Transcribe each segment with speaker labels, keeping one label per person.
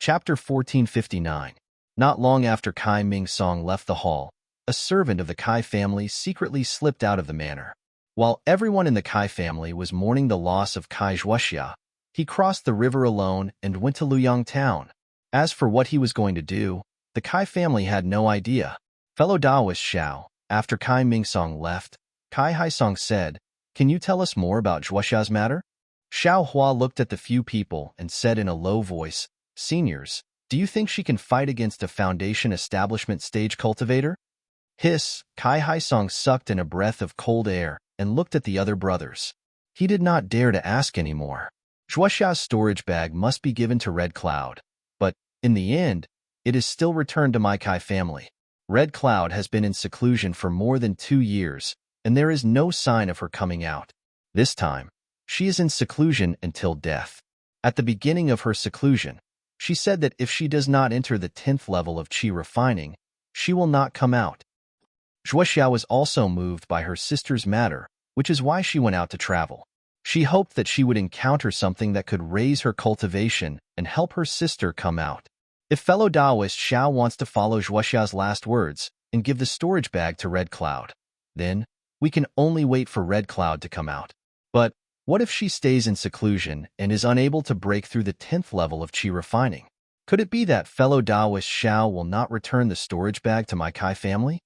Speaker 1: Chapter 1459. Not long after Kai Ming Song left the hall, a servant of the Kai family secretly slipped out of the manor. While everyone in the Kai family was mourning the loss of Kai Zhuoxia, he crossed the river alone and went to Luyang town. As for what he was going to do, the Kai family had no idea. Fellow Taoist Xiao, after Kai Ming Song left, Kai Haisong said, "Can you tell us more about Zhuoxia's matter?" Xiao Hua looked at the few people and said in a low voice, "Seniors, do you think she can fight against a foundation establishment stage cultivator?" Hiss, Kai Haisong sucked in a breath of cold air and looked at the other brothers. He did not dare to ask anymore. Zhuoxia's storage bag must be given to Red Cloud, but, in the end, it is still returned to my Kai family. Red Cloud has been in seclusion for more than 2 years, and there is no sign of her coming out. This time, she is in seclusion until death. At the beginning of her seclusion, she said that if she does not enter the 10th level of qi refining, she will not come out. Zhuoxia was also moved by her sister's matter, which is why she went out to travel. She hoped that she would encounter something that could raise her cultivation and help her sister come out. If fellow Taoist Xiao wants to follow Zhuoxia's last words and give the storage bag to Red Cloud, then we can only wait for Red Cloud to come out. But what if she stays in seclusion and is unable to break through the 10th level of qi refining? Could it be that fellow Taoist Xiao will not return the storage bag to my Kai family?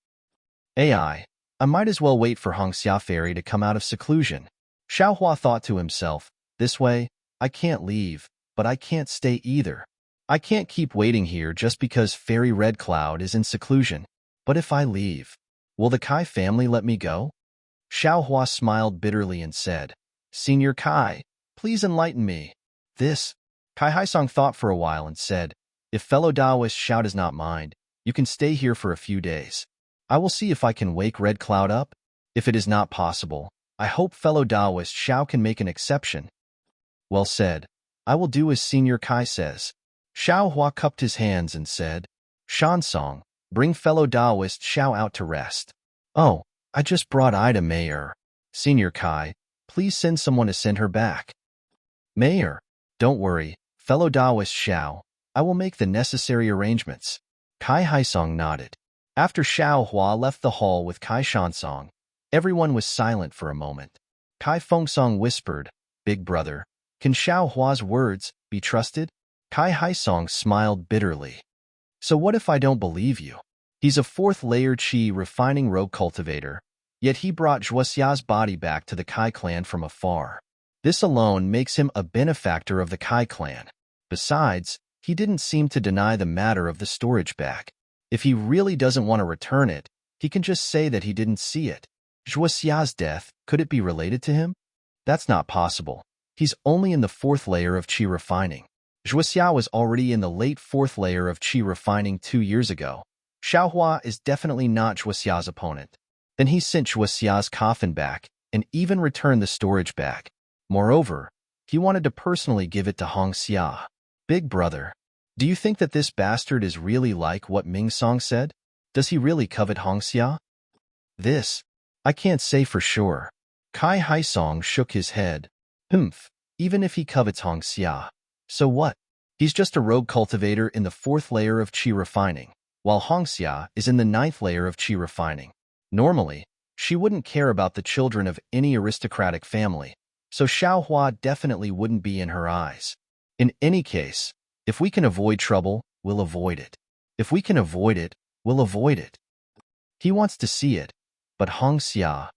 Speaker 1: I might as well wait for Hongxia Fairy to come out of seclusion. Xiao Hua thought to himself, this way, I can't leave, but I can't stay either. I can't keep waiting here just because Fairy Red Cloud is in seclusion. But if I leave, will the Kai family let me go? Xiao Hua smiled bitterly and said, Senior Kai, please enlighten me. This. Kai Haisong thought for a while and said, if fellow Taoist Xiao does not mind, you can stay here for a few days. I will see if I can wake Red Cloud up. If it is not possible, I hope fellow Taoist Xiao can make an exception. Well said. I will do as Senior Kai says. Xiao Hua cupped his hands and said, Shansong, bring fellow Taoist Xiao out to rest. Oh, I just brought Ida Mayor. Senior Kai, please send someone to send her back. Mayor, don't worry, fellow Taoist Xiao, I will make the necessary arrangements. Kai Haisong nodded. After Xiao Hua left the hall with Kai Shansong, everyone was silent for a moment. Kai Fengsong whispered, Big brother, can Xiao Hua's words be trusted? Kai Haisong smiled bitterly. So what if I don't believe you? He's a 4th layer qi refining rogue cultivator, yet he brought Zhuoxia's body back to the Kai clan from afar. This alone makes him a benefactor of the Kai clan. Besides, he didn't seem to deny the matter of the storage bag. If he really doesn't want to return it, he can just say that he didn't see it. Zhuoxia's death, could it be related to him? That's not possible. He's only in the 4th layer of qi refining. Zhuoxia was already in the late 4th layer of qi refining 2 years ago. Xiao Hua is definitely not Zhuoxia's opponent. Then he sent Zhuoxia's coffin back and even returned the storage bag. Moreover, he wanted to personally give it to Hongxia. Big brother, do you think that this bastard is really like what Ming Song said? Does he really covet Hongxia? This, I can't say for sure. Kai Haisong shook his head. Even if he covets Hongxia, so what? He's just a rogue cultivator in the 4th layer of qi refining, while Hongxia is in the 9th layer of qi refining. Normally, she wouldn't care about the children of any aristocratic family, so Xiao Hua definitely wouldn't be in her eyes. In any case, if we can avoid trouble, we'll avoid it. If we can avoid it, we'll avoid it. He wants to see it, but Hongxia,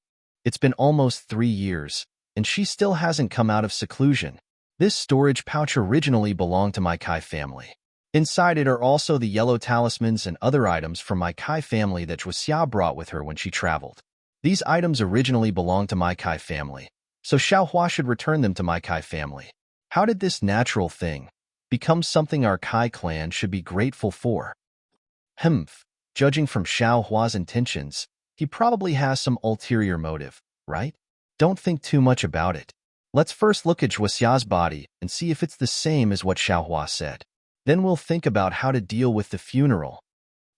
Speaker 1: it's been almost 3 years, and she still hasn't come out of seclusion. This storage pouch originally belonged to my Kai family. Inside it are also the yellow talismans and other items from my Kai family that Zhuoxia brought with her when she traveled. These items originally belonged to my Kai family, so Xiao Hua should return them to my Kai family. How did this natural thing become something our Kai clan should be grateful for? Judging from Xiao Hua's intentions, he probably has some ulterior motive, right? Don't think too much about it. Let's first look at Zhuoxia's body and see if it's the same as what Xiao Hua said. Then we'll think about how to deal with the funeral.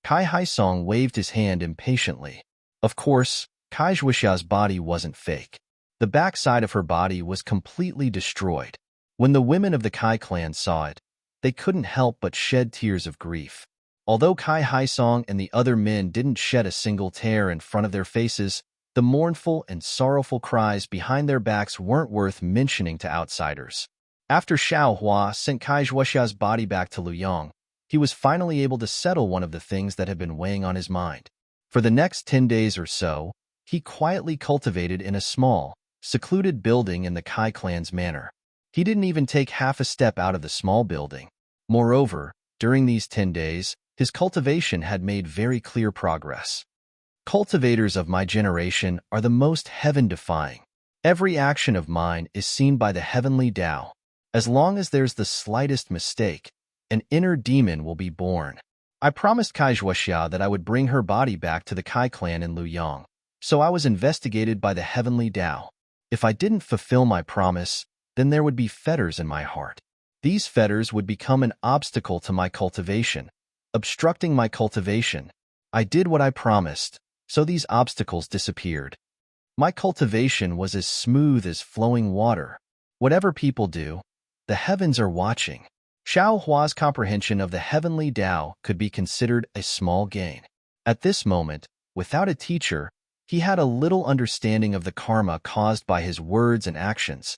Speaker 1: Kai Haisong waved his hand impatiently. Of course, Kai Zhuoxia's body wasn't fake. The backside of her body was completely destroyed. When the women of the Kai clan saw it, they couldn't help but shed tears of grief. Although Kai Haisong and the other men didn't shed a single tear in front of their faces, the mournful and sorrowful cries behind their backs weren't worth mentioning to outsiders. After Xiao Hua sent Kai Zhuoxia's body back to Luyang, he was finally able to settle one of the things that had been weighing on his mind. For the next 10 days or so, he quietly cultivated in a small, secluded building in the Kai clan's manor. He didn't even take half a step out of the small building. Moreover, during these 10 days, his cultivation had made very clear progress. Cultivators of my generation are the most heaven-defying. Every action of mine is seen by the heavenly Tao. As long as there's the slightest mistake, an inner demon will be born. I promised Kai Zhuoxia that I would bring her body back to the Kai clan in Luyang, so I was investigated by the heavenly Tao. If I didn't fulfill my promise, then there would be fetters in my heart. These fetters would become an obstacle to my cultivation, obstructing my cultivation. I did what I promised, so these obstacles disappeared. My cultivation was as smooth as flowing water. Whatever people do, the heavens are watching. Xiao Hua's comprehension of the heavenly Tao could be considered a small gain. At this moment, without a teacher, he had a little understanding of the karma caused by his words and actions.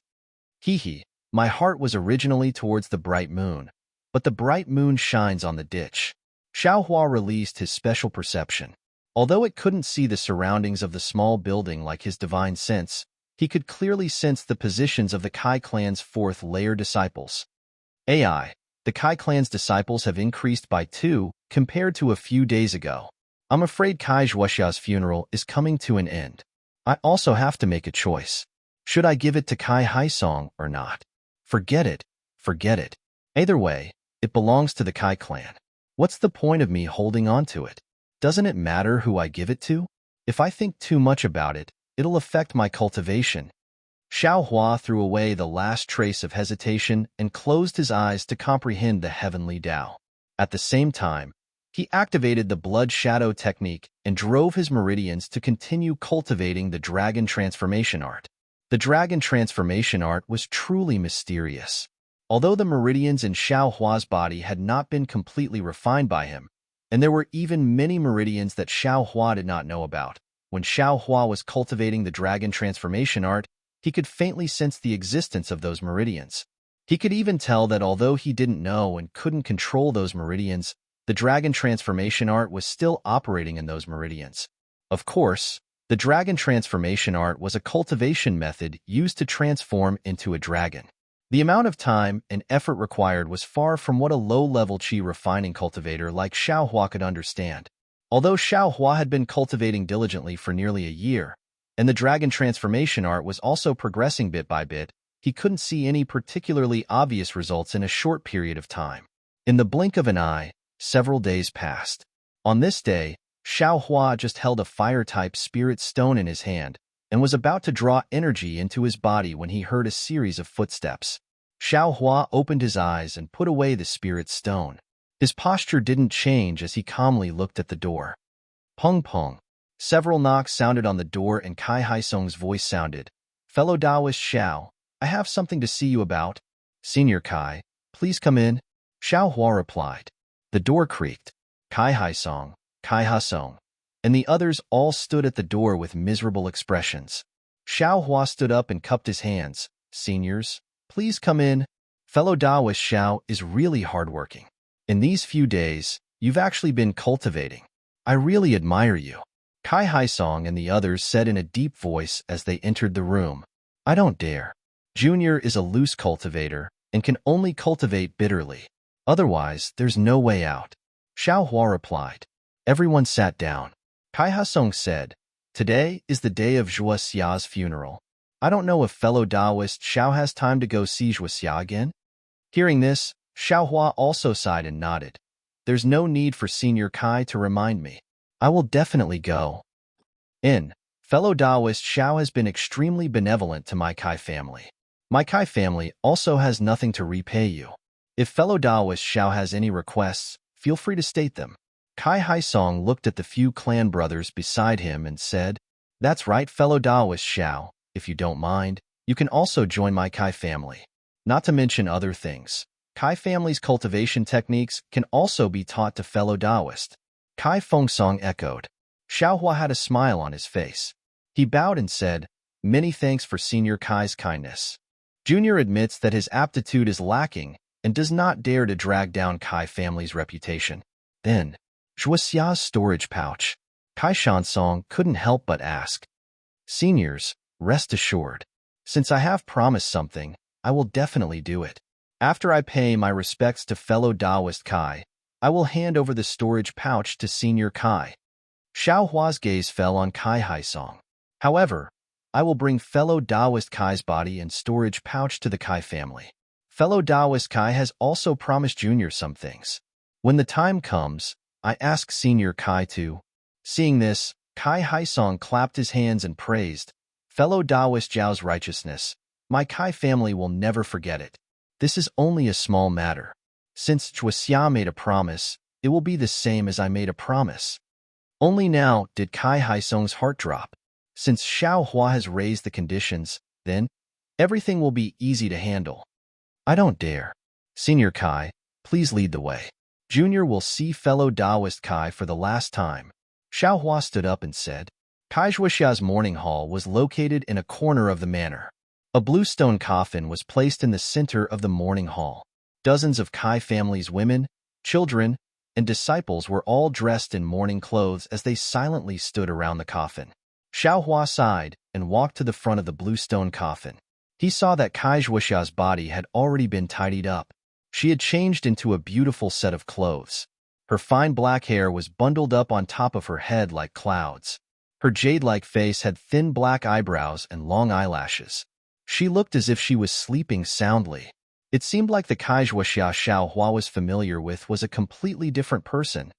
Speaker 1: My heart was originally towards the bright moon, but the bright moon shines on the ditch. Xiao Hua released his special perception. Although it couldn't see the surroundings of the small building like his divine sense, he could clearly sense the positions of the Kai clan's fourth-layer disciples. The Kai clan's disciples have increased by 2 compared to a few days ago. I'm afraid Kai Zhuoxia's funeral is coming to an end. I also have to make a choice. Should I give it to Kai Haisong or not? Forget it. Either way, it belongs to the Kai clan. What's the point of me holding on to it? Doesn't it matter who I give it to? If I think too much about it, it'll affect my cultivation. Xiao Hua threw away the last trace of hesitation and closed his eyes to comprehend the heavenly Tao. At the same time, he activated the blood shadow technique and drove his meridians to continue cultivating the dragon transformation art. The dragon transformation art was truly mysterious. Although the meridians in Xiao Hua's body had not been completely refined by him, and there were even many meridians that Xiao Hua did not know about, when Xiao Hua was cultivating the dragon transformation art, he could faintly sense the existence of those meridians. He could even tell that although he didn't know and couldn't control those meridians, the dragon transformation art was still operating in those meridians. Of course, the dragon transformation art was a cultivation method used to transform into a dragon. The amount of time and effort required was far from what a low-level qi refining cultivator like Xiao Hua could understand. Although Xiao Hua had been cultivating diligently for nearly a year, and the dragon transformation art was also progressing bit by bit, he couldn't see any particularly obvious results in a short period of time. In the blink of an eye, several days passed. On this day, Xiao Hua just held a fire-type spirit stone in his hand and was about to draw energy into his body when he heard a series of footsteps. Xiao Hua opened his eyes and put away the spirit stone. His posture didn't change as he calmly looked at the door. Pung pung. Several knocks sounded on the door and Kai Haisong's voice sounded. Fellow Taoist Xiao, I have something to see you about. Senior Kai, please come in. Xiao Hua replied. The door creaked. Kai Haisong, and the others all stood at the door with miserable expressions. Xiao Hua stood up and cupped his hands. Seniors, please come in. Fellow Taoist Xiao is really hardworking. In these few days, you've actually been cultivating. I really admire you. Kai Haisong and the others said in a deep voice as they entered the room. I don't dare. Junior is a loose cultivator and can only cultivate bitterly. Otherwise, there's no way out. Xiao Hua replied. Everyone sat down. Kai Haisong said, Today is the day of Zhuoxia's funeral. I don't know if fellow Taoist Xiao has time to go see Zhuoxia again. Hearing this, Xiao Hua also sighed and nodded. There's no need for Senior Kai to remind me. I will definitely go. Fellow Taoist Xiao has been extremely benevolent to my Kai family. My Kai family also has nothing to repay you. If fellow Taoist Xiao has any requests, feel free to state them. Kai Haisong looked at the few clan brothers beside him and said, That's right, fellow Taoist Xiao. If you don't mind, you can also join my Kai family. Not to mention other things. Kai family's cultivation techniques can also be taught to fellow Taoists. Kai Fengsong echoed. Xiaohua had a smile on his face. He bowed and said, "Many thanks for Senior Kai's kindness." Junior admits that his aptitude is lacking and does not dare to drag down Kai family's reputation. Then, Zhuoxia's storage pouch. Kai Shansong couldn't help but ask, "Seniors, rest assured. Since I have promised something, I will definitely do it. After I pay my respects to fellow Taoist Kai, I will hand over the storage pouch to Senior Kai." Xiaohua's gaze fell on Kai Haisong. "However, I will bring fellow Taoist Kai's body and storage pouch to the Kai family. Fellow Taoist Kai has also promised Junior some things. When the time comes, I ask Senior Kai to." Seeing this, Kai Haisong clapped his hands and praised, "Fellow Taoist Zhao's righteousness, my Kai family will never forget it. This is only a small matter. Since Zhuoxia made a promise, it will be the same as I made a promise." Only now did Kai Haisong's heart drop. Since Xiaohua has raised the conditions, then everything will be easy to handle. "I don't dare. Senior Kai, please lead the way. Junior will see fellow Taoist Kai for the last time." Xiaohua stood up and said. Kai Zhuoxia's mourning hall was located in a corner of the manor. A bluestone coffin was placed in the center of the mourning hall. Dozens of Kai family's women, children, and disciples were all dressed in mourning clothes as they silently stood around the coffin. Xiaohua sighed and walked to the front of the bluestone coffin. He saw that Kai Zhuoxia's body had already been tidied up. She had changed into a beautiful set of clothes. Her fine black hair was bundled up on top of her head like clouds. Her jade-like face had thin black eyebrows and long eyelashes. She looked as if she was sleeping soundly. It seemed like the Kai Zhuoxia Xiaohua was familiar with was a completely different person.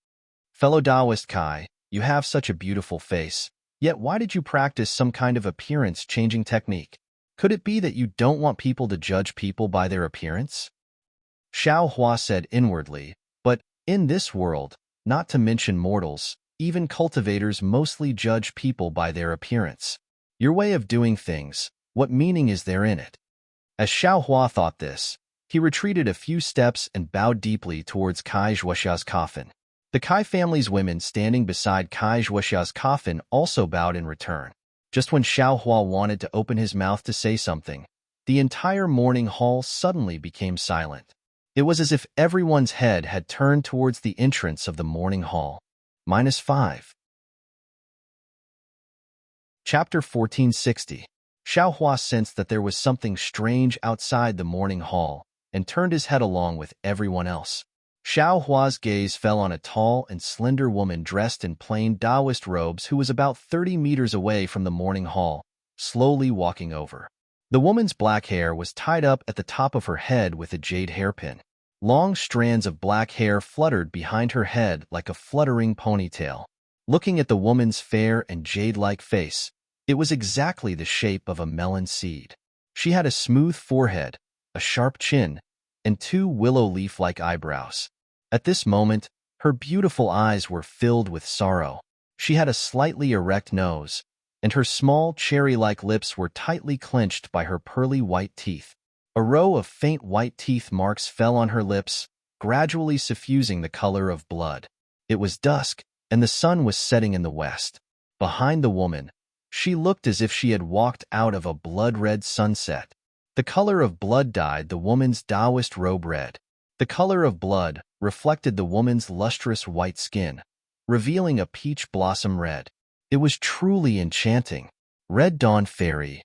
Speaker 1: "Fellow Taoist Kai, you have such a beautiful face. Yet why did you practice some kind of appearance-changing technique? Could it be that you don't want people to judge people by their appearance?" Xiaohua said inwardly, "But in this world, not to mention mortals, even cultivators mostly judge people by their appearance. Your way of doing things, what meaning is there in it?" As Xiaohua thought this, he retreated a few steps and bowed deeply towards Kai Zhuoxia's coffin. The Kai family's women standing beside Kai Zhuoxia's coffin also bowed in return. Just when Xiaohua wanted to open his mouth to say something, the entire mourning hall suddenly became silent. It was as if everyone's head had turned towards the entrance of the mourning hall. -5. Chapter 1460. Xiaohua sensed that there was something strange outside the mourning hall and turned his head along with everyone else. Xiaohua's gaze fell on a tall and slender woman dressed in plain Taoist robes who was about 30 meters away from the mourning hall, slowly walking over. The woman's black hair was tied up at the top of her head with a jade hairpin. Long strands of black hair fluttered behind her head like a fluttering ponytail. Looking at the woman's fair and jade-like face, it was exactly the shape of a melon seed. She had a smooth forehead, a sharp chin, and two willow leaf-like eyebrows. At this moment, her beautiful eyes were filled with sorrow. She had a slightly erect nose, and her small cherry-like lips were tightly clenched by her pearly white teeth. A row of faint white teeth marks fell on her lips, gradually suffusing the color of blood. It was dusk, and the sun was setting in the west. Behind the woman, she looked as if she had walked out of a blood-red sunset. The color of blood dyed the woman's Taoist robe red. The color of blood reflected the woman's lustrous white skin, revealing a peach blossom red. It was truly enchanting. Red Dawn Fairy.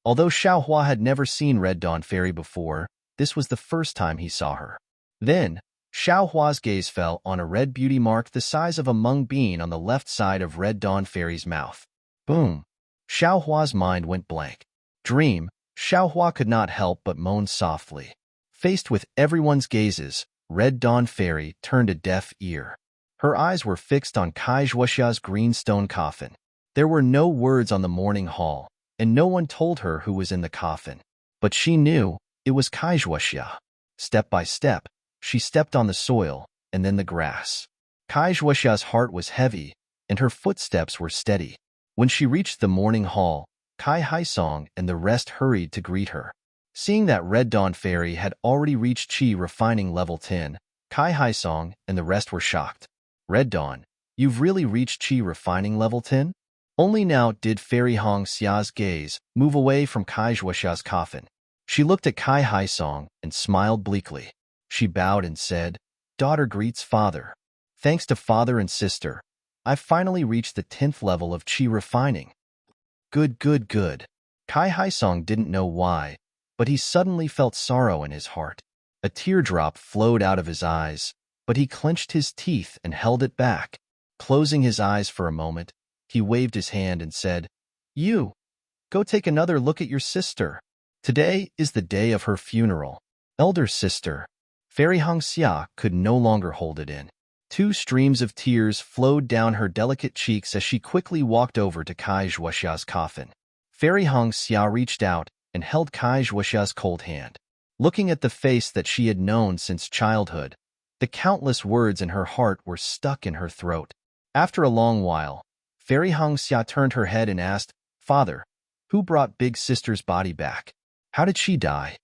Speaker 1: Although Xiaohua had never seen Red Dawn Fairy before, this was the first time he saw her. Then, Xiaohua's gaze fell on a red beauty mark the size of a mung bean on the left side of Red Dawn Fairy's mouth. Boom! Xiaohua's mind went blank. Dream, Xiaohua could not help but moan softly. Faced with everyone's gazes, Red Dawn Fairy turned a deaf ear. Her eyes were fixed on Kai Zhuoxia's green stone coffin. There were no words on the mourning hall, and no one told her who was in the coffin. But she knew it was Kai Zhuoxia. Step by step, she stepped on the soil and then the grass. Kai Zhuoxia's heart was heavy, and her footsteps were steady. When she reached the mourning hall, Kai Haisong and the rest hurried to greet her. Seeing that Red Dawn Fairy had already reached Chi refining level 10, Kai Haisong and the rest were shocked. Red Dawn, you've really reached Chi refining level 10? Only now did Fairy Hong Xia's gaze move away from Kai Zhuoxia's coffin. She looked at Kai Haisong and smiled bleakly. She bowed and said, "Daughter greets father. Thanks to father and sister, I've finally reached the 10th level of Chi refining." Good, good, good. Kai Haisong didn't know why, but he suddenly felt sorrow in his heart. A teardrop flowed out of his eyes, but he clenched his teeth and held it back. Closing his eyes for a moment, he waved his hand and said, "You, go take another look at your sister. Today is the day of her funeral." Elder sister, Fairy Hong Xia could no longer hold it in. 2 streams of tears flowed down her delicate cheeks as she quickly walked over to Kai Zhuoxia's coffin. Fairy Hong Xia reached out and held Kai Zhuoxia's cold hand. Looking at the face that she had known since childhood, the countless words in her heart were stuck in her throat. After a long while, Fairy Hong Xia turned her head and asked, "Father, who brought Big Sister's body back? How did she die?"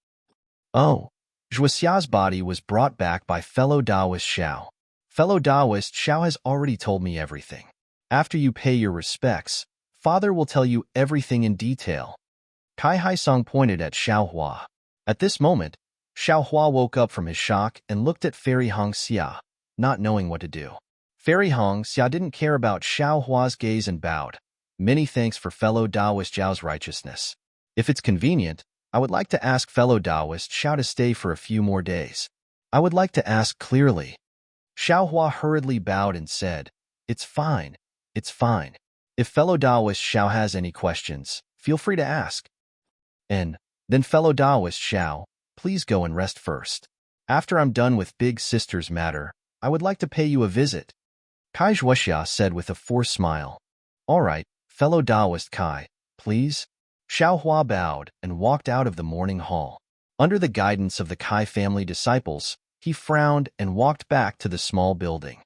Speaker 1: "Oh, Zhuoxia's body was brought back by fellow Taoist Xiao. Fellow Taoist Xiao has already told me everything. After you pay your respects, father will tell you everything in detail." Kai Haisong pointed at Xiao Hua. At this moment, Xiao Hua woke up from his shock and looked at Fairy Hong Xia, not knowing what to do. Fairy Hong Xia didn't care about Xiao Hua's gaze and bowed. "Many thanks for fellow Taoist Zhao's righteousness. If it's convenient, I would like to ask fellow Taoist Xiao to stay for a few more days. I would like to ask clearly." Xiao Hua hurriedly bowed and said, "It's fine, it's fine. If fellow Taoist Xiao has any questions, feel free to ask. And then fellow Taoist Xiao, please go and rest first. After I'm done with Big Sister's matter, I would like to pay you a visit." Kai Zhuoxia said with a forced smile. "All right, fellow Taoist Kai, please." Xiao Hua bowed and walked out of the morning hall. Under the guidance of the Kai family disciples, he frowned and walked back to the small building.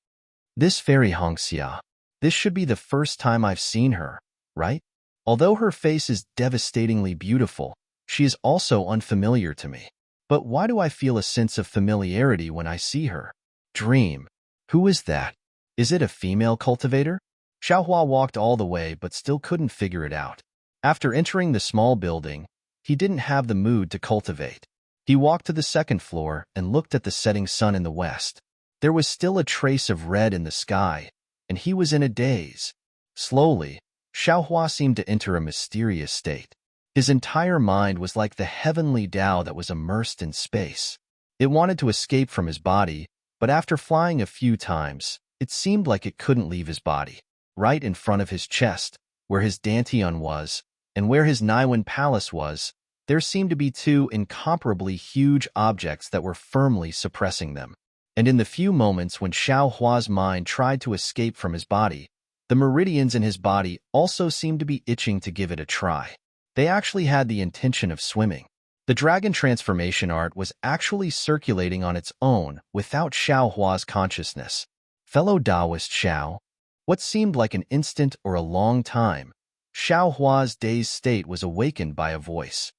Speaker 1: "This Fairy Hong Xia, this should be the first time I've seen her, right? Although her face is devastatingly beautiful, she is also unfamiliar to me. But why do I feel a sense of familiarity when I see her? Dream. Who is that? Is it a female cultivator?" Xiao Hua walked all the way but still couldn't figure it out. After entering the small building, he didn't have the mood to cultivate. He walked to the 2nd floor and looked at the setting sun in the west. There was still a trace of red in the sky, and he was in a daze. Slowly, Xiao Hua seemed to enter a mysterious state. His entire mind was like the heavenly Tao that was immersed in space. It wanted to escape from his body, but after flying a few times, it seemed like it couldn't leave his body. Right in front of his chest, where his Dantian was, and where his Naiwan palace was, there seemed to be 2 incomparably huge objects that were firmly suppressing them. And in the few moments when Xiao Hua's mind tried to escape from his body, the meridians in his body also seemed to be itching to give it a try. They actually had the intention of swimming. The dragon transformation art was actually circulating on its own without Xiao Hua's consciousness. Fellow Taoist Xiao, what seemed like an instant or a long time, Xiao Hua's dazed state was awakened by a voice.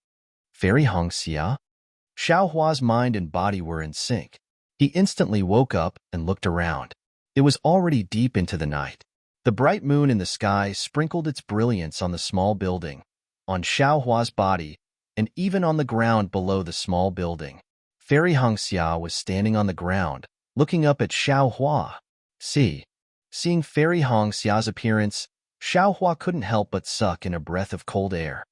Speaker 1: "Fairy Hong Xia?" Xiao Hua's mind and body were in sync. He instantly woke up and looked around. It was already deep into the night. The bright moon in the sky sprinkled its brilliance on the small building, on Xiao Hua's body, and even on the ground below the small building. Fairy Hong Xia was standing on the ground, looking up at Xiao Hua. Seeing Fairy Hong Xia's appearance, Xiao Hua couldn't help but suck in a breath of cold air.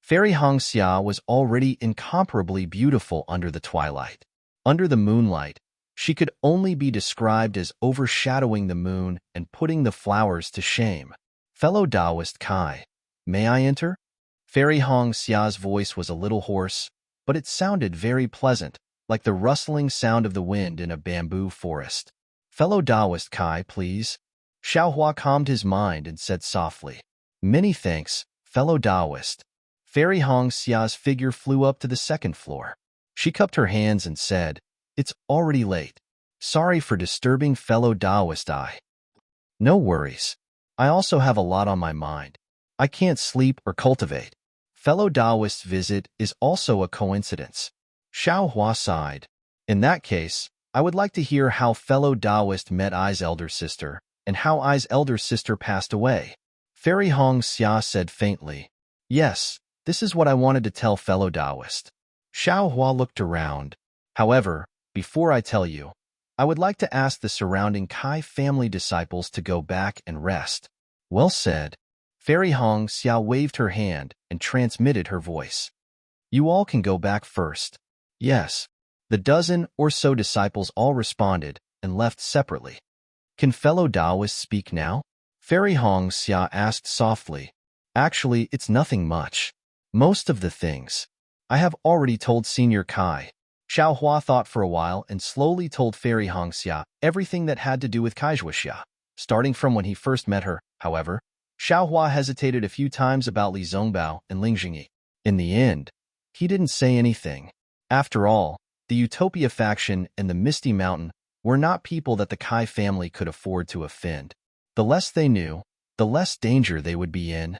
Speaker 1: Fairy Hong Xia was already incomparably beautiful under the twilight. Under the moonlight, she could only be described as overshadowing the moon and putting the flowers to shame. "Fellow Taoist Kai, may I enter?" Fairy Hong Xia's voice was a little hoarse, but it sounded very pleasant, like the rustling sound of the wind in a bamboo forest. "Fellow Taoist Kai, please." Xiao Hua calmed his mind and said softly, "Many thanks, fellow Taoist." Fairy Hong Xia's figure flew up to the 2nd floor. She cupped her hands and said, "It's already late. Sorry for disturbing fellow Taoist I." "No worries. I also have a lot on my mind. I can't sleep or cultivate." Fellow Taoist's visit is also a coincidence. Xiao Hua sighed. In that case, I would like to hear how fellow Taoist met Ai's elder sister, and how Ai's elder sister passed away. Fairy Hong Xia said faintly. Yes, this is what I wanted to tell fellow Taoist. Xiao Hua looked around. However, before I tell you, I would like to ask the surrounding Kai family disciples to go back and rest. Well said. Fairy Hong Xia waved her hand and transmitted her voice. You all can go back first. Yes. The dozen or so disciples all responded and left separately. Can fellow Taoists speak now? Fairy Hong Xia asked softly. Actually, it's nothing much. Most of the things I have already told Senior Kai. Xiao Hua thought for a while and slowly told Fairy Hong Xia everything that had to do with Kaixuoxia. Starting from when he first met her, however, Xiao Hua hesitated a few times about Li Zongbao and Ling Jingyi. In the end, he didn't say anything. After all, the Utopia faction and the Misty Mountain were not people that the Kai family could afford to offend. The less they knew, the less danger they would be in.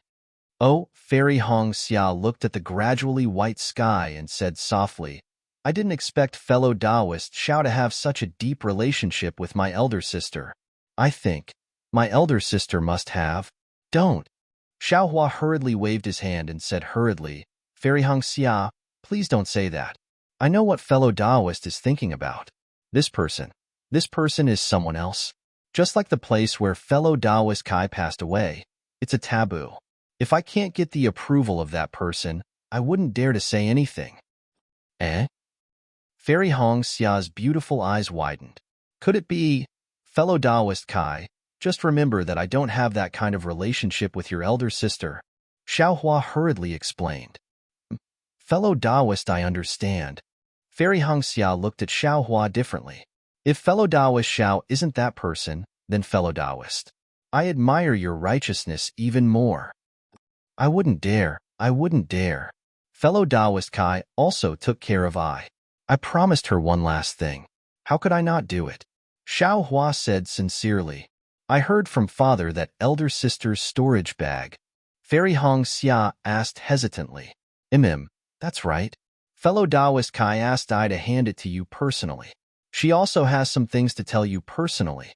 Speaker 1: Oh, Fairy Hong Xia looked at the gradually white sky and said softly, I didn't expect fellow Taoist Xiao to have such a deep relationship with my elder sister. I think my elder sister must have. Don't. Xiao Hua hurriedly waved his hand and said hurriedly, Fairy Hong Xia, please don't say that. I know what fellow Taoist is thinking about. This person is someone else. Just like the place where fellow Taoist Kai passed away, it's a taboo. If I can't get the approval of that person, I wouldn't dare to say anything. Eh? Fairy Hong Xia's beautiful eyes widened. Could it be, fellow Taoist Kai, just remember that I don't have that kind of relationship with your elder sister. Xiao Hua hurriedly explained. Fellow Taoist, I understand. Fairy Hong Xia looked at Xiao Hua differently. If fellow Taoist Xiao isn't that person, then fellow Taoist, I admire your righteousness even more. I wouldn't dare. Fellow Taoist Kai also took care of I. I promised her one last thing. How could I not do it? Xiao Hua said sincerely. I heard from father that elder sister's storage bag. Fairy Hong Xia asked hesitantly. That's right. Fellow Taoist Kai asked I to hand it to you personally. She also has some things to tell you personally.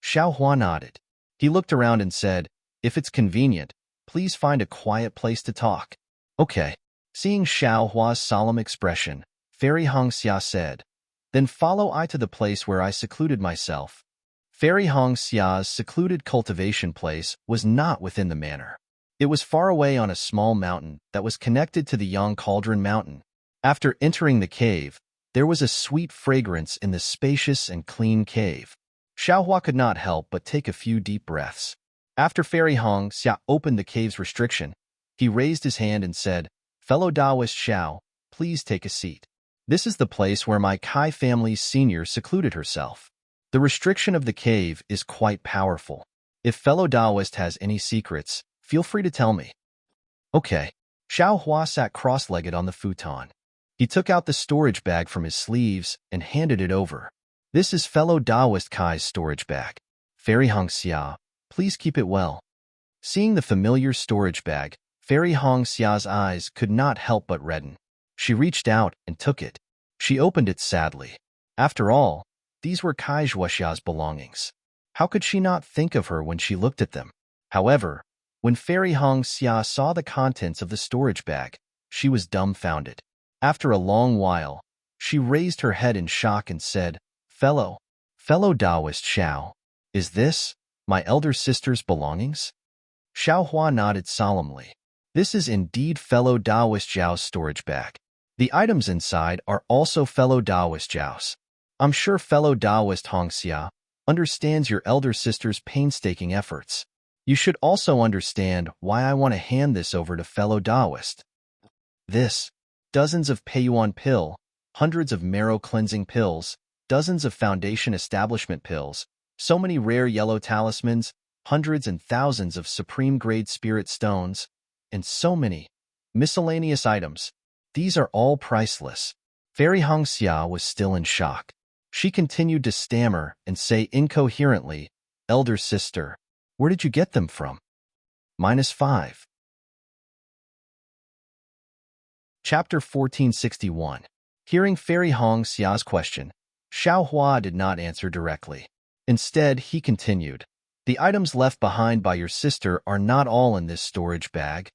Speaker 1: Xiao Hua nodded. He looked around and said, if it's convenient, please find a quiet place to talk. Okay. Seeing Xiao Hua's solemn expression, Fairy Hong Xia said, then follow I to the place where I secluded myself. Fairy Hong Xia's secluded cultivation place was not within the manor. It was far away on a small mountain that was connected to the Yang Cauldron Mountain. After entering the cave, there was a sweet fragrance in the spacious and clean cave. Xiao Hua could not help but take a few deep breaths. After Fairy Hong Xia opened the cave's restriction, he raised his hand and said, Fellow Taoist Xiao, please take a seat. This is the place where my Kai family's senior secluded herself. The restriction of the cave is quite powerful. If fellow Taoist has any secrets, feel free to tell me. Okay. Xiao Hua sat cross-legged on the futon. He took out the storage bag from his sleeves and handed it over. This is fellow Taoist Kai's storage bag. Fairy Hong Xia, please keep it well. Seeing the familiar storage bag, Fairy Hong Xia's eyes could not help but redden. She reached out and took it. She opened it sadly. After all, these were Kaixuoxia's belongings. How could she not think of her when she looked at them? However, when Fairy Hong Xia saw the contents of the storage bag, she was dumbfounded. After a long while, she raised her head in shock and said, Fellow Taoist Xiao, is this my elder sister's belongings? Xiao Hua nodded solemnly. This is indeed fellow Taoist Zhao's storage bag. The items inside are also fellow Taoist Zhao's. I'm sure fellow Taoist Hong Xia understands your elder sister's painstaking efforts. You should also understand why I want to hand this over to fellow Taoist. This, dozens of Peiyuan pill, hundreds of marrow cleansing pills, dozens of foundation establishment pills, so many rare yellow talismans, hundreds and thousands of supreme-grade spirit stones, and so many miscellaneous items. These are all priceless. Fairy Hong Xia was still in shock. She continued to stammer and say incoherently, Elder sister, where did you get them from? -5. Chapter 1461. Hearing Fairy Hong Xia's question, Xiao Hua did not answer directly. Instead, he continued, "The items left behind by your sister are not all in this storage bag.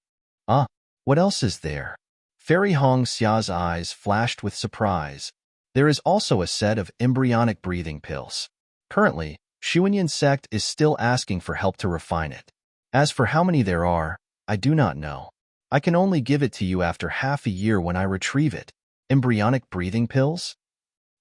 Speaker 1: Ah, what else is there?" Fairy Hong Xia's eyes flashed with surprise. There is also a set of embryonic breathing pills. Currently, Xuanyan sect is still asking for help to refine it. As for how many there are, I do not know. I can only give it to you after half a year when I retrieve it. Embryonic breathing pills?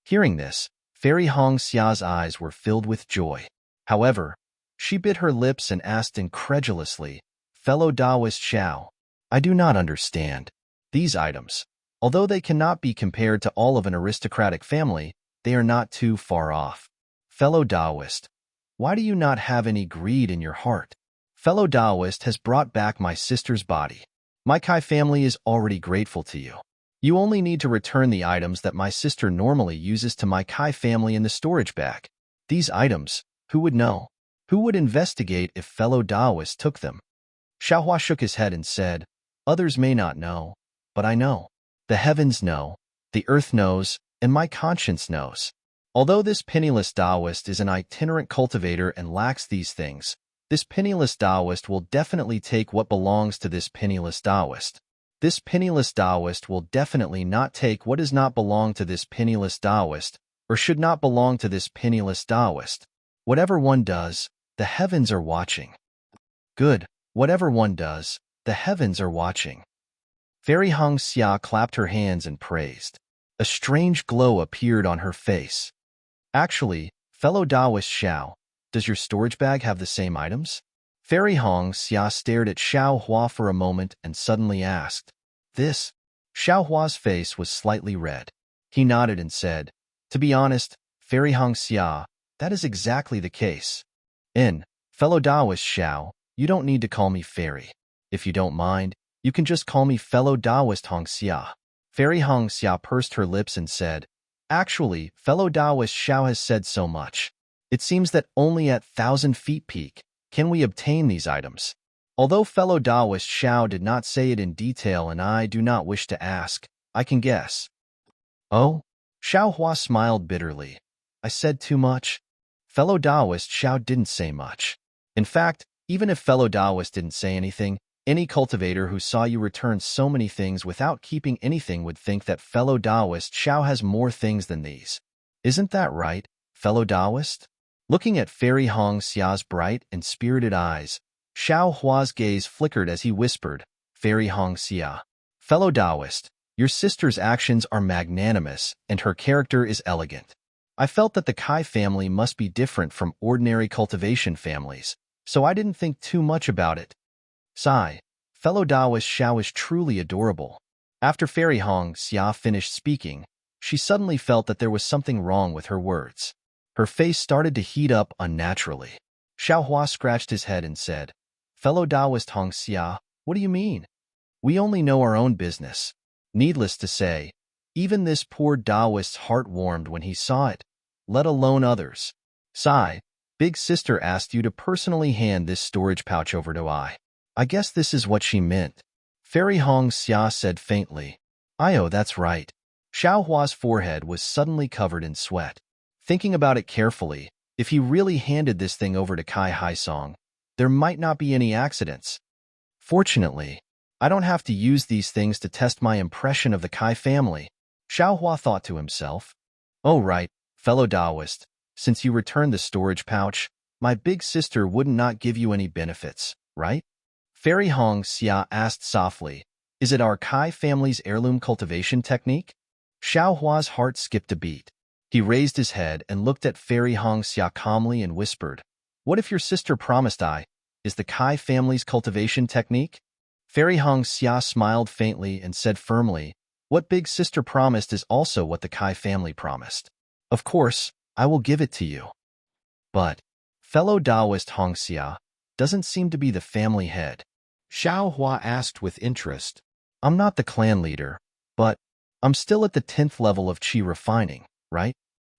Speaker 1: Hearing this, Fairy Hong Xia's eyes were filled with joy. However, she bit her lips and asked incredulously, "Fellow Taoist Xiao, I do not understand. These items, although they cannot be compared to all of an aristocratic family, they are not too far off. Fellow Taoist, why do you not have any greed in your heart? Fellow Taoist has brought back my sister's body. My Kai family is already grateful to you. You only need to return the items that my sister normally uses to my Kai family in the storage bag. These items, who would know? Who would investigate if fellow Taoists took them?" Xiaohua shook his head and said, "Others may not know, but I know. The heavens know, the earth knows, and my conscience knows. Although this penniless Taoist is an itinerant cultivator and lacks these things, this penniless Taoist will definitely take what belongs to this penniless Taoist. This penniless Taoist will definitely not take what does not belong to this penniless Taoist, or should not belong to this penniless Taoist. Whatever one does, the heavens are watching. Good, whatever one does, the heavens are watching." Fairy Hong Xia clapped her hands and praised. A strange glow appeared on her face. "Actually, fellow Taoist Xiao, does your storage bag have the same items?" Fairy Hong Xia stared at Xiao Hua for a moment and suddenly asked, "This?" Xiao Hua's face was slightly red. He nodded and said, "To be honest, Fairy Hong Xia, that is exactly the case. Fellow Taoist Xiao, you don't need to call me Fairy. If you don't mind, you can just call me fellow Taoist Hong Xia." Fairy Hong Xia pursed her lips and said, "Actually, fellow Taoist Xiao has said so much. It seems that only at 1,000 feet peak can we obtain these items. Although fellow Taoist Xiao did not say it in detail and I do not wish to ask, I can guess." "Oh?" Xiao Hua smiled bitterly. "I said too much?" Fellow Taoist Xiao didn't say much. In fact, even if fellow Taoist didn't say anything, any cultivator who saw you return so many things without keeping anything would think that fellow Taoist Xiao has more things than these. Isn't that right, fellow Taoist? Looking at Fairy Hong Xia's bright and spirited eyes, Xiao Hua's gaze flickered as he whispered, "Fairy Hong Xia, fellow Taoist, your sister's actions are magnanimous and her character is elegant. I felt that the Kai family must be different from ordinary cultivation families, so I didn't think too much about it. Sigh, fellow Taoist Xiao is truly adorable." After Fairy Hong Xia finished speaking, she suddenly felt that there was something wrong with her words. Her face started to heat up unnaturally. Xiao Hua scratched his head and said, "Fellow Taoist Hong Xia, what do you mean? We only know our own business." Needless to say, even this poor Taoist's heart warmed when he saw it, let alone others. "Sigh, big sister asked you to personally hand this storage pouch over to I. I guess this is what she meant." Fairy Hong Xia said faintly, "Oh, that's right." Xiao Hua's forehead was suddenly covered in sweat. Thinking about it carefully, if he really handed this thing over to Kai Haisong, there might not be any accidents. Fortunately, I don't have to use these things to test my impression of the Kai family, Xiao Hua thought to himself. "Oh right, fellow Taoist, since you returned the storage pouch, my big sister would not give you any benefits, right?" Fairy Hong Xia asked softly, "Is it our Kai family's heirloom cultivation technique?" Xiao Hua's heart skipped a beat. He raised his head and looked at Fairy Hong Xia calmly and whispered, "What if your sister promised is the Kai family's cultivation technique?" Fairy Hong Xia smiled faintly and said firmly, "What big sister promised is also what the Kai family promised. Of course, I will give it to you." But fellow Taoist Hong Xia doesn't seem to be the family head. Xiao Hua asked with interest, "I'm not the clan leader, but I'm still at the 10th level of qi refining, right?"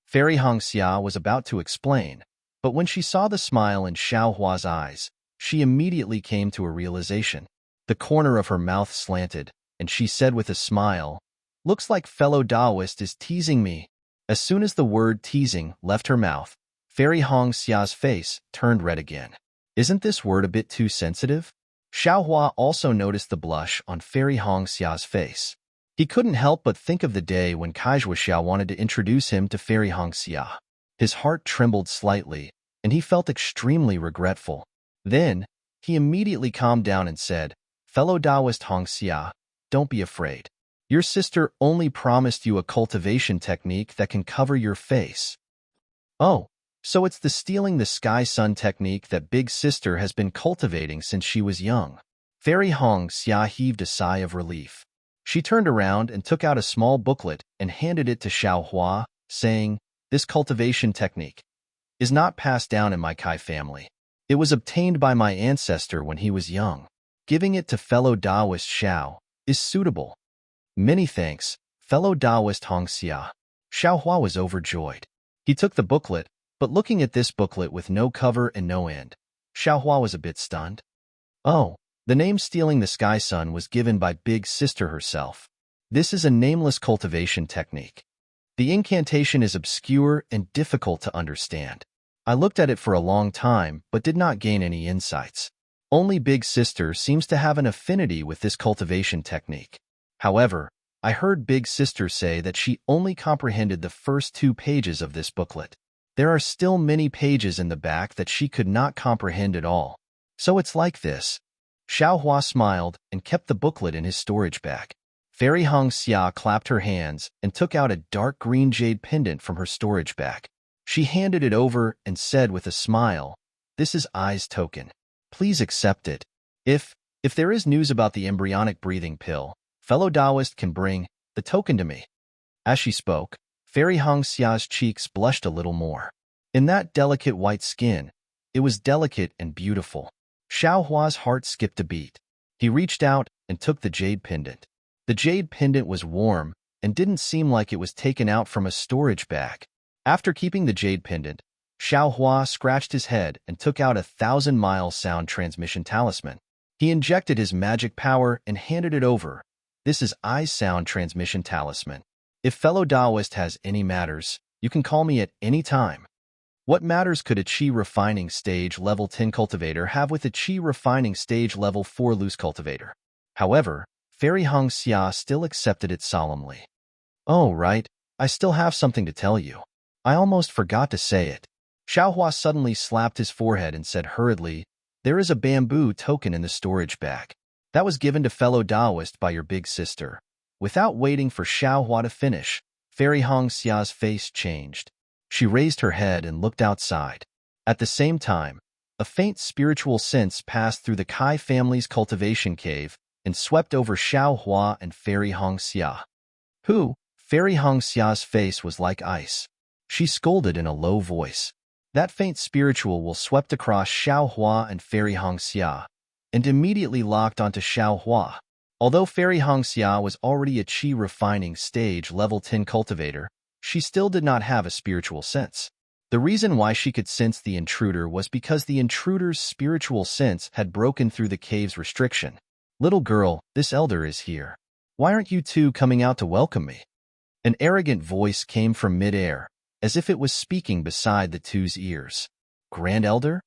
Speaker 1: Fairy Hong Xia was about to explain, but when she saw the smile in Xiao Hua's eyes, she immediately came to a realization. The corner of her mouth slanted, and she said with a smile, "Looks like fellow Taoist is teasing me." As soon as the word teasing left her mouth, Fairy Hong Xia's face turned red again. Isn't this word a bit too sensitive? Xiaohua also noticed the blush on Fairy Hong Xia's face. He couldn't help but think of the day when Kaijua Xiao wanted to introduce him to Fairy Hong Xia. His heart trembled slightly, and he felt extremely regretful. Then, he immediately calmed down and said, "Fellow Taoist Hong Xia, don't be afraid. Your sister only promised you a cultivation technique that can cover your face." "Oh, so it's the stealing the sky sun technique that Big Sister has been cultivating since she was young." Fairy Hong Xia heaved a sigh of relief. She turned around and took out a small booklet and handed it to Xiaohua, saying, "This cultivation technique is not passed down in my Kai family. It was obtained by my ancestor when he was young. Giving it to fellow Taoist Xiao is suitable." "Many thanks, fellow Taoist Hong Xia." Xiaohua was overjoyed. He took the booklet, but looking at this booklet with no cover and no end, Xiaohua was a bit stunned. Oh, the name Stealing the Sky Sun was given by Big Sister herself. This is a nameless cultivation technique. The incantation is obscure and difficult to understand. I looked at it for a long time, but did not gain any insights. Only Big Sister seems to have an affinity with this cultivation technique. However, I heard Big Sister say that she only comprehended the first 2 pages of this booklet. There are still many pages in the back that she could not comprehend at all. So it's like this. Xiaohua smiled and kept the booklet in his storage bag. Fairy Hong Xia clapped her hands and took out a dark green jade pendant from her storage bag. She handed it over and said with a smile, "This is I's token. Please accept it. If there is news about the embryonic breathing pill, fellow Taoist can bring the token to me." As she spoke, Fairy Hong Xia's cheeks blushed a little more. In that delicate white skin, it was delicate and beautiful. Xiaohua's heart skipped a beat. He reached out and took the jade pendant. The jade pendant was warm and didn't seem like it was taken out from a storage bag. After keeping the jade pendant, Xiaohua scratched his head and took out a 1,000-mile sound transmission talisman. He injected his magic power and handed it over. "This is I's sound transmission talisman. If fellow Taoist has any matters, you can call me at any time." What matters could a Qi refining stage level 10 cultivator have with a Qi refining stage level 4 loose cultivator? However, Fairy Hong Xia still accepted it solemnly. "Oh, right, I still have something to tell you. I almost forgot to say it." Xiaohua suddenly slapped his forehead and said hurriedly, "There is a bamboo token in the storage bag. That was given to fellow Taoist by your Big Sister." Without waiting for Xiaohua to finish, Fairy Hong Xia's face changed. She raised her head and looked outside. At the same time, a faint spiritual sense passed through the Kai family's cultivation cave and swept over Xiaohua and Fairy Hong Xia. "Who?" Fairy Hong Xia's face was like ice. She scolded in a low voice. That faint spiritual will swept across Xiaohua and Fairy Hong Xia, and immediately locked onto Xiaohua. Although Fairy Hong Xia was already a Qi refining stage level 10 cultivator, she still did not have a spiritual sense. The reason why she could sense the intruder was because the intruder's spiritual sense had broken through the cave's restriction. "Little girl, this elder is here. Why aren't you two coming out to welcome me?" An arrogant voice came from mid-air, as if it was speaking beside the two's ears. "Grand Elder?"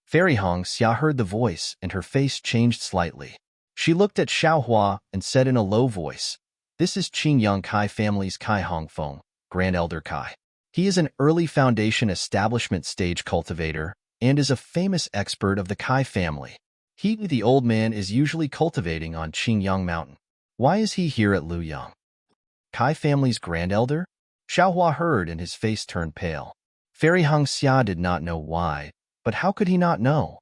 Speaker 1: Fairy Hong Xia heard the voice and her face changed slightly. She looked at Xiaohua and said in a low voice, "This is Qingyang Kai family's Kai Hongfeng, Grand Elder Kai. He is an early foundation establishment stage cultivator and is a famous expert of the Kai family. He, the old man, is usually cultivating on Qingyang Mountain. Why is he here at Luyang?" "Kai family's Grand Elder?" Xiaohua heard and his face turned pale. Fairy Hong Xia did not know why, but how could he not know?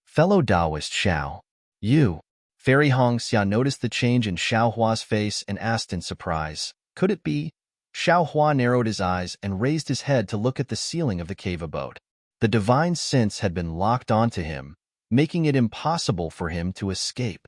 Speaker 1: "Fellow Taoist Xiao, you." Fairy Hong Xia noticed the change in Xiaohua's face and asked in surprise, "Could it be?" Xiaohua narrowed his eyes and raised his head to look at the ceiling of the cave abode. The divine sense had been locked onto him, making it impossible for him to escape.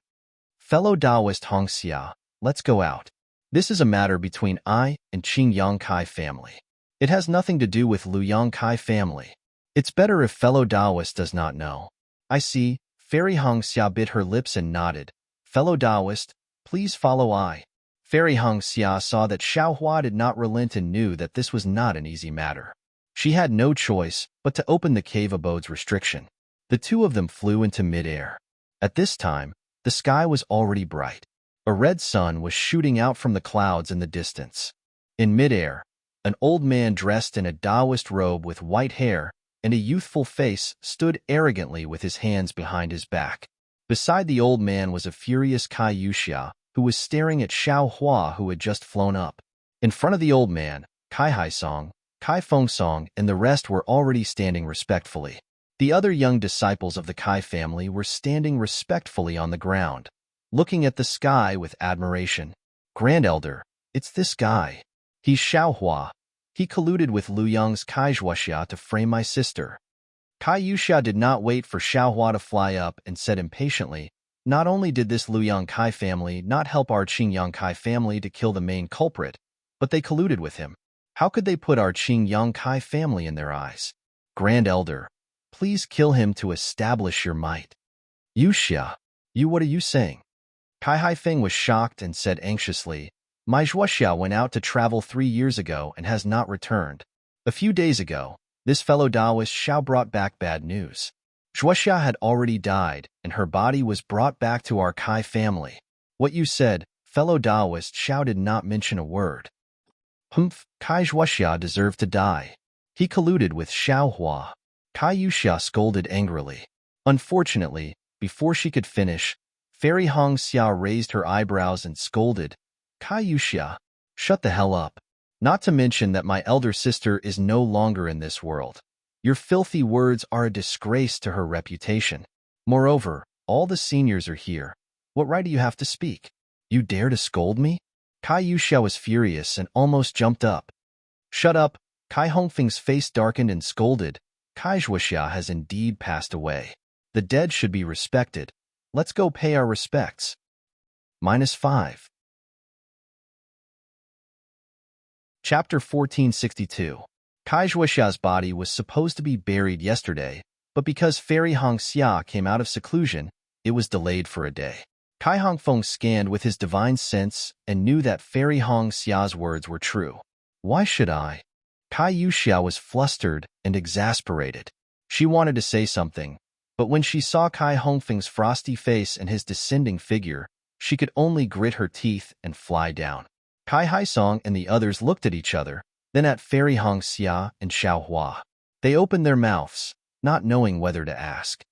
Speaker 1: "Fellow Taoist Hong Xia, let's go out. This is a matter between I and Qingyang Kai family. It has nothing to do with Luyang Kai family. It's better if fellow Taoist does not know." "I see." Fairy Hong Xia bit her lips and nodded. "Fellow Taoist, please follow I. Fairy Hong Xia saw that Xiao Hua did not relent and knew that this was not an easy matter. She had no choice but to open the cave abode's restriction. The two of them flew into midair. At this time, the sky was already bright. A red sun was shooting out from the clouds in the distance. In midair, an old man dressed in a Taoist robe with white hair and a youthful face stood arrogantly with his hands behind his back. Beside the old man was a furious Kai Yuxia, who was staring at Xiao Hua, who had just flown up. In front of the old man, Kai Haisong, Kai Fengsong, and the rest were already standing respectfully. The other young disciples of the Kai family were standing respectfully on the ground, looking at the sky with admiration. Grand Elder, it's this guy. He's Xiao Hua. He colluded with Lu Yang's Kai Zhuoxia to frame my sister. Kai Yuxia did not wait for Xiao Hua to fly up and said impatiently, not only did this Lu Yang Kai family not help our Qing Yang Kai family to kill the main culprit, but they colluded with him. How could they put our Qing Yang Kai family in their eyes? Grand Elder, please kill him to establish your might. Yuxia, what are you saying? Kai Haifeng was shocked and said anxiously, my Zhuoxia went out to travel 3 years ago and has not returned. A few days ago, this fellow Taoist Xiao brought back bad news. Zhuoxia had already died, and her body was brought back to our Kai family. What you said, fellow Taoist Xiao did not mention a word. Humph, Kai Zhuoxia deserved to die. He colluded with Xiao Hua. Kai Yuxia scolded angrily. Unfortunately, before she could finish, Fairy Hong Xia raised her eyebrows and scolded, Kai Yuxia, shut the hell up. Not to mention that my elder sister is no longer in this world. Your filthy words are a disgrace to her reputation. Moreover, all the seniors are here. What right do you have to speak? You dare to scold me? Kai Yuxia was furious and almost jumped up. Shut up. Kai Hongfeng's face darkened and scolded. Kai Zhuoxia has indeed passed away. The dead should be respected. Let's go pay our respects. -5. Chapter 1462. Kai Zhuoxia's body was supposed to be buried yesterday, but because Fairy Hong Xia came out of seclusion, it was delayed for a day. Kai Hongfeng scanned with his divine sense and knew that Fairy Hong Xia's words were true. Why should I? Kai Yuxia was flustered and exasperated. She wanted to say something, but when she saw Kai Hongfeng's frosty face and his descending figure, she could only grit her teeth and fly down. Kai Haisong and the others looked at each other, then at Fairy Hong Xia and Xiao Hua. They opened their mouths, not knowing whether to ask.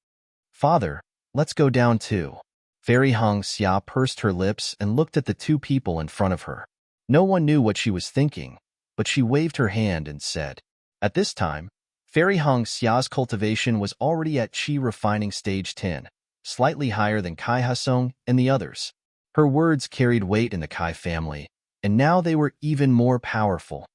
Speaker 1: Father, let's go down too. Fairy Hong Xia pursed her lips and looked at the two people in front of her. No one knew what she was thinking, but she waved her hand and said. At this time, Fairy Hong Xia's cultivation was already at Qi refining stage 10, slightly higher than Kai Haisong and the others. Her words carried weight in the Kai family, and now they were even more powerful.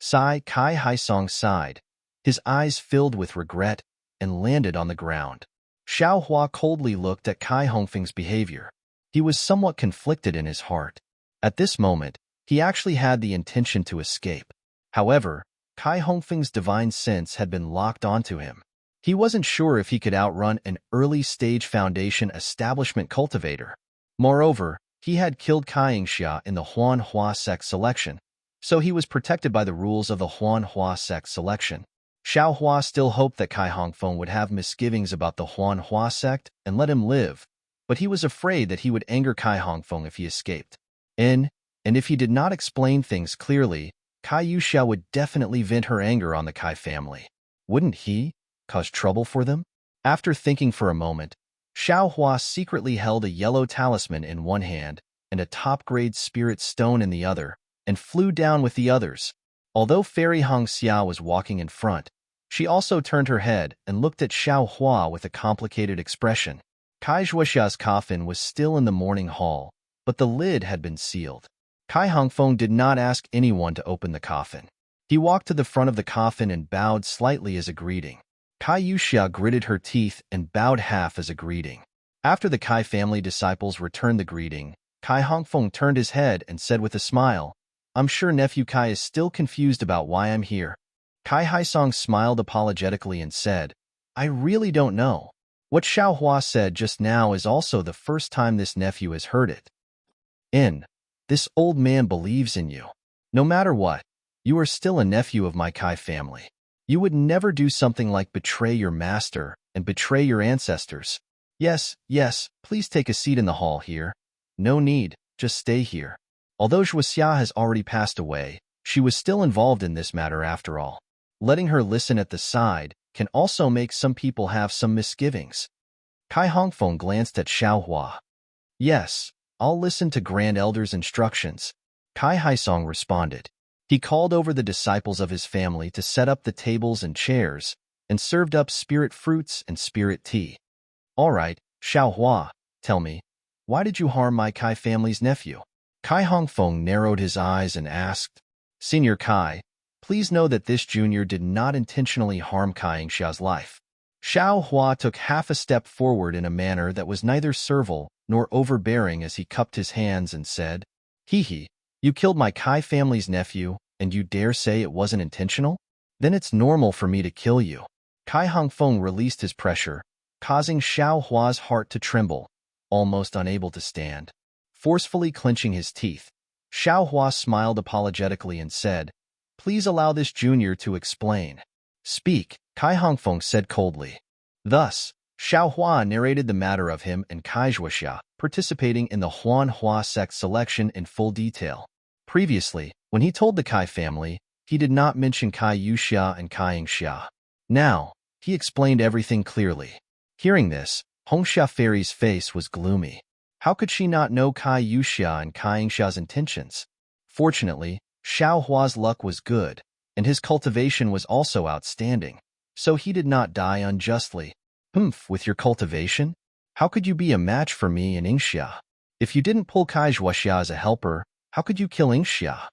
Speaker 1: Kai Haisong sighed. His eyes filled with regret and landed on the ground. Xiao Hua coldly looked at Kai Hongfeng's behavior. He was somewhat conflicted in his heart. At this moment, he actually had the intention to escape. However, Kai Hongfeng's divine sense had been locked onto him. He wasn't sure if he could outrun an early-stage foundation establishment cultivator. Moreover, he had killed Kai Yingxia in the Huan Hua sect selection, so he was protected by the rules of the Huan Hua sect selection. Xiao Hua still hoped that Kai Hongfeng would have misgivings about the Huan Hua sect and let him live, but he was afraid that he would anger Kai Hongfeng if he escaped. And if he did not explain things clearly, Kai Yuxia would definitely vent her anger on the Kai family. Wouldn't he cause trouble for them? After thinking for a moment, Xiao Hua secretly held a yellow talisman in one hand and a top-grade spirit stone in the other, and flew down with the others. Although Fairy Hong Xia was walking in front, she also turned her head and looked at Xiao Hua with a complicated expression. Kai Zhuoxia's coffin was still in the mourning hall, but the lid had been sealed. Kai Hongfeng did not ask anyone to open the coffin. He walked to the front of the coffin and bowed slightly as a greeting. Kai Yuxia gritted her teeth and bowed half as a greeting. After the Kai family disciples returned the greeting, Kai Hongfeng turned his head and said with a smile, I'm sure Nephew Kai is still confused about why I'm here. Kai Haisong smiled apologetically and said, I really don't know. What Xiao Hua said just now is also the first time this nephew has heard it. In. This old man believes in you. No matter what, you are still a nephew of my Kai family. You would never do something like betray your master and betray your ancestors. Yes, yes, please take a seat in the hall here. No need, just stay here. Although Zhuoxia has already passed away, she was still involved in this matter after all. Letting her listen at the side can also make some people have some misgivings. Kai Hongfeng glanced at Xiaohua. Yes, I'll listen to Grand Elder's instructions. Kai Haisong responded. He called over the disciples of his family to set up the tables and chairs, and served up spirit fruits and spirit tea. All right, Xiaohua, tell me, why did you harm my Kai family's nephew? Kai Hongfeng narrowed his eyes and asked, Senior Kai, please know that this junior did not intentionally harm Kai Yingxia's life. Xiaohua took half a step forward in a manner that was neither servile nor overbearing as he cupped his hands and said, Hee, you killed my Kai family's nephew, and you dare say it wasn't intentional? Then it's normal for me to kill you. Kai Hongfeng released his pressure, causing Xiaohua's heart to tremble, almost unable to stand. Forcefully clenching his teeth, Xiaohua smiled apologetically and said, Please allow this junior to explain. Speak, Kai Hongfeng said coldly. Thus, Xiaohua narrated the matter of him and Kai Zhuoxia participating in the Huanhua sect selection in full detail. Previously, when he told the Kai family, he did not mention Kai Yuxia and Kai Yingxia. Now, he explained everything clearly. Hearing this, Hongxia Fairy's face was gloomy. How could she not know Kai Yuxia and Kai Yingxia's intentions? Fortunately, Xiaohua's luck was good, and his cultivation was also outstanding, so he did not die unjustly. With your cultivation? How could you be a match for me and Yingxia? If you didn't pull Kai Zhuoxia as a helper, how could you kill Yingxia?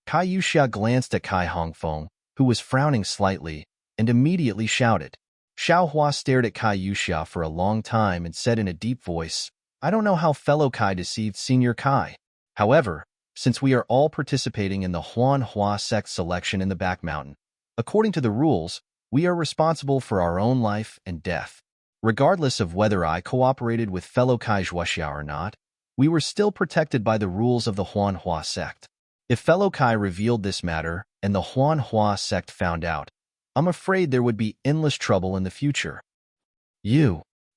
Speaker 1: Kai Yuxia glanced at Kai Hongfeng, who was frowning slightly, and immediately shouted. Xiaohua stared at Kai Yuxia for a long time and said in a deep voice, I don't know how fellow Kai deceived Senior Kai. However, since we are all participating in the Huanhua sect selection in the back mountain, according to the rules, we are responsible for our own life and death. Regardless of whether I cooperated with fellow Kai Zhuoxia or not, we were still protected by the rules of the Huanhua sect. If fellow Kai revealed this matter and the Huanhua sect found out, I'm afraid there would be endless trouble in the future.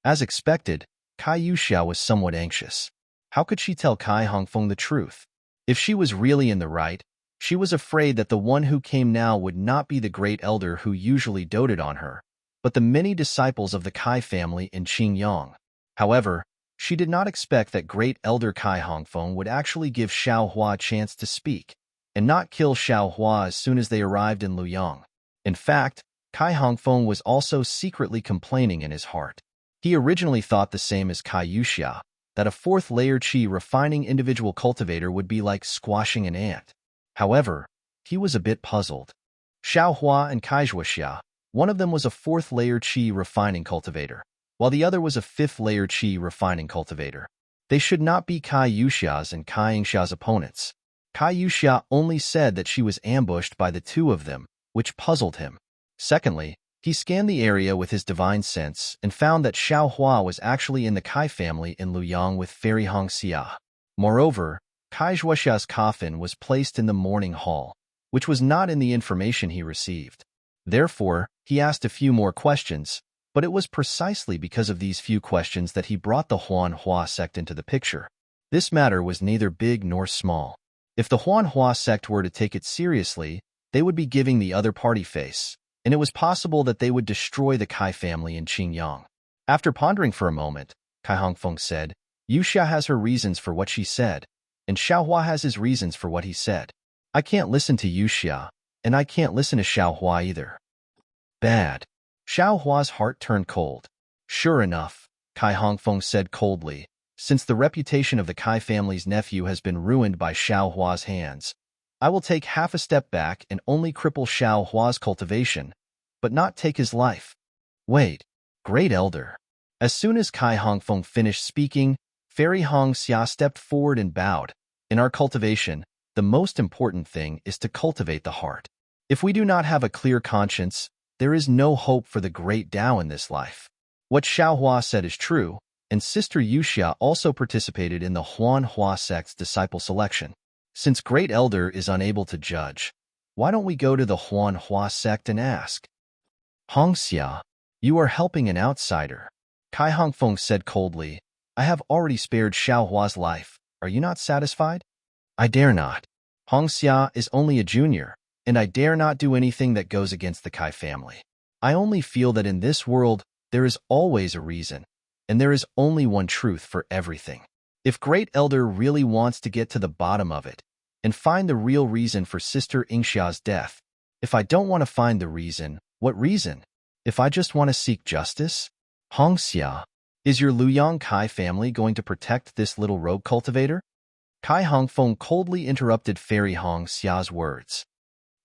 Speaker 1: As expected, Kai Yuxia was somewhat anxious. How could she tell Kai Hongfeng the truth? If she was really in the right, she was afraid that the one who came now would not be the great elder who usually doted on her, but the many disciples of the Kai family in Qingyang. However, she did not expect that great elder Kai Hongfeng would actually give Xiaohua a chance to speak, and not kill Xiaohua as soon as they arrived in Luoyang. In fact, Kai Hongfeng was also secretly complaining in his heart. He originally thought the same as Kai Yuxia, that a fourth-layer qi refining individual cultivator would be like squashing an ant. However, he was a bit puzzled. Xiaohua and Kai Zhuoxia, one of them was a fourth-layer qi refining cultivator, while the other was a fifth-layer qi refining cultivator. They should not be Kai Yuxia's and Kai Yingxia's opponents. Kai Yuxia only said that she was ambushed by the two of them, which puzzled him. Secondly, he scanned the area with his divine sense and found that Xiaohua was actually in the Kai family in Luoyang with Fairy Hongxia. Moreover, Kai Zhuoxia's coffin was placed in the mourning hall, which was not in the information he received. Therefore, he asked a few more questions, but it was precisely because of these few questions that he brought the Huanhua sect into the picture. This matter was neither big nor small. If the Huanhua sect were to take it seriously, they would be giving the other party face, and it was possible that they would destroy the Kai family in Qingyang. After pondering for a moment, Kai Hongfeng said, Yuxia has her reasons for what she said, and Xiaohua has his reasons for what he said. I can't listen to Yuxia, and I can't listen to Xiaohua either. Bad. Xiaohua's heart turned cold. Sure enough, Kai Hongfeng said coldly, since the reputation of the Kai family's nephew has been ruined by Xiaohua's hands, I will take half a step back and only cripple Xiaohua's cultivation, but not take his life. Wait, great elder. As soon as Kai Hongfeng finished speaking, Fairy Hongxia stepped forward and bowed. In our cultivation, the most important thing is to cultivate the heart. If we do not have a clear conscience, there is no hope for the great Tao in this life. What Xiaohua said is true, and Sister Yuxia also participated in the Huanhua sect's disciple selection. Since Great Elder is unable to judge, why don't we go to the Huanhua sect and ask? Hongxia, you are helping an outsider. Kai Hongfeng said coldly, I have already spared Xiaohua's life. Are you not satisfied? I dare not. Hongxia is only a junior, and I dare not do anything that goes against the Kai family. I only feel that in this world, there is always a reason, and there is only one truth for everything. If Great Elder really wants to get to the bottom of it and find the real reason for Sister Yingxia's death, if I don't want to find the reason, what reason? If I just want to seek justice? Hongxia, is your Luyang Kai family going to protect this little rogue cultivator? Kai Hongfeng coldly interrupted Fairy Hongxia's words.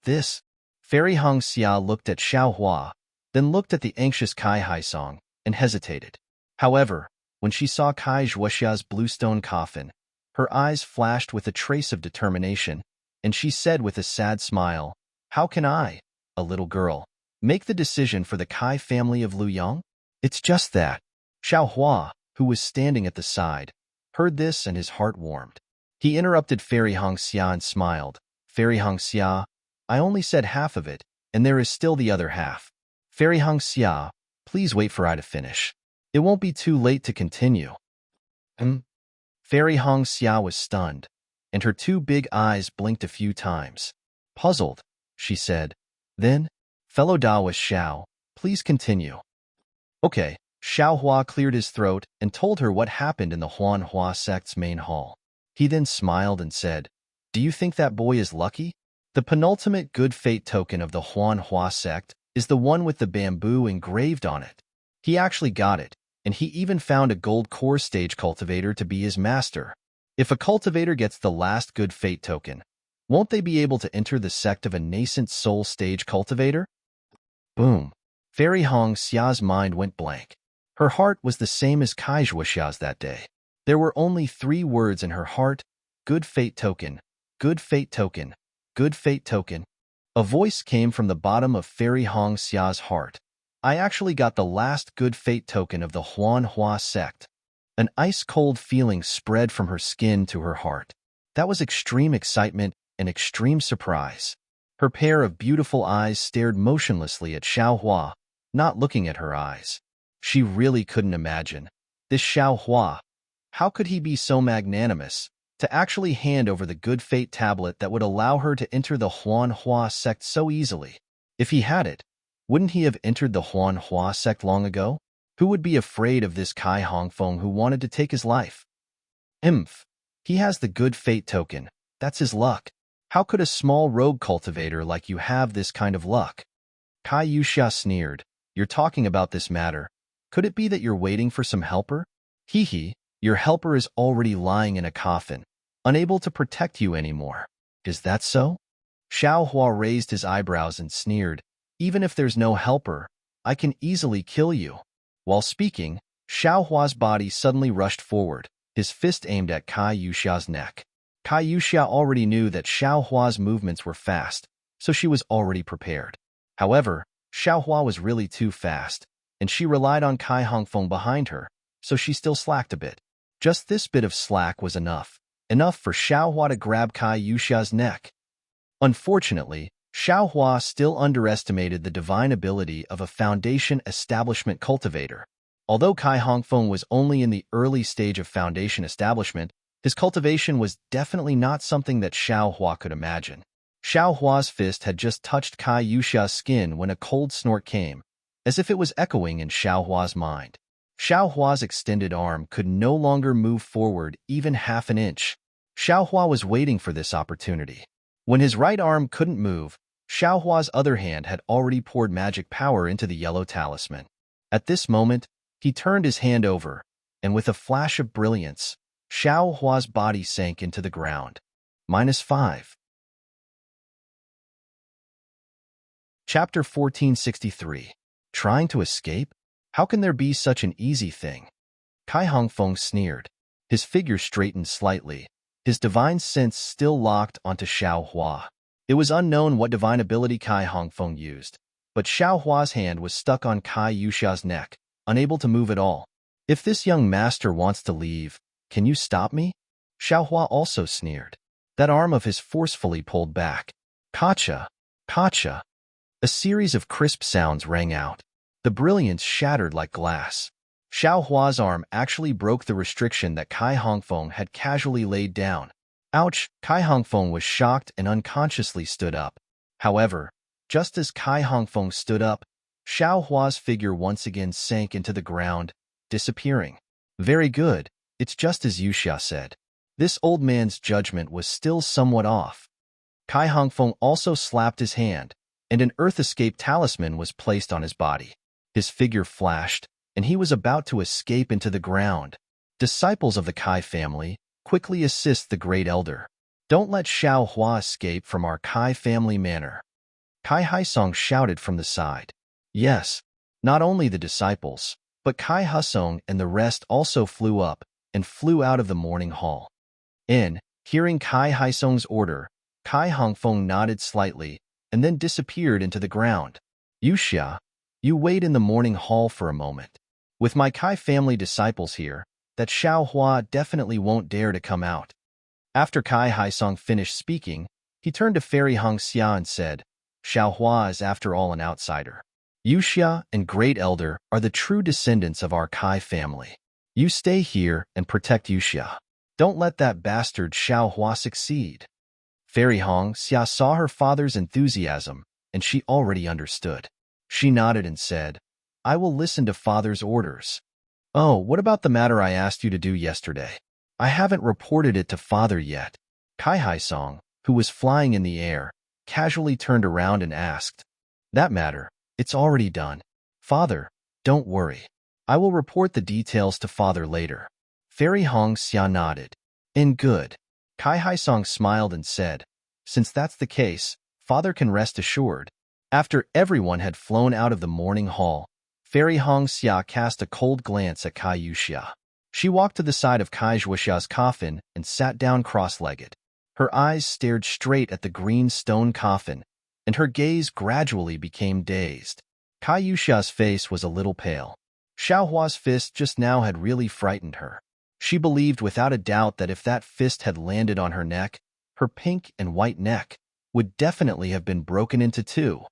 Speaker 1: This? Fairy Hongxia looked at Xiaohua, then looked at the anxious Kai Haisong, and hesitated. However, when she saw Kai Zhuoxia's bluestone coffin, her eyes flashed with a trace of determination, and she said with a sad smile, How can I, a little girl, make the decision for the Kai family of Luyang? It's just that. Xiaohua, who was standing at the side, heard this and his heart warmed. He interrupted Fairy Hongxia and smiled. Fairy Hongxia, I only said half of it, and there is still the other half. Fairy Hongxia, please wait for I to finish. It won't be too late to continue. Fairy Hongxia was stunned, and her two big eyes blinked a few times. Puzzled, she said, Then, fellow Taoist Xiao, please continue. Okay, Xiaohua cleared his throat and told her what happened in the Huanhua sect's main hall. He then smiled and said, Do you think that boy is lucky? The penultimate good fate token of the Huanhua sect is the one with the bamboo engraved on it. He actually got it, and he even found a gold core stage cultivator to be his master. If a cultivator gets the last good fate token, won't they be able to enter the sect of a nascent soul stage cultivator? Boom. Fairy Hongxia's mind went blank. Her heart was the same as Kai Zhuoxia's that day. There were only 3 words in her heart: good fate token, good fate token, good fate token. A voice came from the bottom of Fairy Hongxia's heart. I actually got the last good fate token of the Huanhua sect. An ice-cold feeling spread from her skin to her heart. That was extreme excitement and extreme surprise. Her pair of beautiful eyes stared motionlessly at Xiaohua, not looking at her eyes. She really couldn't imagine. This Xiaohua, how could he be so magnanimous to actually hand over the good fate tablet that would allow her to enter the Huanhua sect so easily? If he had it, wouldn't he have entered the Huanhua sect long ago? Who would be afraid of this Kai Hongfeng who wanted to take his life? He has the good fate token. That's his luck. How could a small rogue cultivator like you have this kind of luck? Kai Yuxia sneered. You're talking about this matter. Could it be that you're waiting for some helper? Your helper is already lying in a coffin, unable to protect you anymore. Is that so? Xiaohua raised his eyebrows and sneered. Even if there's no helper, I can easily kill you. While speaking, Xiaohua's body suddenly rushed forward, his fist aimed at Kai Yuxia's neck. Kai Yuxia already knew that Xiaohua's movements were fast, so she was already prepared. However, Xiaohua was really too fast, and she relied on Kai Hongfeng behind her, so she still slacked a bit. Just this bit of slack was enough for Xiaohua to grab Kai Yuxia's neck. Unfortunately, Xiaohua still underestimated the divine ability of a foundation establishment cultivator. Although Kai Hongfeng was only in the early stage of foundation establishment, his cultivation was definitely not something that Xiaohua could imagine. Xiaohua's fist had just touched Kai Yuxia's skin when a cold snort came, as if it was echoing in Xiaohua's mind. Xiaohua's extended arm could no longer move forward even half an inch. Xiaohua was waiting for this opportunity. When his right arm couldn't move, Xiaohua's other hand had already poured magic power into the yellow talisman. At this moment, he turned his hand over, and with a flash of brilliance, Xiaohua's body sank into the ground. -5. Chapter 1463. Trying to escape? How can there be such an easy thing? Kai Hongfeng sneered. His figure straightened slightly, his divine sense still locked onto Xiaohua. It was unknown what divine ability Kai Hongfeng used, but Xiaohua's hand was stuck on Kai Yuxia's neck, unable to move at all. If this young master wants to leave, can you stop me? Xiaohua also sneered. That arm of his forcefully pulled back. Kacha! Kacha! A series of crisp sounds rang out. The brilliance shattered like glass. Xiaohua's arm actually broke the restriction that Kai Hongfeng had casually laid down. Ouch! Kai Hongfeng was shocked and unconsciously stood up. However, just as Kai Hongfeng stood up, Xiaohua's figure once again sank into the ground, disappearing. Very good, it's just as Yuxia said. This old man's judgment was still somewhat off. Kai Hongfeng also slapped his hand, and an Earth Escape talisman was placed on his body. His figure flashed, and he was about to escape into the ground. Disciples of the Kai family, quickly assist the Great Elder. Don't let Xiaohua escape from our Kai family manor. Kai Haisong shouted from the side. Yes, not only the disciples, but Kai Husong and the rest also flew up and flew out of the morning hall. Hearing Kai Haisong's order, Kai Hongfeng nodded slightly and then disappeared into the ground. Yuxia, you wait in the morning hall for a moment. With my Kai family disciples here, that Xiaohua definitely won't dare to come out. After Kai Haisong finished speaking, he turned to Fairy Hongxia and said, Xiaohua is after all an outsider. Yuxia and Great Elder are the true descendants of our Kai family. You stay here and protect Yuxia. Don't let that bastard Xiaohua succeed. Fairy Hongxia saw her father's enthusiasm, and she already understood. She nodded and said, I will listen to father's orders. Oh, what about the matter I asked you to do yesterday? I haven't reported it to father yet. Kai Haisong, who was flying in the air, casually turned around and asked. That matter, it's already done. Father, don't worry. I will report the details to father later. Fairy Hongxia nodded. And good. Kai Haisong smiled and said, Since that's the case, father can rest assured. After everyone had flown out of the morning hall, Fairy Hongxia cast a cold glance at Kai Yuxia. She walked to the side of Kai Zhuoxia's coffin and sat down cross-legged. Her eyes stared straight at the green stone coffin, and her gaze gradually became dazed. Kai Yuxia's face was a little pale. Xiaohua's fist just now had really frightened her. She believed without a doubt that if that fist had landed on her neck, her pink and white neck would definitely have been broken into two.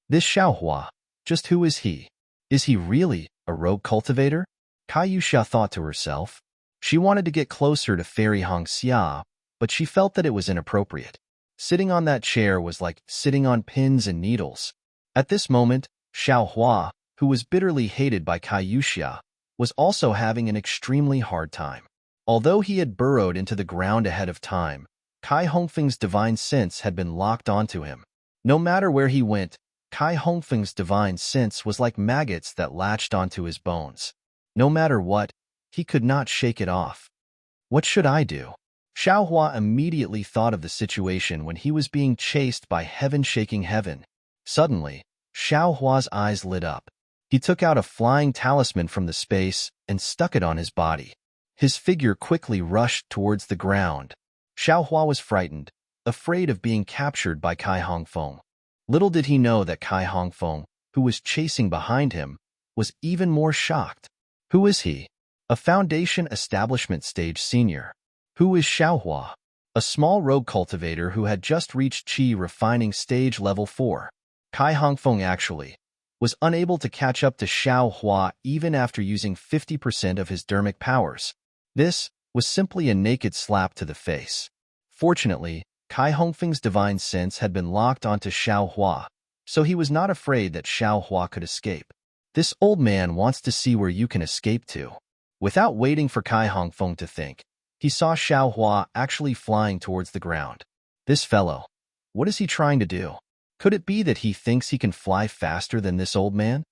Speaker 1: This Xiaohua, just who is he? Is he really a rogue cultivator? Kai Yuxia thought to herself. She wanted to get closer to Fairy Hongxia, but she felt that it was inappropriate. Sitting on that chair was like sitting on pins and needles. At this moment, Xiaohua, who was bitterly hated by Kai Yuxia, was also having an extremely hard time. Although he had burrowed into the ground ahead of time, Kai Hongfeng's divine sense had been locked onto him. No matter where he went, Kai Hongfeng's divine sense was like maggots that latched onto his bones. No matter what, he could not shake it off. What should I do? Xiaohua immediately thought of the situation when he was being chased by heaven shaking heaven. Suddenly, Xiaohua's eyes lit up. He took out a flying talisman from the space and stuck it on his body. His figure quickly rushed towards the ground. Xiaohua was frightened, afraid of being captured by Kai Hongfeng. Little did he know that Kai Hongfeng, who was chasing behind him, was even more shocked. Who is he? A Foundation Establishment Stage Senior. Who is Xiaohua? A small rogue cultivator who had just reached Qi Refining Stage Level 4. Kai Hongfeng actually was unable to catch up to Xiaohua even after using 50% of his dermic powers. This was simply a naked slap to the face. Fortunately, Kai Hongfeng's divine sense had been locked onto Xiaohua, so he was not afraid that Xiaohua could escape. This old man wants to see where you can escape to. Without waiting for Kai Hongfeng to think, he saw Xiaohua actually flying towards the ground. This fellow, what is he trying to do? Could it be that he thinks he can fly faster than this old man?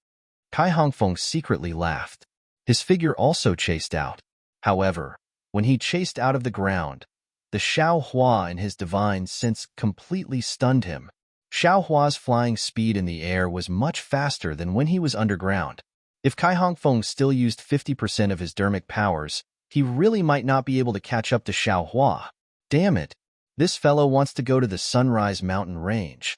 Speaker 1: Kai Hongfeng secretly laughed. His figure also chased out. However, when he chased out of the ground, the Xiaohua in his divine sense completely stunned him. Xiaohua's flying speed in the air was much faster than when he was underground. If Kai Hongfeng still used 50% of his dermic powers, he really might not be able to catch up to Xiaohua. Damn it! This fellow wants to go to the Sunrise Mountain Range.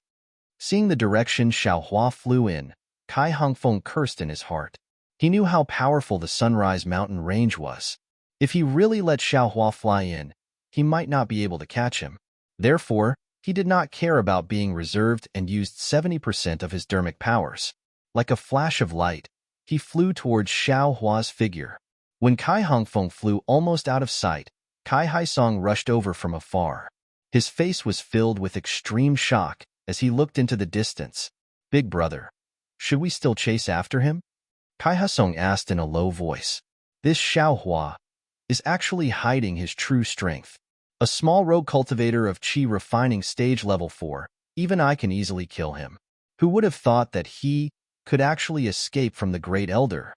Speaker 1: Seeing the direction Xiaohua flew in, Kai Hongfeng cursed in his heart. He knew how powerful the Sunrise Mountain range was. If he really let Xiaohua fly in, he might not be able to catch him. Therefore, he did not care about being reserved and used 70% of his dermic powers. Like a flash of light, he flew towards Xiaohua's figure. When Kai Hongfeng flew almost out of sight, Kai Haisong rushed over from afar. His face was filled with extreme shock as he looked into the distance. "Big brother, should we still chase after him?" Kai Haisong asked in a low voice. This Xiaohua is actually hiding his true strength. A small rogue cultivator of Qi refining stage level 4, even I can easily kill him. Who would have thought that he could actually escape from the Great Elder?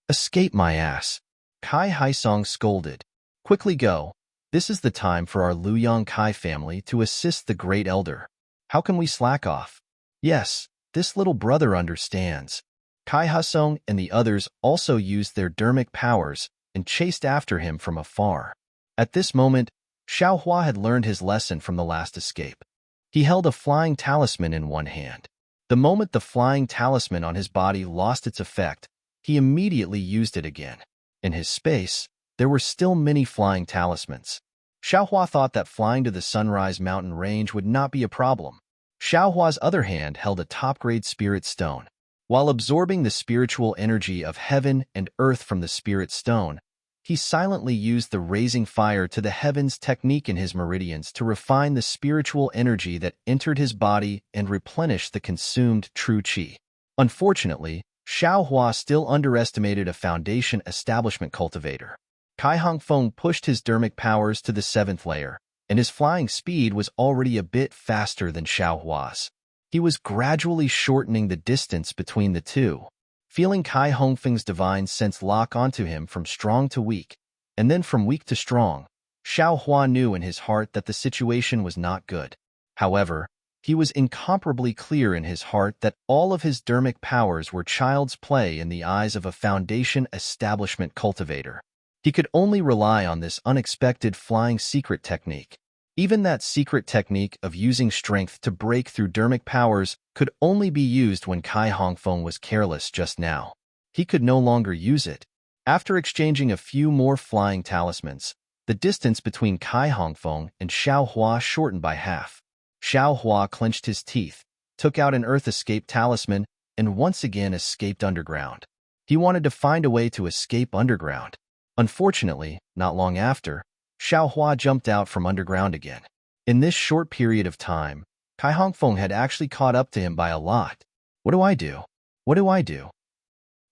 Speaker 1: Escape my ass, Kai Haisong scolded. Quickly go. This is the time for our Luyang Kai family to assist the Great Elder. How can we slack off? Yes, this little brother understands. Kai Haisong and the others also used their dermic powers and chased after him from afar. At this moment, Xiaohua had learned his lesson from the last escape. He held a flying talisman in one hand. The moment the flying talisman on his body lost its effect, he immediately used it again. In his space, there were still many flying talismans. Xiaohua thought that flying to the Sunrise Mountain range would not be a problem. Xiaohua's other hand held a top-grade spirit stone. While absorbing the spiritual energy of heaven and earth from the spirit stone, he silently used the raising fire to the heavens technique in his meridians to refine the spiritual energy that entered his body and replenish the consumed true qi. Unfortunately, Xiaohua still underestimated a foundation establishment cultivator. Kai Hongfeng pushed his dermic powers to the 7th layer, and his flying speed was already a bit faster than Xiaohua's. He was gradually shortening the distance between the two. Feeling Kai Hongfeng's divine sense lock onto him from strong to weak, and then from weak to strong, Xiaohua knew in his heart that the situation was not good. However, he was incomparably clear in his heart that all of his dermic powers were child's play in the eyes of a foundation establishment cultivator. He could only rely on this unexpected flying secret technique. Even that secret technique of using strength to break through dermic powers could only be used when Kai Hongfeng was careless just now. He could no longer use it. After exchanging a few more flying talismans, the distance between Kai Hongfeng and Xiaohua shortened by half. Xiaohua clenched his teeth, took out an earth escape talisman, and once again escaped underground. He wanted to find a way to escape underground. Unfortunately, not long after, Xiaohua jumped out from underground again. In this short period of time, Kai Hongfeng had actually caught up to him by a lot. What do I do? What do I do?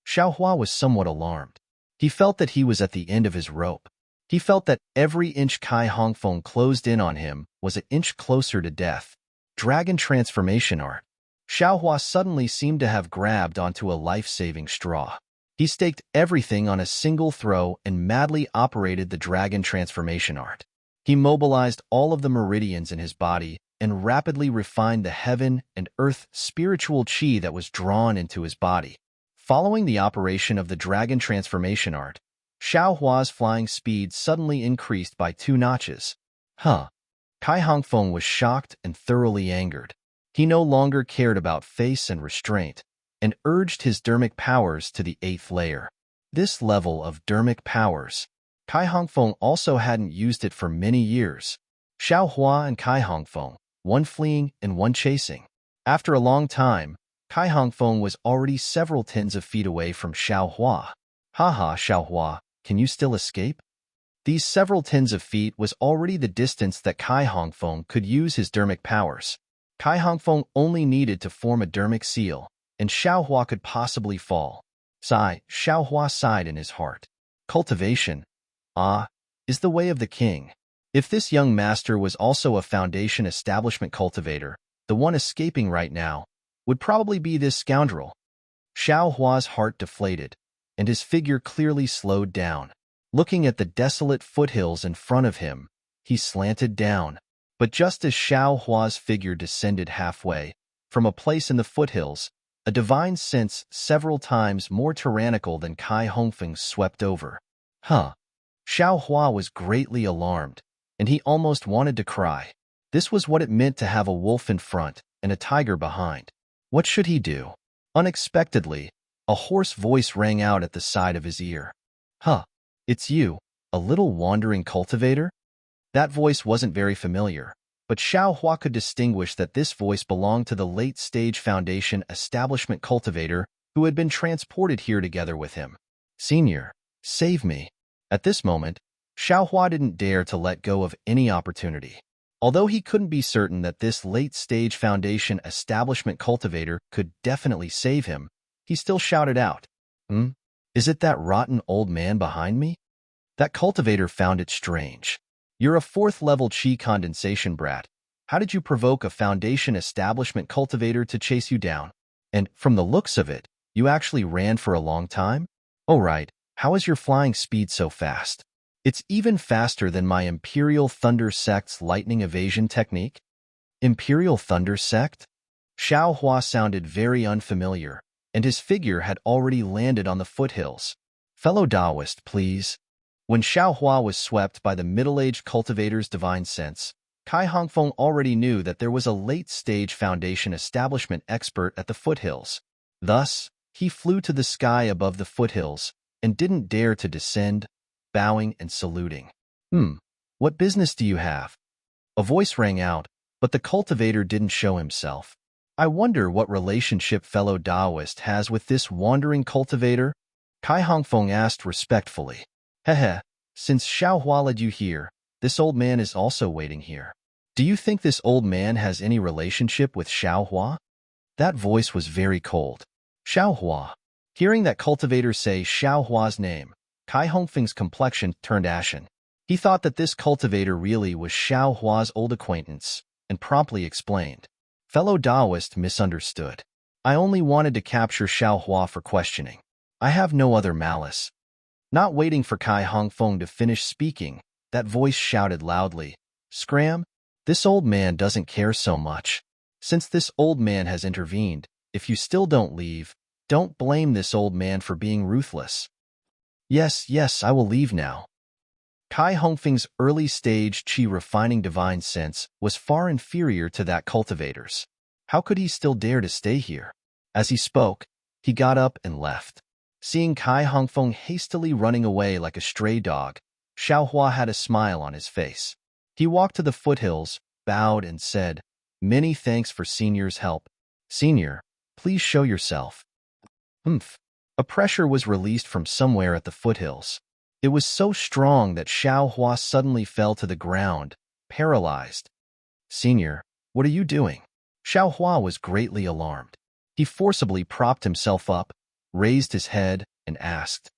Speaker 1: Xiaohua was somewhat alarmed. He felt that he was at the end of his rope. He felt that every inch Kai Hongfeng closed in on him was an inch closer to death. Dragon transformation art. Xiaohua suddenly seemed to have grabbed onto a life-saving straw. He staked everything on a single throw and madly operated the dragon transformation art. He mobilized all of the meridians in his body and rapidly refined the heaven and earth spiritual qi that was drawn into his body. Following the operation of the dragon transformation art, Xiaohua's flying speed suddenly increased by 2 notches. Kai Hongfeng was shocked and thoroughly angered. He no longer cared about face and restraint, and urged his dermic powers to the 8th layer. This level of dermic powers, Kai Hongfeng also hadn't used it for many years. Xiaohua and Kai Hongfeng, one fleeing and one chasing. After a long time, Kai Hongfeng was already several tens of feet away from Xiaohua. Haha, Xiaohua, can you still escape? These several tens of feet was already the distance that Kai Hongfeng could use his dermic powers. Kai Hongfeng only needed to form a dermic seal, and Xiaohua could possibly fall. Xiaohua sighed in his heart. Cultivation, is the way of the king. If this young master was also a foundation establishment cultivator, the one escaping right now would probably be this scoundrel. Xiaohua's heart deflated, and his figure clearly slowed down. Looking at the desolate foothills in front of him, he slanted down. But just as Xiaohua's figure descended halfway, from a place in the foothills, a divine sense several times more tyrannical than Kai Hongfeng swept over. Xiaohua was greatly alarmed, and he almost wanted to cry. This was what it meant to have a wolf in front and a tiger behind. What should he do? Unexpectedly, A hoarse voice rang out at the side of his ear. Huh, it's you, a little wandering cultivator? That voice wasn't very familiar, but Xiao Hua could distinguish that this voice belonged to the late-stage Foundation establishment cultivator who had been transported here together with him. Senior, save me. At this moment, Xiao Hua didn't dare to let go of any opportunity. Although he couldn't be certain that this late-stage Foundation establishment cultivator could definitely save him, he still shouted out, Is it that rotten old man behind me? That cultivator found it strange. You're a fourth-level chi condensation brat. How did you provoke a Foundation establishment cultivator to chase you down? And from the looks of it, you actually ran for a long time? Oh right, how is your flying speed so fast? It's even faster than my Imperial Thunder Sect's lightning evasion technique? Imperial Thunder Sect? Xiao Hua sounded very unfamiliar, and his figure had already landed on the foothills. Fellow Taoist, please. When Xiao Hua was swept by the middle-aged cultivator's divine sense, Kai Hongfeng already knew that there was a late-stage Foundation establishment expert at the foothills. Thus, he flew to the sky above the foothills and didn't dare to descend, bowing and saluting. What business do you have? A voice rang out, but the cultivator didn't show himself. I wonder what relationship fellow Taoist has with this wandering cultivator? Kai Hongfeng asked respectfully. Hehe, since Xiao Hua led you here, this old man is also waiting here. Do you think this old man has any relationship with Xiao Hua? That voice was very cold. Xiao Hua. Hearing that cultivator say Xiao Hua's name, Kai Hongfeng's complexion turned ashen. He thought that this cultivator really was Xiao Hua's old acquaintance, and promptly explained. Fellow Taoist misunderstood. I only wanted to capture Xiao Hua for questioning. I have no other malice. Not waiting for Kai Hongfeng to finish speaking, that voice shouted loudly, Scram, this old man doesn't care so much. Since this old man has intervened, if you still don't leave, don't blame this old man for being ruthless. Yes, I will leave now. Kai Hongfeng's early-stage chi-refining divine sense was far inferior to that cultivator's. How could he still dare to stay here? As he spoke, he got up and left. Seeing Kai Hongfeng hastily running away like a stray dog, Xiao Hua had a smile on his face. He walked to the foothills, bowed, and said, Many thanks for Senior's help. Senior, please show yourself. A pressure was released from somewhere at the foothills. It was so strong that Xiao Hua suddenly fell to the ground, paralyzed. Senior, what are you doing? Xiao Hua was greatly alarmed. He forcibly propped himself up, raised his head, and asked,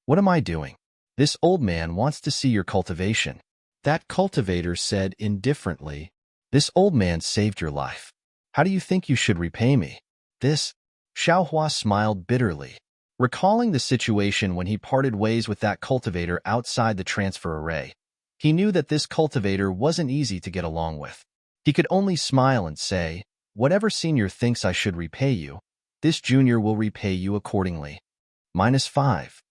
Speaker 1: What am I doing? This old man wants to see your cultivation. That cultivator said indifferently, This old man saved your life. How do you think you should repay me? Xiao Hua smiled bitterly, recalling the situation when he parted ways with that cultivator outside the transfer array. He knew that this cultivator wasn't easy to get along with. He could only smile and say, Whatever Senior thinks I should repay you, this Junior will repay you accordingly. -5.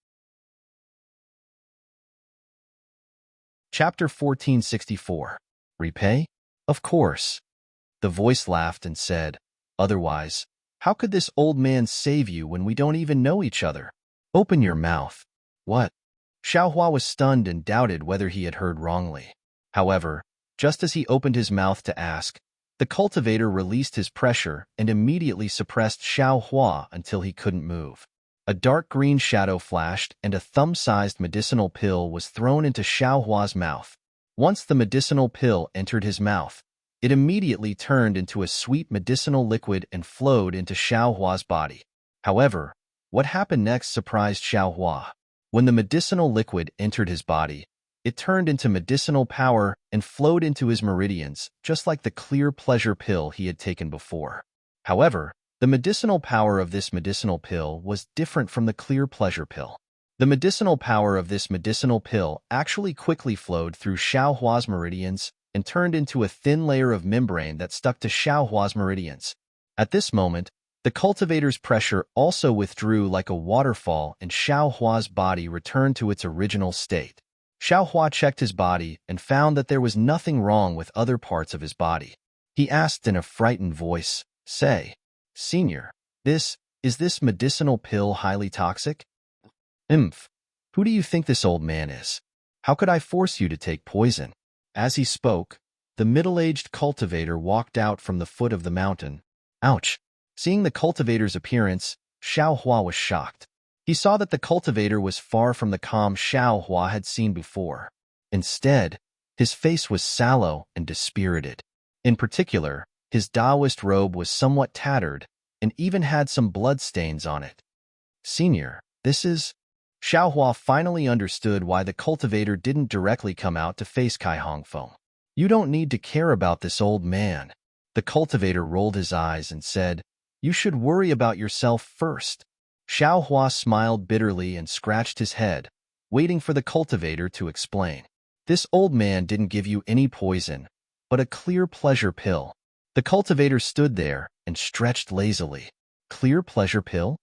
Speaker 1: Chapter 1464. Repay? Of course. The voice laughed and said, Otherwise, how could this old man save you when we don't even know each other? Open your mouth. What? Xiao Hua was stunned and doubted whether he had heard wrongly. However, just as he opened his mouth to ask, the cultivator released his pressure and immediately suppressed Xiao Hua until he couldn't move. A dark green shadow flashed and a thumb-sized medicinal pill was thrown into Xiao Hua's mouth. Once the medicinal pill entered his mouth, it immediately turned into a sweet medicinal liquid and flowed into Xiao Hua's body. However, what happened next surprised Xiao Hua. When the medicinal liquid entered his body, it turned into medicinal power and flowed into his meridians, just like the clear pleasure pill he had taken before. However, the medicinal power of this medicinal pill was different from the clear pleasure pill. The medicinal power of this medicinal pill actually quickly flowed through Xiao Hua's meridians and turned into a thin layer of membrane that stuck to Xiao Hua's meridians. At this moment, the cultivator's pressure also withdrew like a waterfall and Xiao Hua's body returned to its original state. Xiao Hua checked his body and found that there was nothing wrong with other parts of his body. He asked in a frightened voice, Say, Senior, this Is this medicinal pill highly toxic? Imph. Who do you think this old man is? How could I force you to take poison? As he spoke, the middle-aged cultivator walked out from the foot of the mountain. Ouch! Seeing the cultivator's appearance, Xiao Hua was shocked. He saw that the cultivator was far from the calm Xiao Hua had seen before. Instead, his face was sallow and dispirited. In particular, his Taoist robe was somewhat tattered and even had some bloodstains on it. Senior, this is... Xiao Hua finally understood why the cultivator didn't directly come out to face Kai Hongfeng. You don't need to care about this old man. The cultivator rolled his eyes and said, You should worry about yourself first. Xiao Hua smiled bitterly and scratched his head, waiting for the cultivator to explain. This old man didn't give you any poison, but a clear pleasure pill. The cultivator stood there and stretched lazily. Clear pleasure pill?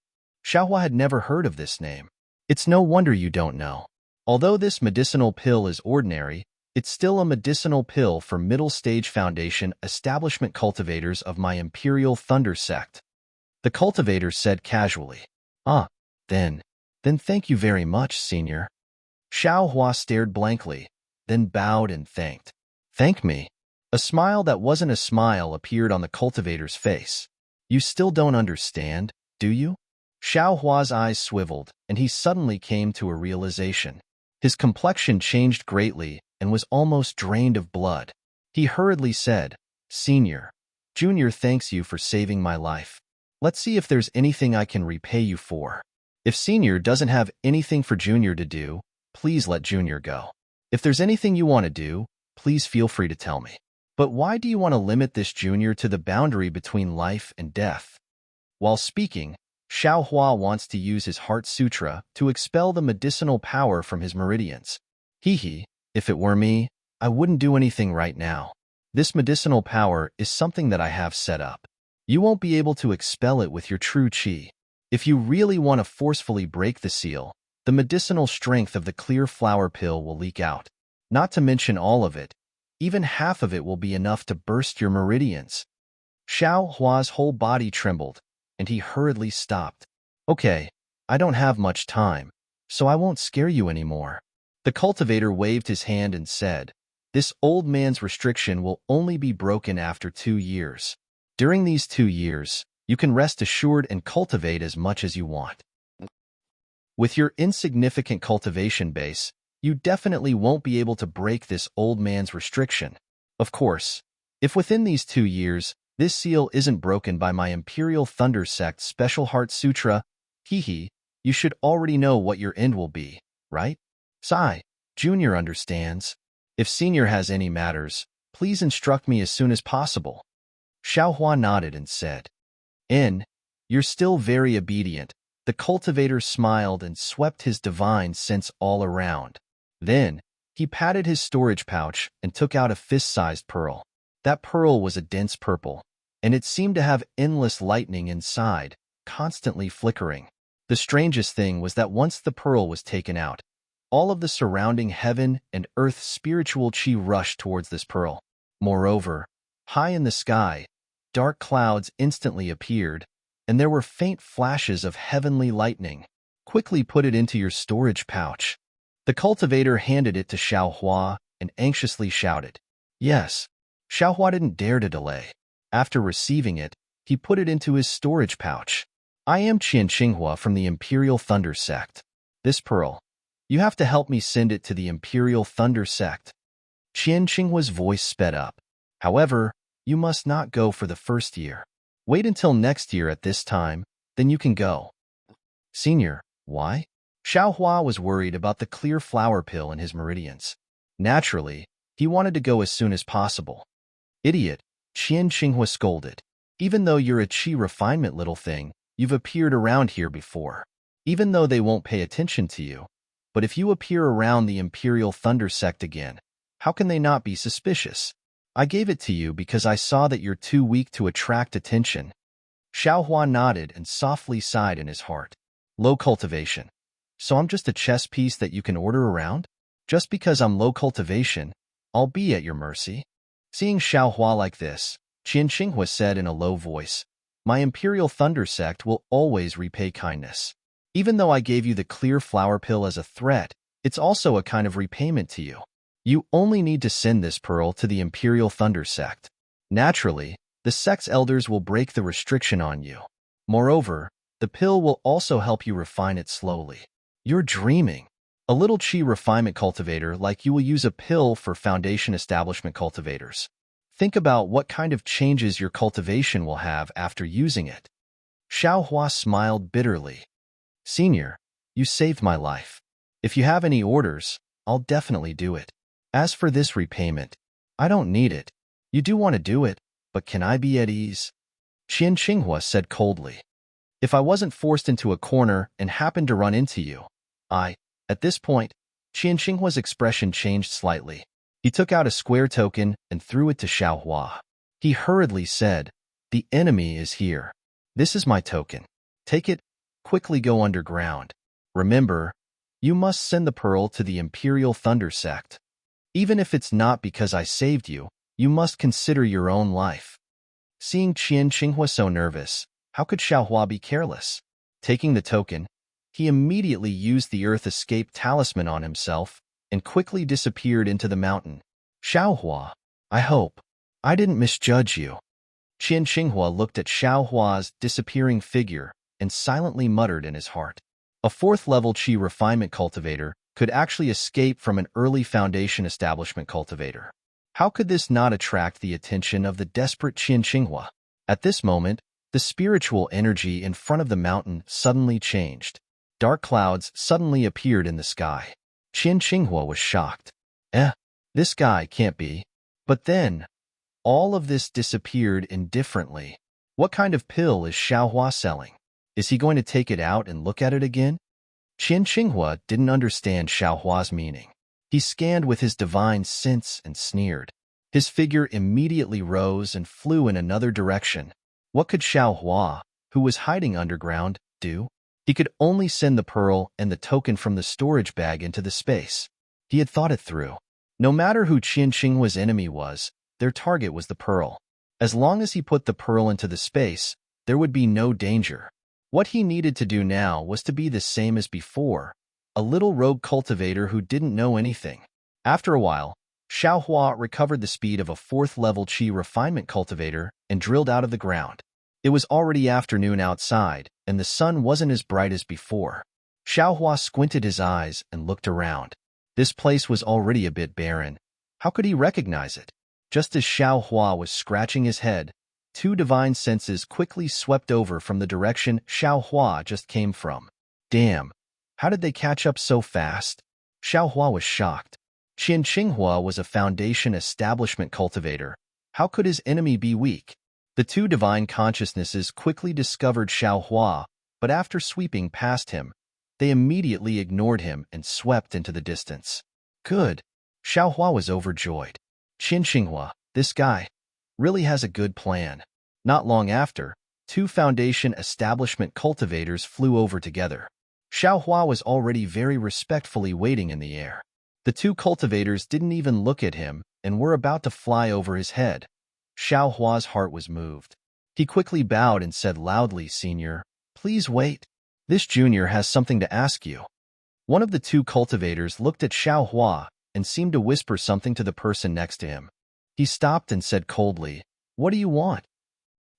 Speaker 1: Xiao Hua had never heard of this name. It's no wonder you don't know. Although this medicinal pill is ordinary, it's still a medicinal pill for middle-stage foundation establishment cultivators of my Imperial Thunder sect. The cultivator said casually. Ah, then thank you very much, Senior. Xiao Hua stared blankly, then bowed and thanked. Thank me? A smile that wasn't a smile appeared on the cultivator's face. You still don't understand, do you? Xiao Hua's eyes swiveled, and he suddenly came to a realization. His complexion changed greatly and was almost drained of blood. He hurriedly said, Senior, Junior thanks you for saving my life. Let's see if there's anything I can repay you for. If Senior doesn't have anything for Junior to do, please let Junior go. If there's anything you want to do, please feel free to tell me. But why do you want to limit this Junior to the boundary between life and death? While speaking, Xiao Hua wants to use his Heart Sutra to expel the medicinal power from his meridians. If it were me, I wouldn't do anything right now. This medicinal power is something that I have set up. You won't be able to expel it with your true qi. If you really want to forcefully break the seal, the medicinal strength of the clear flower pill will leak out. Not to mention all of it, even half of it will be enough to burst your meridians. Xiao Hua's whole body trembled, and he hurriedly stopped. Okay, I don't have much time, so I won't scare you anymore. The cultivator waved his hand and said, This old man's restriction will only be broken after 2 years. During these 2 years, you can rest assured and cultivate as much as you want. With your insignificant cultivation base, you definitely won't be able to break this old man's restriction. Of course, if within these 2 years, this seal isn't broken by my Imperial Thunder Sect Special Heart Sutra, you should already know what your end will be, right? Sai, Junior understands. If Senior has any matters, please instruct me as soon as possible. Xiao Hua nodded and said, You're still very obedient. The cultivator smiled and swept his divine sense all around. Then, he patted his storage pouch and took out a fist-sized pearl. That pearl was a dense purple, and it seemed to have endless lightning inside, constantly flickering. The strangest thing was that once the pearl was taken out, all of the surrounding heaven and earth spiritual chi rushed towards this pearl. Moreover, high in the sky, dark clouds instantly appeared, and there were faint flashes of heavenly lightning. Quickly put it into your storage pouch. The cultivator handed it to Xiao Hua and anxiously shouted, Yes. Xiao Hua didn't dare to delay. After receiving it, he put it into his storage pouch. I am Qian Qinghua from the Imperial Thunder Sect. This pearl, you have to help me send it to the Imperial Thunder Sect. Qian Qinghua's voice sped up. However, you must not go for the first year. Wait until next year at this time, then you can go. Senior, why? Xiao Hua was worried about the clear flower pill in his meridians. Naturally, he wanted to go as soon as possible. Idiot, Qian Qinghua scolded. Even though you're a chi refinement little thing, you've appeared around here before. Even though they won't pay attention to you. But if you appear around the Imperial Thunder Sect again, how can they not be suspicious? I gave it to you because I saw that you're too weak to attract attention. Xiao Hua nodded and softly sighed in his heart. Low cultivation. So I'm just a chess piece that you can order around? Just because I'm low cultivation, I'll be at your mercy. Seeing Xiao Hua like this, Qian Qinghua said in a low voice, My Imperial Thunder sect will always repay kindness. Even though I gave you the clear flower pill as a threat, it's also a kind of repayment to you. You only need to send this pearl to the Imperial Thunder sect. Naturally, the sect's elders will break the restriction on you. Moreover, the pill will also help you refine it slowly. You're dreaming. A little chi refinement cultivator like you will use a pill for foundation establishment cultivators. Think about what kind of changes your cultivation will have after using it. Xiaohua smiled bitterly. Senior, you saved my life. If you have any orders, I'll definitely do it. As for this repayment, I don't need it. You do want to do it, but can I be at ease? Qian Qinghua said coldly. If I wasn't forced into a corner and happened to run into you, At this point, Qian Qinghua's expression changed slightly. He took out a square token and threw it to Xiaohua. He hurriedly said, "The enemy is here. This is my token. Take it, quickly go underground. Remember, you must send the pearl to the Imperial Thunder sect. Even if it's not because I saved you, you must consider your own life." Seeing Qian Qinghua so nervous, how could Xiaohua be careless? Taking the token, he immediately used the Earth Escape talisman on himself and quickly disappeared into the mountain. Xiaohua, I hope I didn't misjudge you. Qian Qinghua looked at Xiaohua's disappearing figure and silently muttered in his heart. A fourth-level Qi refinement cultivator could actually escape from an early foundation establishment cultivator. How could this not attract the attention of the desperate Qian Qinghua? At this moment, the spiritual energy in front of the mountain suddenly changed. Dark clouds suddenly appeared in the sky. Qian Qinghua was shocked. This guy can't be. But then, all of this disappeared indifferently. What kind of pill is Xiaohua selling? Is he going to take it out and look at it again? Qian Qinghua didn't understand Xiaohua's meaning. He scanned with his divine sense and sneered. His figure immediately rose and flew in another direction. What could Xiaohua, who was hiding underground, do? He could only send the pearl and the token from the storage bag into the space. He had thought it through. No matter who Qian Qinghua's enemy was, their target was the pearl. As long as he put the pearl into the space, there would be no danger. What he needed to do now was to be the same as before, a little rogue cultivator who didn't know anything. After a while, Xiaohua recovered the speed of a fourth-level Qi refinement cultivator and drilled out of the ground. It was already afternoon outside, and the sun wasn't as bright as before. Xiaohua squinted his eyes and looked around. This place was already a bit barren. How could he recognize it? Just as Xiaohua was scratching his head, two divine senses quickly swept over from the direction Xiaohua just came from. Damn, how did they catch up so fast? Xiaohua was shocked. Qian Qinghua was a foundation establishment cultivator. How could his enemy be weak? The two divine consciousnesses quickly discovered Xiaohua, but after sweeping past him, they immediately ignored him and swept into the distance. Good. Xiaohua was overjoyed. Qian Qinghua, this guy, really has a good plan. Not long after, two foundation establishment cultivators flew over together. Xiaohua was already very respectfully waiting in the air. The two cultivators didn't even look at him and were about to fly over his head. Xiaohua's heart was moved. He quickly bowed and said loudly, "Senior, please wait. This junior has something to ask you." One of the two cultivators looked at Xiaohua and seemed to whisper something to the person next to him. He stopped and said coldly, "What do you want?"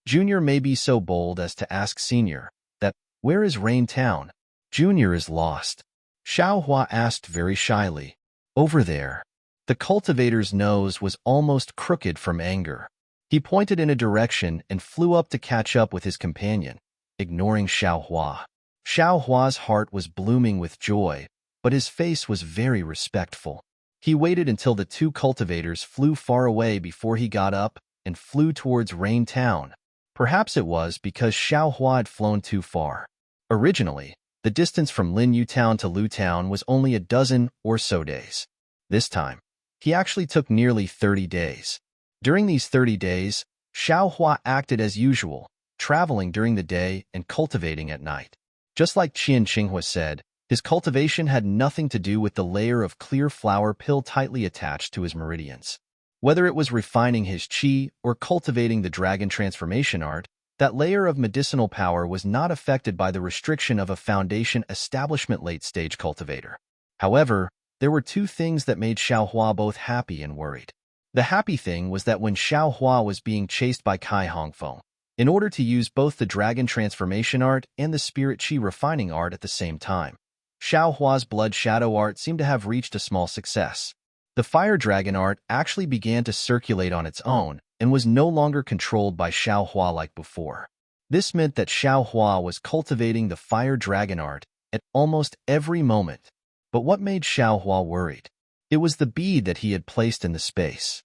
Speaker 1: Junior may be so bold as to ask Senior that, "Where is Rain Town?" Junior is lost. Xiaohua asked very shyly, "Over there." The cultivator's nose was almost crooked from anger. He pointed in a direction and flew up to catch up with his companion, ignoring Xiaohua. Xiaohua's heart was blooming with joy, but his face was very respectful. He waited until the two cultivators flew far away before he got up and flew towards Rain Town. Perhaps it was because Xiaohua had flown too far. Originally, the distance from Linyu Town to Lu Town was only a dozen or so days. This time, he actually took nearly 30 days. During these 30 days, Xiaohua acted as usual, traveling during the day and cultivating at night. Just like Qian Qinghua said, his cultivation had nothing to do with the layer of clear flower pill tightly attached to his meridians. Whether it was refining his qi or cultivating the dragon transformation art, That layer of medicinal power was not affected by the restriction of a foundation establishment late-stage cultivator. However, there were two things that made Xiaohua both happy and worried. The happy thing was that when Xiaohua was being chased by Kai Hongfeng, in order to use both the dragon transformation art and the spirit chi refining art at the same time, Xiaohua's blood shadow art seemed to have reached a small success. The fire dragon art actually began to circulate on its own and was no longer controlled by Xiaohua like before. This meant that Xiaohua was cultivating the fire dragon art at almost every moment. But what made Xiaohua worried? It was the bead that he had placed in the space.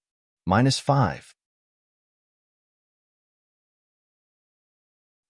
Speaker 1: -5.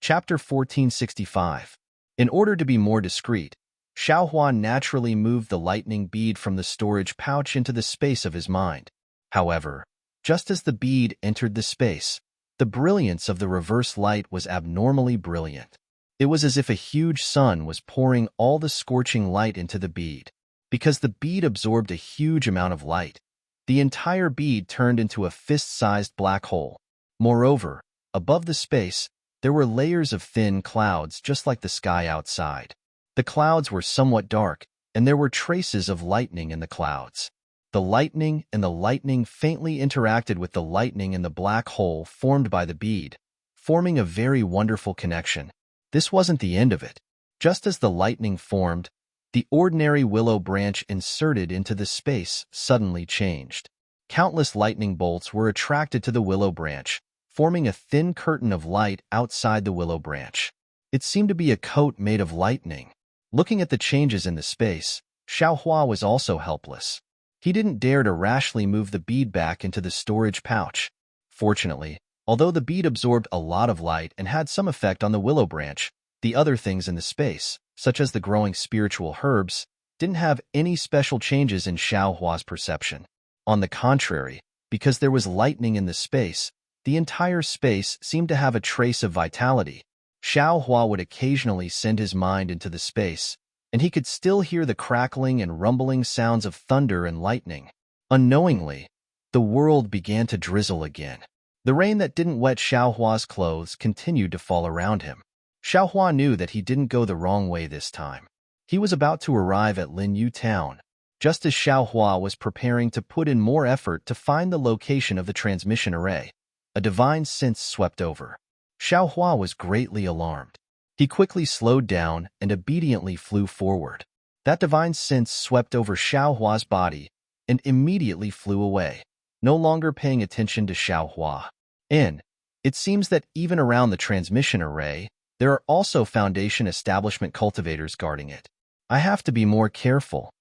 Speaker 1: Chapter 1465. In order to be more discreet, Xiaohua naturally moved the lightning bead from the storage pouch into the space of his mind. However, just as the bead entered the space, the brilliance of the reverse light was abnormally brilliant. It was as if a huge sun was pouring all the scorching light into the bead. Because the bead absorbed a huge amount of light, the entire bead turned into a fist-sized black hole. Moreover, above the space, there were layers of thin clouds just like the sky outside. The clouds were somewhat dark, and there were traces of lightning in the clouds. The lightning and the lightning faintly interacted with the lightning in the black hole formed by the bead, forming a very wonderful connection. This wasn't the end of it. Just as the lightning formed, the ordinary willow branch inserted into the space suddenly changed. Countless lightning bolts were attracted to the willow branch, forming a thin curtain of light outside the willow branch. It seemed to be a coat made of lightning. Looking at the changes in the space, Xiaohua was also helpless. He didn't dare to rashly move the bead back into the storage pouch. Fortunately, although the bead absorbed a lot of light and had some effect on the willow branch, the other things in the space, such as the growing spiritual herbs, didn't have any special changes in Xiaohua's perception. On the contrary, because there was lightning in the space, the entire space seemed to have a trace of vitality. Xiaohua would occasionally send his mind into the space, and he could still hear the crackling and rumbling sounds of thunder and lightning. Unknowingly, the world began to drizzle again. The rain that didn't wet Xiaohua's clothes continued to fall around him. Xiaohua knew that he didn't go the wrong way this time. He was about to arrive at Linyu town, just as Xiaohua was preparing to put in more effort to find the location of the transmission array. A divine sense swept over. Xiaohua was greatly alarmed. He quickly slowed down and obediently flew forward. That divine sense swept over Xiaohua's body and immediately flew away, no longer paying attention to Xiaohua. And it seems that even around the transmission array, there are also foundation establishment cultivators guarding it. I have to be more careful.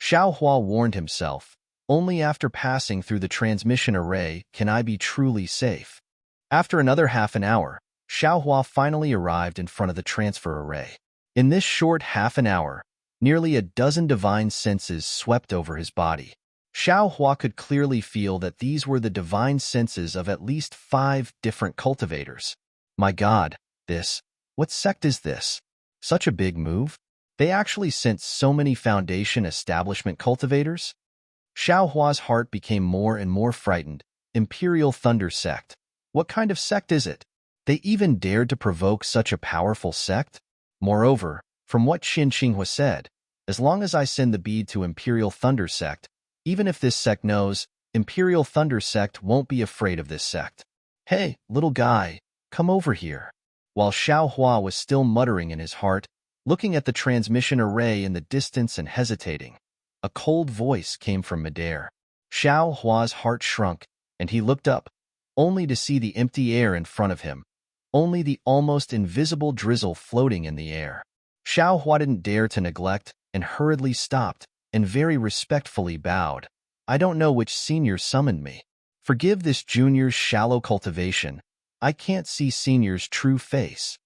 Speaker 1: Xiaohua warned himself. Only after passing through the transmission array can I be truly safe. After another half an hour, Xiaohua finally arrived in front of the transfer array. In this short half an hour, nearly a dozen divine senses swept over his body. Xiaohua could clearly feel that these were the divine senses of at least 5 different cultivators. My God, what sect is this? Such a big move? They actually sent so many foundation establishment cultivators? Xiaohua's heart became more and more frightened. Imperial Thunder Sect. What kind of sect is it? They even dared to provoke such a powerful sect? Moreover, from what Qin Qinghua said, as long as I send the bead to Imperial Thunder Sect, even if this sect knows, Imperial Thunder Sect won't be afraid of this sect. Hey, little guy, come over here. While Xiaohua was still muttering in his heart, looking at the transmission array in the distance and hesitating, a cold voice came from midair. Xiaohua's heart shrunk, and he looked up, only to see the empty air in front of him, only the almost invisible drizzle floating in the air. Xiaohua didn't dare to neglect and hurriedly stopped and very respectfully bowed. I don't know which senior summoned me. Forgive this junior's shallow cultivation. I can't see senior's true face.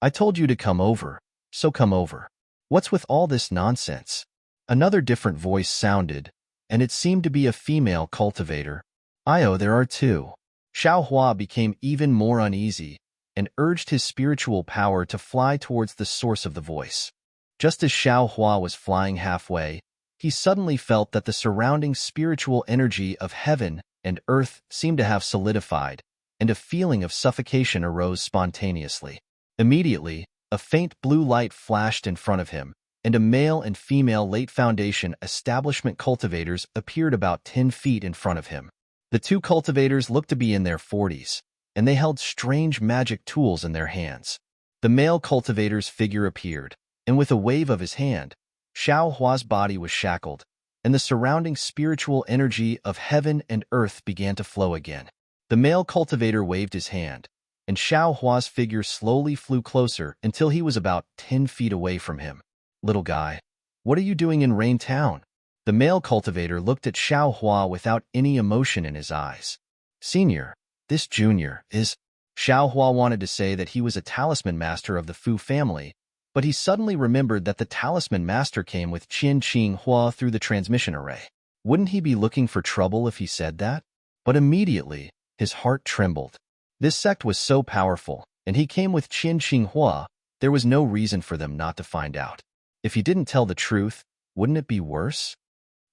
Speaker 1: I told you to come over, so come over. What's with all this nonsense? Another different voice sounded, and it seemed to be a female cultivator. There are 2. Xiaohua became even more uneasy and urged his spiritual power to fly towards the source of the voice. Just as Xiaohua was flying halfway, he suddenly felt that the surrounding spiritual energy of heaven and earth seemed to have solidified, and a feeling of suffocation arose spontaneously. Immediately, a faint blue light flashed in front of him, and a male and female late Foundation establishment cultivators appeared about 10 feet in front of him. The two cultivators looked to be in their 40s, and they held strange magic tools in their hands. The male cultivator's figure appeared, and with a wave of his hand, Xiao Hua's body was shackled, and the surrounding spiritual energy of heaven and earth began to flow again. The male cultivator waved his hand, and Xiao Hua's figure slowly flew closer until he was about 10 feet away from him. "Little guy, what are you doing in Rain Town?" The male cultivator looked at Xiao Hua without any emotion in his eyes. "Senior, this junior is..." Xiao Hua wanted to say that he was a talisman master of the Fu family, but he suddenly remembered that the talisman master came with Qin Qing Hua through the transmission array. Wouldn't he be looking for trouble if he said that? But immediately, his heart trembled. This sect was so powerful, and he came with Qin Qing Hua, there was no reason for them not to find out. If he didn't tell the truth, wouldn't it be worse?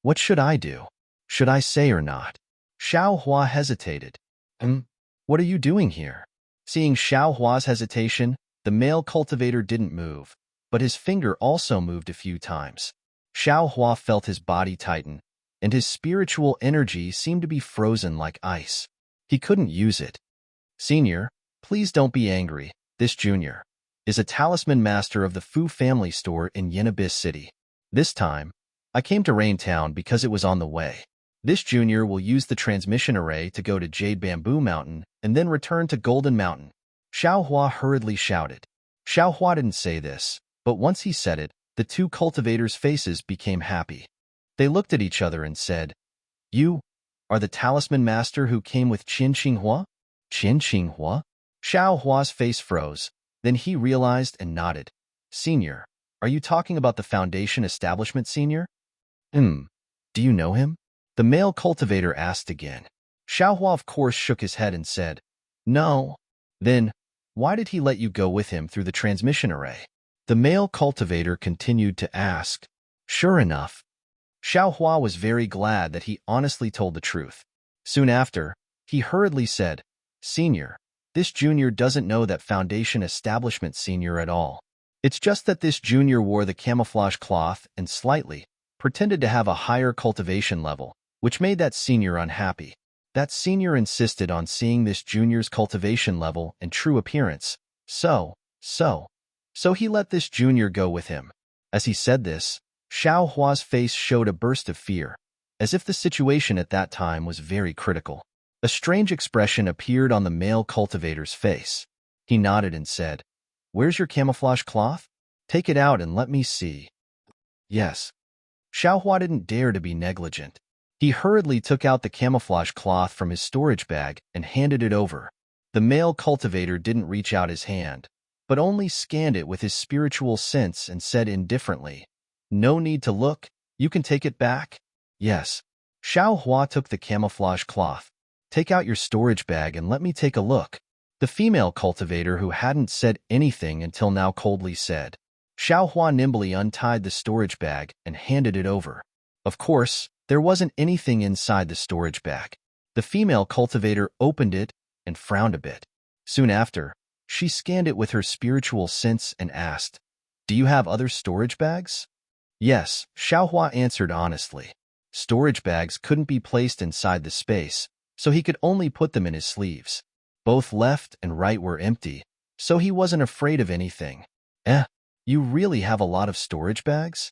Speaker 1: What should I do? Should I say or not? Xiao Hua hesitated. What are you doing here? Seeing Xiao Hua's hesitation, the male cultivator didn't move, but his finger also moved a few times. Xiao Hua felt his body tighten, and his spiritual energy seemed to be frozen like ice. He couldn't use it. "Senior, please don't be angry. This junior is a talisman master of the Fu family store in Yenabis City. This time, I came to Rain Town because it was on the way. This junior will use the transmission array to go to Jade Bamboo Mountain and then return to Golden Mountain." Xiao Hua hurriedly shouted. Xiao Hua didn't say this, but once he said it, the two cultivators' faces became happy. They looked at each other and said, "You are the talisman master who came with Qin Qing Hua?" "Qin Qing Hua?" Xiao Hua's face froze. Then he realized and nodded. "Senior, are you talking about the Foundation establishment senior?" Do you know him?" The male cultivator asked again. Xiao Hua of course shook his head and said, "No." "Then, why did he let you go with him through the transmission array?" The male cultivator continued to ask. Sure enough, Xiao Hua was very glad that he honestly told the truth. Soon after, he hurriedly said, "Senior, this junior doesn't know that Foundation establishment senior at all. It's just that this junior wore the camouflage cloth and slightly pretended to have a higher cultivation level, which made that senior unhappy. That senior insisted on seeing this junior's cultivation level and true appearance. So he let this junior go with him." As he said this, Xiao Hua's face showed a burst of fear, as if the situation at that time was very critical. A strange expression appeared on the male cultivator's face. He nodded and said, "Where's your camouflage cloth? Take it out and let me see." "Yes." Xiao Hua didn't dare to be negligent. He hurriedly took out the camouflage cloth from his storage bag and handed it over. The male cultivator didn't reach out his hand, but only scanned it with his spiritual sense and said indifferently, "No need to look, you can take it back." "Yes." Xiao Hua took the camouflage cloth. "Take out your storage bag and let me take a look." The female cultivator, who hadn't said anything until now, coldly said. Xiao Hua nimbly untied the storage bag and handed it over. Of course, there wasn't anything inside the storage bag. The female cultivator opened it and frowned a bit. Soon after, she scanned it with her spiritual sense and asked, "Do you have other storage bags?" "Yes," Xiao Hua answered honestly. Storage bags couldn't be placed inside the space, so he could only put them in his sleeves. Both left and right were empty, so he wasn't afraid of anything. You really have a lot of storage bags?"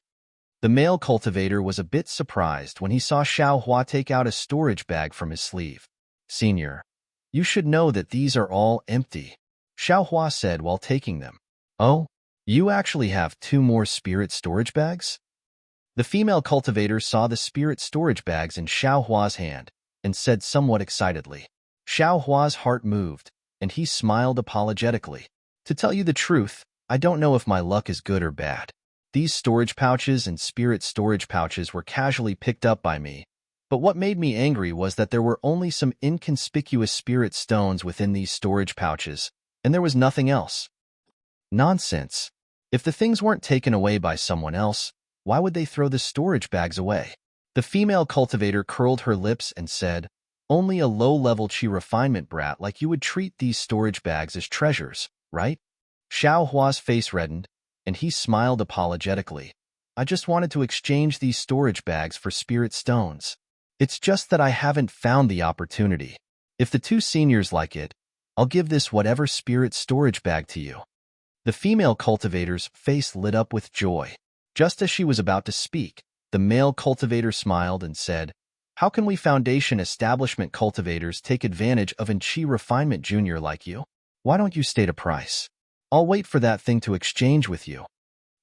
Speaker 1: The male cultivator was a bit surprised when he saw Xiao Hua take out a storage bag from his sleeve. "Senior, you should know that these are all empty," Xiao Hua said while taking them. "Oh, you actually have 2 more spirit storage bags?" The female cultivator saw the spirit storage bags in Xiao Hua's hand and said somewhat excitedly. Xiao Hua's heart moved, and he smiled apologetically. "To tell you the truth, I don't know if my luck is good or bad. These storage pouches and spirit storage pouches were casually picked up by me, but what made me angry was that there were only some inconspicuous spirit stones within these storage pouches, and there was nothing else." "Nonsense. If the things weren't taken away by someone else, why would they throw the storage bags away?" The female cultivator curled her lips and said, Only a low-level chi refinement brat like you would treat these storage bags as treasures, right? Xiao Hua's face reddened, and he smiled apologetically. I just wanted to exchange these storage bags for spirit stones. It's just that I haven't found the opportunity. If the two seniors like it, I'll give this whatever spirit storage bag to you. The female cultivator's face lit up with joy. Just as she was about to speak, the male cultivator smiled and said, how can we Foundation establishment cultivators take advantage of an chi refinement junior like you? Why don't you state a price? I'll wait for that thing to exchange with you.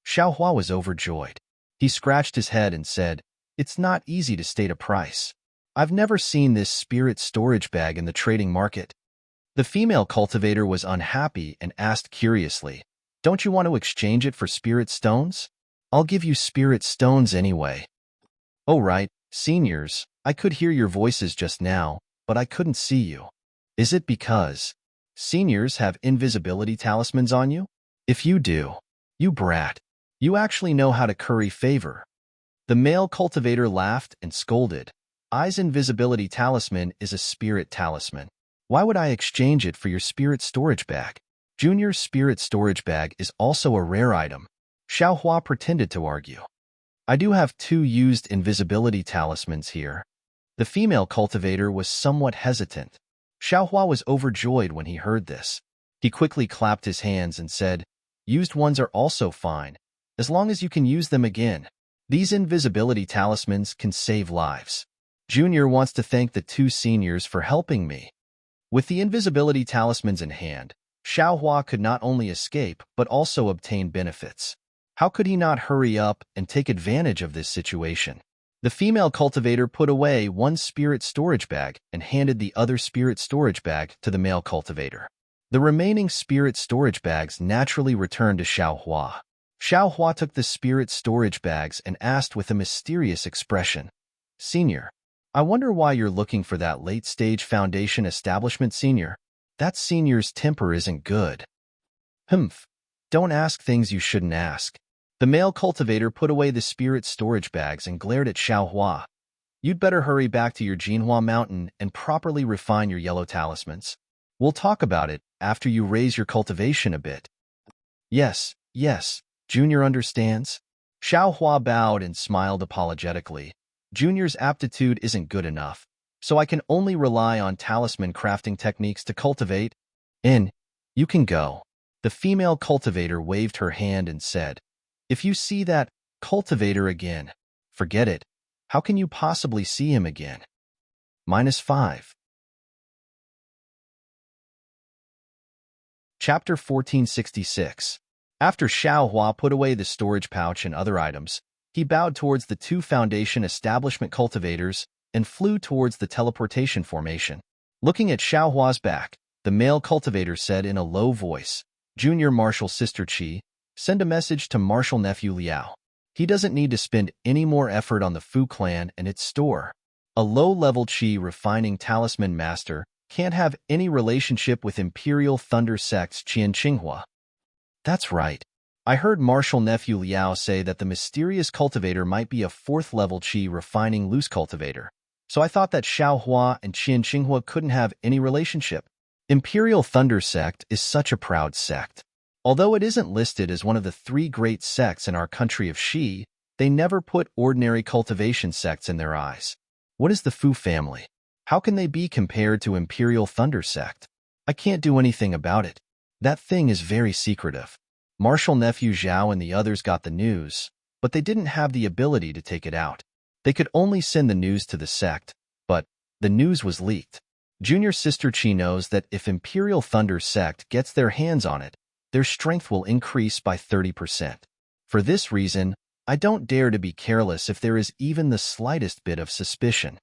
Speaker 1: Xiao Hua was overjoyed. He scratched his head and said, it's not easy to state a price. I've never seen this spirit storage bag in the trading market. The female cultivator was unhappy and asked curiously, don't you want to exchange it for spirit stones? I'll give you spirit stones anyway. Oh right, seniors, I could hear your voices just now, but I couldn't see you. Is it because seniors have invisibility talismans on you? If you do, you brat, you actually know how to curry favor. The male cultivator laughed and scolded. I's invisibility talisman is a spirit talisman. Why would I exchange it for your spirit storage bag? Junior's spirit storage bag is also a rare item. Xiao Hua pretended to argue. I do have 2 used invisibility talismans here. The female cultivator was somewhat hesitant. Xiao Hua was overjoyed when he heard this. He quickly clapped his hands and said, used ones are also fine, as long as you can use them again. These invisibility talismans can save lives. Junior wants to thank the 2 seniors for helping me. With the invisibility talismans in hand, Xiao Hua could not only escape but also obtain benefits. How could he not hurry up and take advantage of this situation? The female cultivator put away one spirit storage bag and handed the other spirit storage bag to the male cultivator. The remaining spirit storage bags naturally returned to Xiao Hua. Xiao Hua took the spirit storage bags and asked with a mysterious expression, Senior, I wonder why you're looking for that late-stage Foundation establishment senior. That senior's temper isn't good. Humph, don't ask things you shouldn't ask. The male cultivator put away the spirit storage bags and glared at Xiao Hua. You'd better hurry back to your Jinhua mountain and properly refine your yellow talismans. We'll talk about it after you raise your cultivation a bit. Yes, Junior understands. Xiao Hua bowed and smiled apologetically. Junior's aptitude isn't good enough, so I can only rely on talisman crafting techniques to cultivate. You can go. The female cultivator waved her hand and said, if you see that cultivator again, forget it. How can you possibly see him again? -5. Chapter 1466. After Xiao Hua put away the storage pouch and other items, he bowed towards the 2 Foundation establishment cultivators and flew towards the teleportation formation. Looking at Xiao Hua's back, the male cultivator said in a low voice, Junior Martial Sister Qi, send a message to Martial Nephew Liao. He doesn't need to spend any more effort on the Fu clan and its store. A low-level Qi refining talisman master can't have any relationship with Imperial Thunder Sect's Qian Qinghua. That's right. I heard Martial Nephew Liao say that the mysterious cultivator might be a 4th-level Qi refining loose cultivator, so I thought that Xiao Hua and Qian Qinghua couldn't have any relationship. Imperial Thunder Sect is such a proud sect. Although it isn't listed as one of the 3 great sects in our country of Shi, they never put ordinary cultivation sects in their eyes. What is the Fu family? How can they be compared to Imperial Thunder Sect? I can't do anything about it. That thing is very secretive. Martial Nephew Zhao and the others got the news, but they didn't have the ability to take it out. They could only send the news to the sect, but the news was leaked. Junior Sister Qi knows that if Imperial Thunder Sect gets their hands on it, their strength will increase by 30%. For this reason, I don't dare to be careless if there is even the slightest bit of suspicion.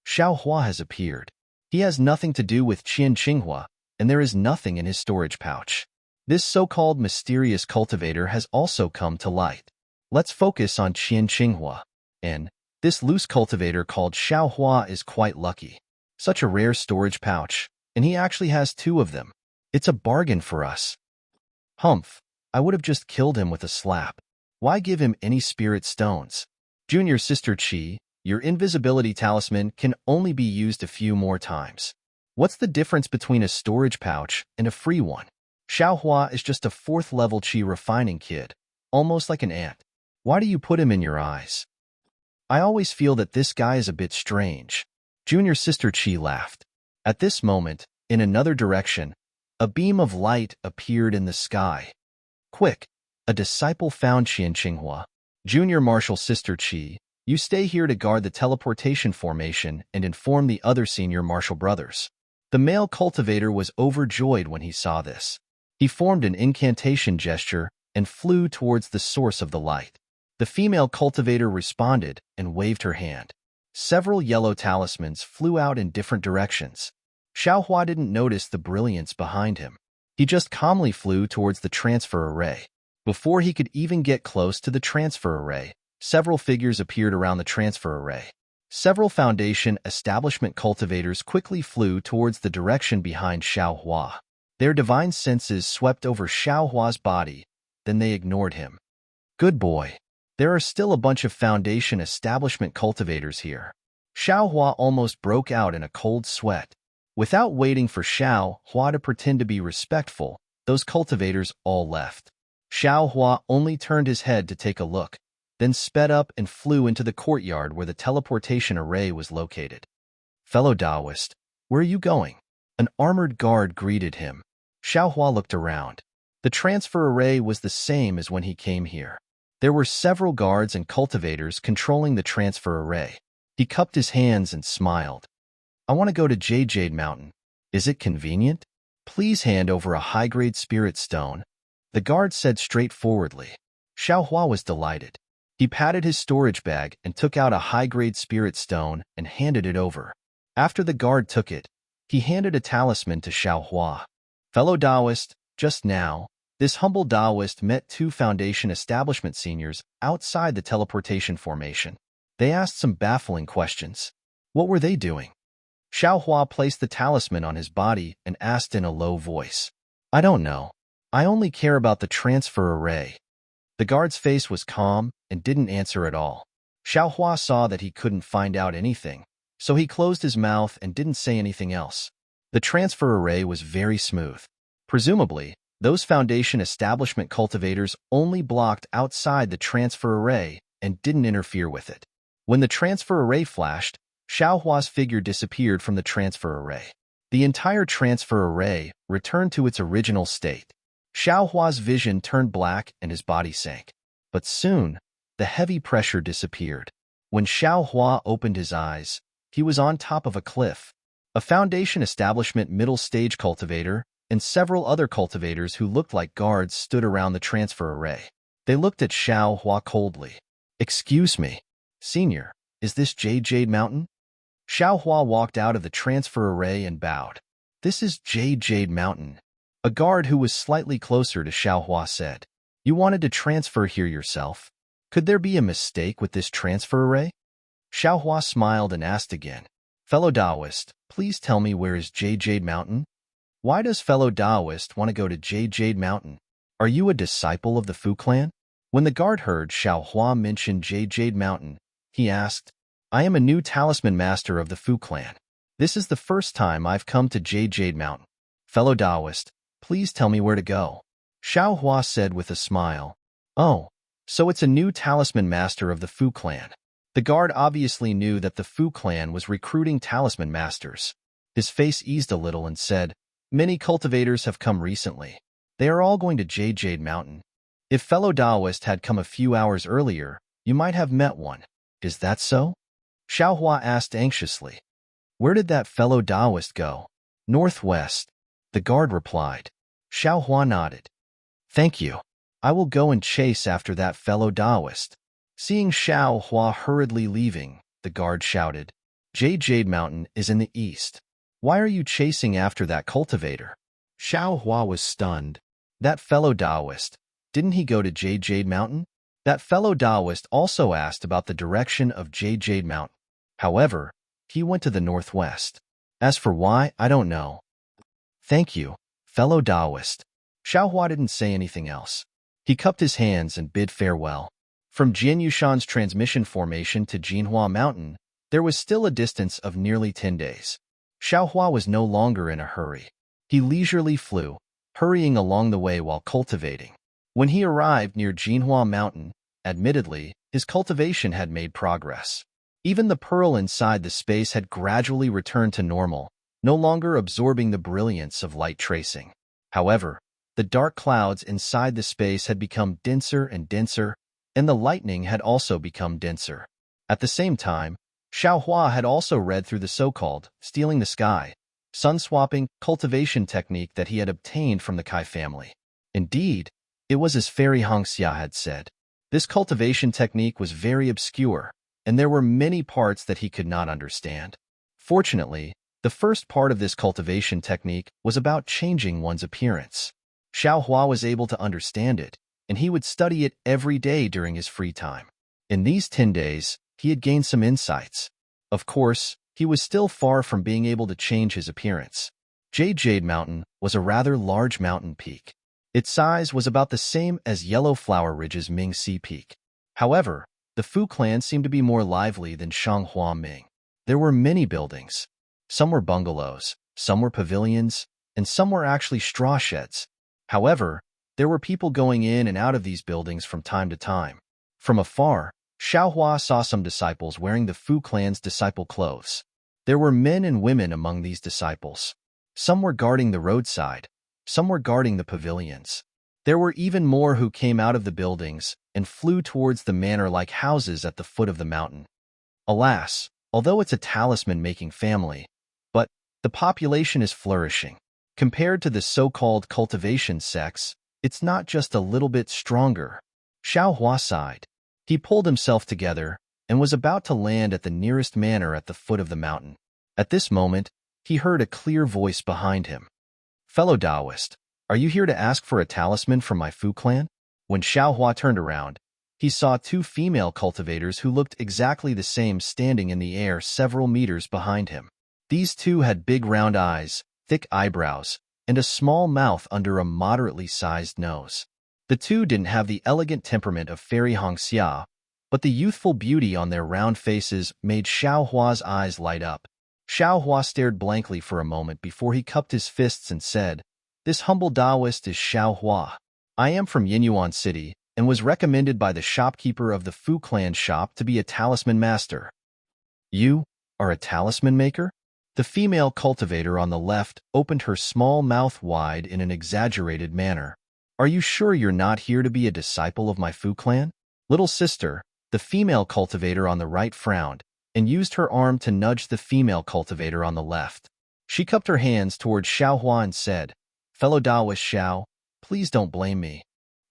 Speaker 1: Xiao Hua has appeared. He has nothing to do with Qian Qinghua, and there is nothing in his storage pouch. This so-called mysterious cultivator has also come to light. Let's focus on Qian Qinghua. And this loose cultivator called Xiao Hua is quite lucky. Such a rare storage pouch, and he actually has 2 of them. It's a bargain for us. Humph, I would have just killed him with a slap. Why give him any spirit stones? Junior Sister Qi, Your invisibility talisman can only be used a few more times. What's the difference between a storage pouch and a free one? Xiaohua is just a 4th-level qi refining kid, almost like an ant. Why do you put him in your eyes? I always feel that this guy is a bit strange. Junior sister Qi laughed. At this moment, in another direction, a beam of light appeared in the sky. Quick! A disciple found Qian Qinghua. Junior martial sister Qi, you stay here to guard the teleportation formation and inform the other senior martial brothers. The male cultivator was overjoyed when he saw this. He formed an incantation gesture and flew towards the source of the light. The female cultivator responded and waved her hand. Several yellow talismans flew out in different directions. Xiaohua didn't notice the brilliance behind him. He just calmly flew towards the transfer array. Before he could even get close to the transfer array, several figures appeared around the transfer array. Several Foundation establishment cultivators quickly flew towards the direction behind Xiaohua. Their divine senses swept over Xiaohua's body, then they ignored him. Good boy. There are still a bunch of Foundation establishment cultivators here. Xiaohua almost broke out in a cold sweat. Without waiting for Xiaohua to pretend to be respectful, those cultivators all left. Xiaohua only turned his head to take a look, then sped up and flew into the courtyard where the teleportation array was located. Fellow Taoist, where are you going? An armored guard greeted him. Xiaohua looked around. The transfer array was the same as when he came here. There were several guards and cultivators controlling the transfer array. He cupped his hands and smiled. I want to go to Jade Mountain. Is it convenient? Please hand over a high-grade spirit stone, the guard said straightforwardly. Xiaohua was delighted. He patted his storage bag and took out a high-grade spirit stone and handed it over. After the guard took it, he handed a talisman to Xiaohua. Fellow Taoist, just now, this humble Taoist met 2 Foundation establishment seniors outside the teleportation formation. They asked some baffling questions. What were they doing? Xiaohua placed the talisman on his body and asked in a low voice. I don't know. I only care about the transfer array. The guard's face was calm and didn't answer at all. Xiaohua saw that he couldn't find out anything, so he closed his mouth and didn't say anything else. The transfer array was very smooth. Presumably, those Foundation establishment cultivators only blocked outside the transfer array and didn't interfere with it. When the transfer array flashed, Xiaohua's figure disappeared from the transfer array. The entire transfer array returned to its original state. Xiaohua's vision turned black and his body sank. But soon, the heavy pressure disappeared. When Xiaohua opened his eyes, he was on top of a cliff. A Foundation establishment middle stage cultivator and several other cultivators who looked like guards stood around the transfer array. They looked at Xiaohua coldly. Excuse me, Senior, is this Jade Mountain? Xiaohua walked out of the transfer array and bowed. This is Jade Mountain. A guard who was slightly closer to Xiaohua said, You wanted to transfer here yourself. Could there be a mistake with this transfer array? Xiaohua smiled and asked again, Fellow Taoist, please tell me where is Jade Mountain? Why does fellow Taoist want to go to Jade Mountain? Are you a disciple of the Fu clan? When the guard heard Xiaohua mention Jade Mountain, he asked, I am a new talisman master of the Fu clan. This is the first time I've come to Jade Mountain. Fellow Taoist, please tell me where to go. Xiaohua said with a smile. Oh, so it's a new talisman master of the Fu clan. The guard obviously knew that the Fu clan was recruiting talisman masters. His face eased a little and said, Many cultivators have come recently. They are all going to Jade Mountain. If fellow Taoist had come a few hours earlier, you might have met one. Is that so? Xiaohua asked anxiously. Where did that fellow Taoist go? Northwest, the guard replied. Xiaohua nodded. Thank you. I will go and chase after that fellow Taoist. Seeing Xiaohua hurriedly leaving, the guard shouted, Jade Mountain is in the east. Why are you chasing after that cultivator? Xiaohua was stunned. That fellow Taoist, didn't he go to Jade Mountain? That fellow Taoist also asked about the direction of Jade Mountain. However, he went to the northwest. As for why, I don't know. Thank you, fellow Taoist. Xiaohua didn't say anything else. He cupped his hands and bid farewell. From Jianyushan's transmission formation to Jinhua Mountain, there was still a distance of nearly 10 days. Xiaohua was no longer in a hurry. He leisurely flew, hurrying along the way while cultivating. When he arrived near Jinhua Mountain, admittedly, his cultivation had made progress. Even the pearl inside the space had gradually returned to normal, no longer absorbing the brilliance of light tracing. However, the dark clouds inside the space had become denser and denser, and the lightning had also become denser. At the same time, Xiaohua had also read through the so-called stealing the sky, sun-swapping cultivation technique that he had obtained from the Kai family. Indeed, it was as Fairy Hongxia had said. This cultivation technique was very obscure, and there were many parts that he could not understand. Fortunately, the first part of this cultivation technique was about changing one's appearance. Xiaohua was able to understand it, and he would study it every day during his free time. In these 10 days, he had gained some insights. Of course, he was still far from being able to change his appearance. Jade Mountain was a rather large mountain peak. Its size was about the same as Yellow Flower Ridge's Mingxi Peak. However, the Fu clan seemed to be more lively than Shanghua Ming. There were many buildings. Some were bungalows, some were pavilions, and some were actually straw sheds. However, there were people going in and out of these buildings from time to time. From afar, Xiaohua saw some disciples wearing the Fu clan's disciple clothes. There were men and women among these disciples. Some were guarding the roadside, some were guarding the pavilions. There were even more who came out of the buildings and flew towards the manor-like houses at the foot of the mountain. Alas, although it's a talisman-making family, but the population is flourishing. Compared to the so-called cultivation sects, it's not just a little bit stronger. Xiaohua sighed. He pulled himself together and was about to land at the nearest manor at the foot of the mountain. At this moment, he heard a clear voice behind him. "Fellow Taoist, are you here to ask for a talisman from my Fu clan?" When Xiaohua turned around, he saw two female cultivators who looked exactly the same standing in the air several meters behind him. These two had big round eyes, thick eyebrows, and a small mouth under a moderately sized nose. The two didn't have the elegant temperament of Fairy Hongxia, but the youthful beauty on their round faces made Xiaohua's eyes light up. Xiaohua stared blankly for a moment before he cupped his fists and said, "This humble Taoist is Xiaohua. I am from Yinyuan City and was recommended by the shopkeeper of the Fu clan shop to be a talisman master." "You are a talisman maker?" The female cultivator on the left opened her small mouth wide in an exaggerated manner. "Are you sure you're not here to be a disciple of my Fu clan?" "Little sister," the female cultivator on the right frowned and used her arm to nudge the female cultivator on the left. She cupped her hands towards Xiaohua and said, "Fellow Taoist Xiao, please don't blame me.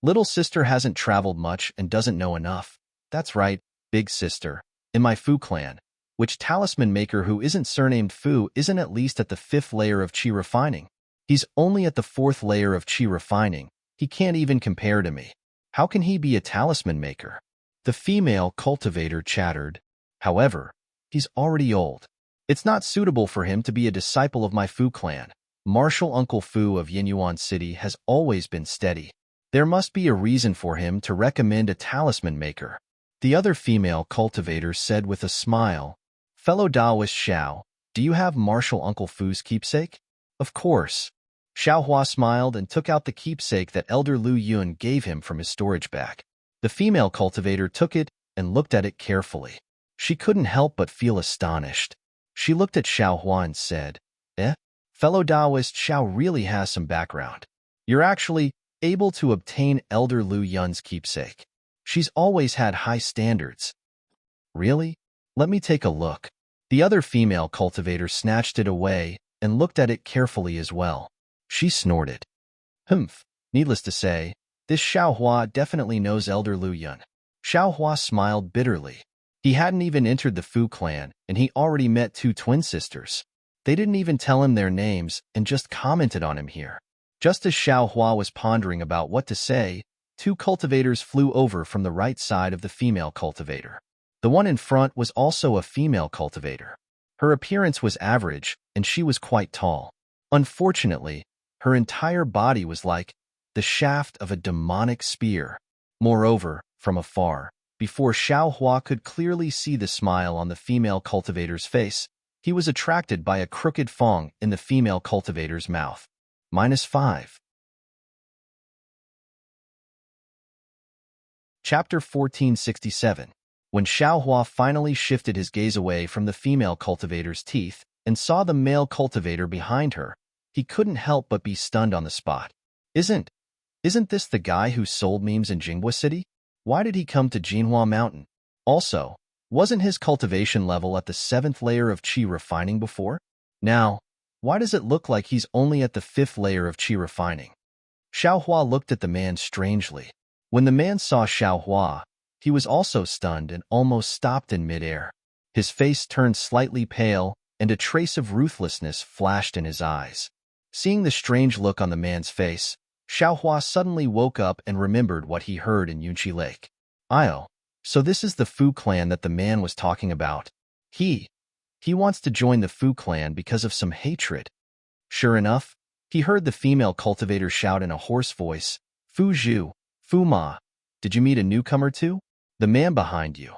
Speaker 1: Little sister hasn't traveled much and doesn't know enough. That's right, big sister. In my Fu clan, which talisman maker who isn't surnamed Fu isn't at least at the 5th layer of qi refining? He's only at the 4th layer of qi refining. He can't even compare to me. How can he be a talisman maker?" The female cultivator chattered. "However, he's already old. It's not suitable for him to be a disciple of my Fu clan. Martial Uncle Fu of Yinyuan City has always been steady. There must be a reason for him to recommend a talisman maker." The other female cultivator said with a smile, "Fellow Taoist Xiao, do you have Martial Uncle Fu's keepsake?" "Of course." Xiaohua smiled and took out the keepsake that Elder Lu Yun gave him from his storage bag. The female cultivator took it and looked at it carefully. She couldn't help but feel astonished. She looked at Xiaohua and said, Fellow Taoist Xiao really has some background. You're actually able to obtain Elder Lu Yun's keepsake. She's always had high standards." "Really? Let me take a look." The other female cultivator snatched it away and looked at it carefully as well. She snorted. "Humph, needless to say, this Xiaohua definitely knows Elder Lu Yun." Xiaohua smiled bitterly. He hadn't even entered the Fu clan, and he already met two twin sisters. They didn't even tell him their names and just commented on him here. Just as Xiaohua was pondering about what to say, two cultivators flew over from the right side of the female cultivator. The one in front was also a female cultivator. Her appearance was average, and she was quite tall. Unfortunately, her entire body was like the shaft of a demonic spear. Moreover, from afar, Before Xiao Hua could clearly see the smile on the female cultivator's face, he was attracted by a crooked fong in the female cultivator's mouth. -5. Chapter 1467. When Xiao Hua finally shifted his gaze away from the female cultivator's teeth and saw the male cultivator behind her, he couldn't help but be stunned on the spot. Isn't this the guy who sold memes in Jinghua City? Why did he come to Jinhua Mountain? Also, wasn't his cultivation level at the 7th layer of qi refining before? Now, why does it look like he's only at the 5th layer of qi refining? Xiao Hua looked at the man strangely. When the man saw Xiao Hua, he was also stunned and almost stopped in midair. His face turned slightly pale, and a trace of ruthlessness flashed in his eyes. Seeing the strange look on the man's face, Xiao Hua suddenly woke up and remembered what he heard in Yunqi Lake. "Io, so this is the Fu clan that the man was talking about. He wants to join the Fu clan because of some hatred." Sure enough, he heard the female cultivator shout in a hoarse voice, "Fu Zhu, Fu Ma, did you meet a newcomer too? The man behind you.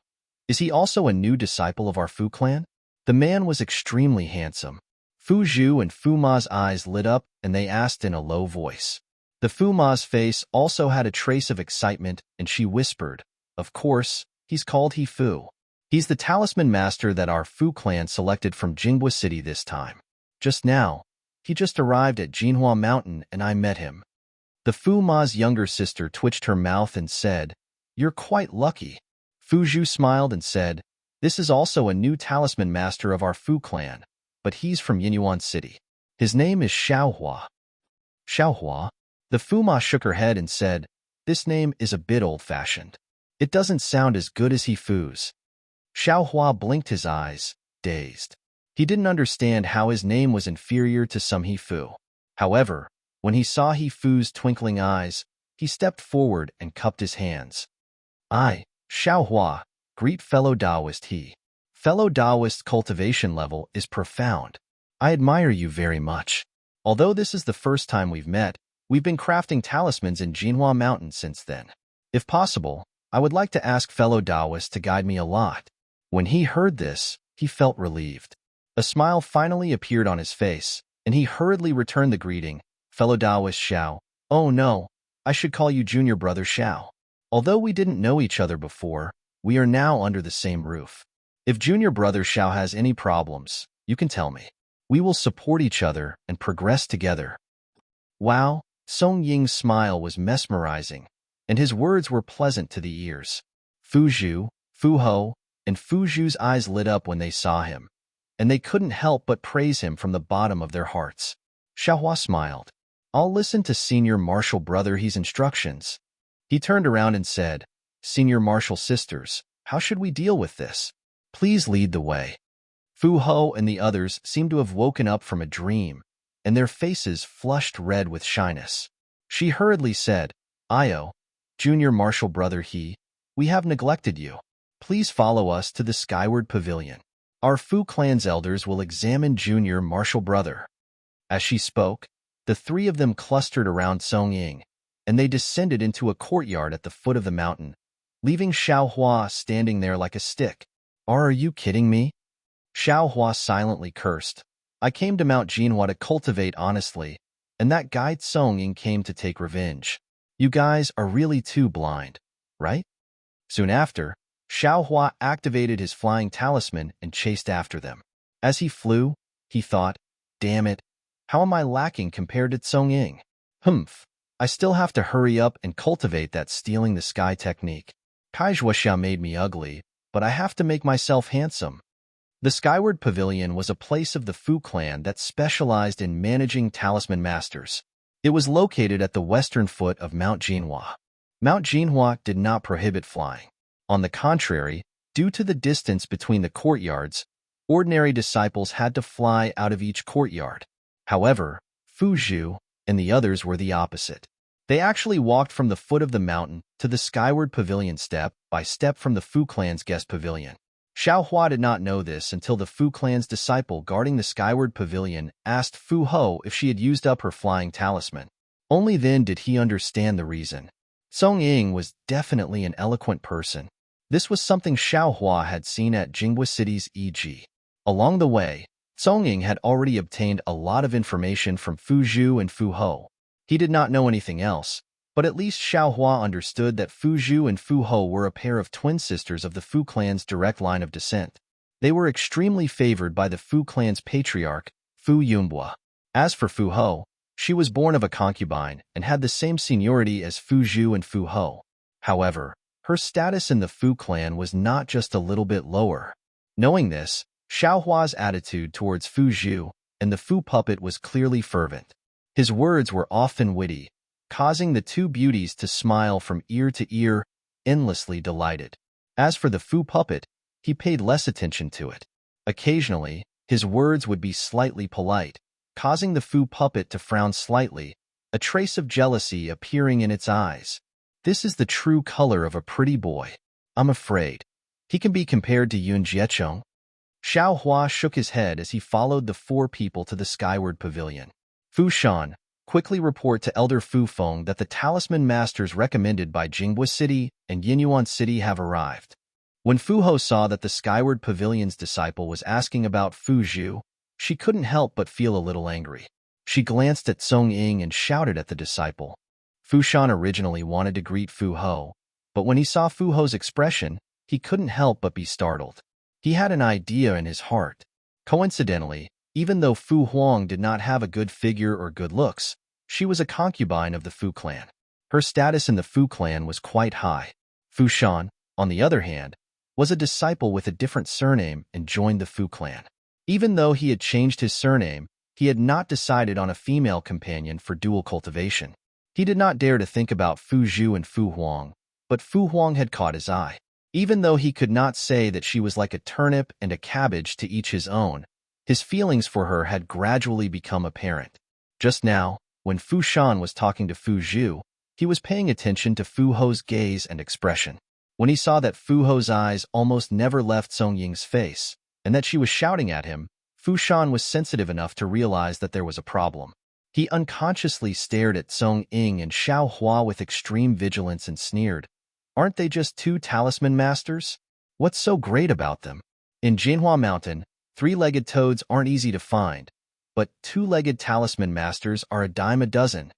Speaker 1: Is he also a new disciple of our Fu clan?" The man was extremely handsome. Fu Zhu and Fu Ma's eyes lit up and they asked in a low voice. The Fu Ma's face also had a trace of excitement and she whispered, "Of course, he's called He Fu. He's the talisman master that our Fu clan selected from Jinghua City this time. Just now, he just arrived at Jinhua Mountain and I met him." The Fu Ma's younger sister twitched her mouth and said, "You're quite lucky." Fu Zhu smiled and said, "This is also a new talisman master of our Fu clan, but he's from Yinyuan City. His name is Xiao Hua." "Xiao Hua?" The Fu Ma shook her head and said, "This name is a bit old-fashioned. It doesn't sound as good as He Fu's." Xiao Hua blinked his eyes, dazed. He didn't understand how his name was inferior to some He Fu. However, when he saw He Fu's twinkling eyes, he stepped forward and cupped his hands. "I, Xiao Hua, greet fellow Taoist He. Fellow Taoist cultivation level is profound. I admire you very much. Although this is the first time we've met, we've been crafting talismans in Jinhua Mountain since then. If possible, I would like to ask fellow Taoist to guide me a lot." When he heard this, he felt relieved. A smile finally appeared on his face, and he hurriedly returned the greeting, "Fellow Taoist Xiao." "Oh no, I should call you Junior Brother Xiao. Although we didn't know each other before, we are now under the same roof. If Junior Brother Xiao has any problems, you can tell me. We will support each other and progress together." Wow, Song Ying's smile was mesmerizing, and his words were pleasant to the ears. Fu Zhu, Fu Ho, and Fu Zhu's eyes lit up when they saw him, and they couldn't help but praise him from the bottom of their hearts. Xiao Hua smiled. "I'll listen to Senior Martial Brother He's instructions." He turned around and said, "Senior Martial Sisters, how should we deal with this? Please lead the way." Fu Ho and the others seemed to have woken up from a dream, and their faces flushed red with shyness. She hurriedly said, "Io, Junior Martial Brother He, we have neglected you. Please follow us to the Skyward Pavilion. Our Fu clan's elders will examine Junior Martial Brother." As she spoke, the three of them clustered around Song Ying, and they descended into a courtyard at the foot of the mountain, leaving Xiao Hua standing there like a stick. Are you kidding me?" Xiao Hua silently cursed. "I came to Mount Jinhua to cultivate honestly, and that guide Song Ying came to take revenge. You guys are really too blind, right?" Soon after, Xiao Hua activated his flying talisman and chased after them. As he flew, he thought, "Damn it, how am I lacking compared to Song Ying? Humph, I still have to hurry up and cultivate that stealing the sky technique. Kaizhuaxia made me ugly, but I have to make myself handsome." The Skyward Pavilion was a place of the Fu clan that specialized in managing talisman masters. It was located at the western foot of Mount Jinhua. Mount Jinhua did not prohibit flying. On the contrary, due to the distance between the courtyards, ordinary disciples had to fly out of each courtyard. However, Fu Zhu and the others were the opposite. They actually walked from the foot of the mountain to the Skyward Pavilion step by step from the Fu clan's guest pavilion. Xiao Hua did not know this until the Fu clan's disciple guarding the Skyward Pavilion asked Fu Ho if she had used up her flying talisman. Only then did he understand the reason. Song Ying was definitely an eloquent person. This was something Xiao Hua had seen at Jinghua City's e.g. Along the way, Song Ying had already obtained a lot of information from Fu Zhu and Fu Ho. He did not know anything else, but at least Xiao Hua understood that Fu Zhu and Fu Ho were a pair of twin sisters of the Fu clan's direct line of descent. They were extremely favored by the Fu clan's patriarch, Fu Yunbua. As for Fu Ho, she was born of a concubine and had the same seniority as Fu Zhu and Fu Ho. However, her status in the Fu clan was not just a little bit lower. Knowing this, Xiao Hua's attitude towards Fu Zhu and the Fu puppet was clearly fervent. His words were often witty, causing the two beauties to smile from ear to ear, endlessly delighted. As for the Fu puppet, he paid less attention to it. Occasionally, his words would be slightly polite, causing the Fu puppet to frown slightly, a trace of jealousy appearing in its eyes. This is the true color of a pretty boy. I'm afraid. He can be compared to Yun Jieqiong. Xiao Hua shook his head as he followed the four people to the skyward pavilion. Fu Shan, quickly report to Elder Fu Feng that the talisman masters recommended by Jinghua City and Yinyuan City have arrived. When Fu Ho saw that the skyward pavilion's disciple was asking about Fu Zhu, she couldn't help but feel a little angry. She glanced at Song Ying and shouted at the disciple. Fu Shan originally wanted to greet Fu Ho, but when he saw Fu Ho's expression, he couldn't help but be startled. He had an idea in his heart. Coincidentally, even though Fu Huang did not have a good figure or good looks, she was a concubine of the Fu clan. Her status in the Fu clan was quite high. Fu Shan, on the other hand, was a disciple with a different surname and joined the Fu clan. Even though he had changed his surname, he had not decided on a female companion for dual cultivation. He did not dare to think about Fu Zhu and Fu Huang, but Fu Huang had caught his eye. Even though he could not say that she was like a turnip and a cabbage to each his own, his feelings for her had gradually become apparent. Just now, when Fu Shan was talking to Fu Zhu, he was paying attention to Fu Ho's gaze and expression. When he saw that Fu Ho's eyes almost never left Song Ying's face, and that she was shouting at him, Fu Shan was sensitive enough to realize that there was a problem. He unconsciously stared at Song Ying and Xiao Hua with extreme vigilance and sneered. Aren't they just two talisman masters? What's so great about them? In Jinhua Mountain, three-legged toads aren't easy to find, but two-legged talisman masters are a dime a dozen.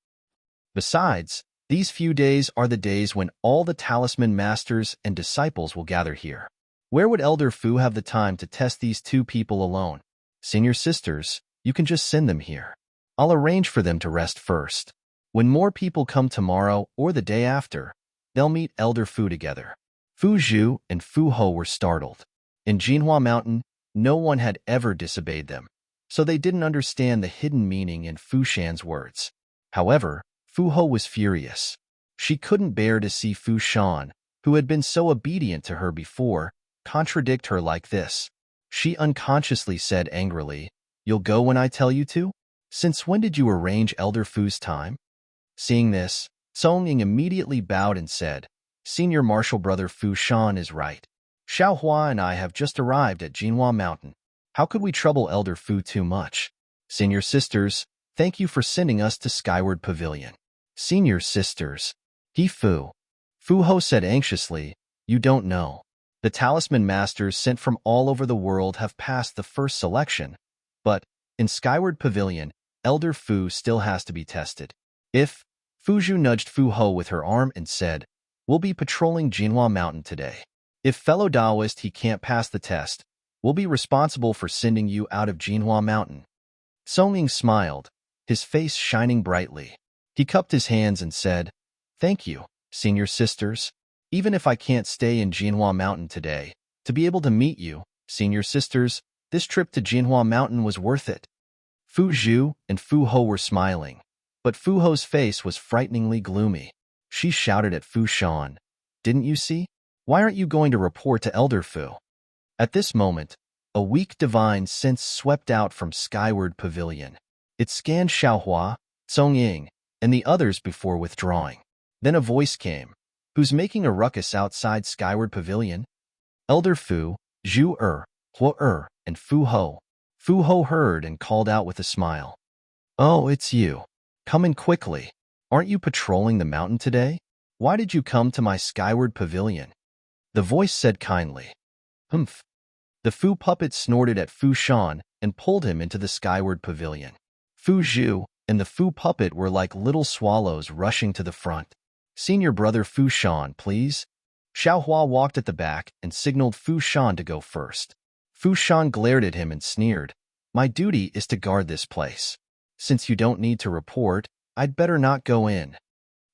Speaker 1: Besides, these few days are the days when all the talisman masters and disciples will gather here. Where would Elder Fu have the time to test these two people alone? Senior sisters, you can just send them here. I'll arrange for them to rest first. When more people come tomorrow or the day after, they'll meet Elder Fu together. Fu Zhu and Fu Ho were startled. In Jinhua Mountain, no one had ever disobeyed them, so they didn't understand the hidden meaning in Fu Shan's words. However, Fu Ho was furious. She couldn't bear to see Fu Shan, who had been so obedient to her before, contradict her like this. She unconsciously said angrily, "You'll go when I tell you to? Since when did you arrange Elder Fu's time?" Seeing this, Song Ying immediately bowed and said, "Senior Martial Brother Fu Shan is right. Xiao Hua and I have just arrived at Jinhua Mountain. How could we trouble Elder Fu too much? Senior sisters, thank you for sending us to Skyward Pavilion." Senior sisters. Fu Ho said anxiously, "You don't know. The talisman masters sent from all over the world have passed the first selection, but in Skyward Pavilion, Elder Fu still has to be tested. If Fu Zhu nudged Fu Ho with her arm and said, "We'll be patrolling Jinhua Mountain today. If fellow Taoist he can't pass the test, we'll be responsible for sending you out of Jinhua Mountain." Song Ying smiled, his face shining brightly. He cupped his hands and said, "Thank you, senior sisters. Even if I can't stay in Jinhua Mountain today, to be able to meet you, senior sisters, this trip to Jinhua Mountain was worth it." Fu Zhu and Fu Ho were smiling, but Fu Ho's face was frighteningly gloomy. She shouted at Fu Shan, "Didn't you see? Why aren't you going to report to Elder Fu?" At this moment, a weak divine sense swept out from Skyward Pavilion. It scanned Xiao Hua, Song Ying, and the others before withdrawing. Then a voice came. "Who's making a ruckus outside Skyward Pavilion?" Elder Fu, Zhu Hua and Fu Ho. Fu Ho heard and called out with a smile. "Oh, it's you. Come in quickly. Aren't you patrolling the mountain today? Why did you come to my Skyward Pavilion?" The voice said kindly. Humph. The Fu puppet snorted at Fu Shan and pulled him into the skyward pavilion. Fu Zhu and the Fu puppet were like little swallows rushing to the front. Senior brother Fu Shan, please. Xiao Hua walked at the back and signaled Fu Shan to go first. Fu Shan glared at him and sneered. My duty is to guard this place. Since you don't need to report, I'd better not go in.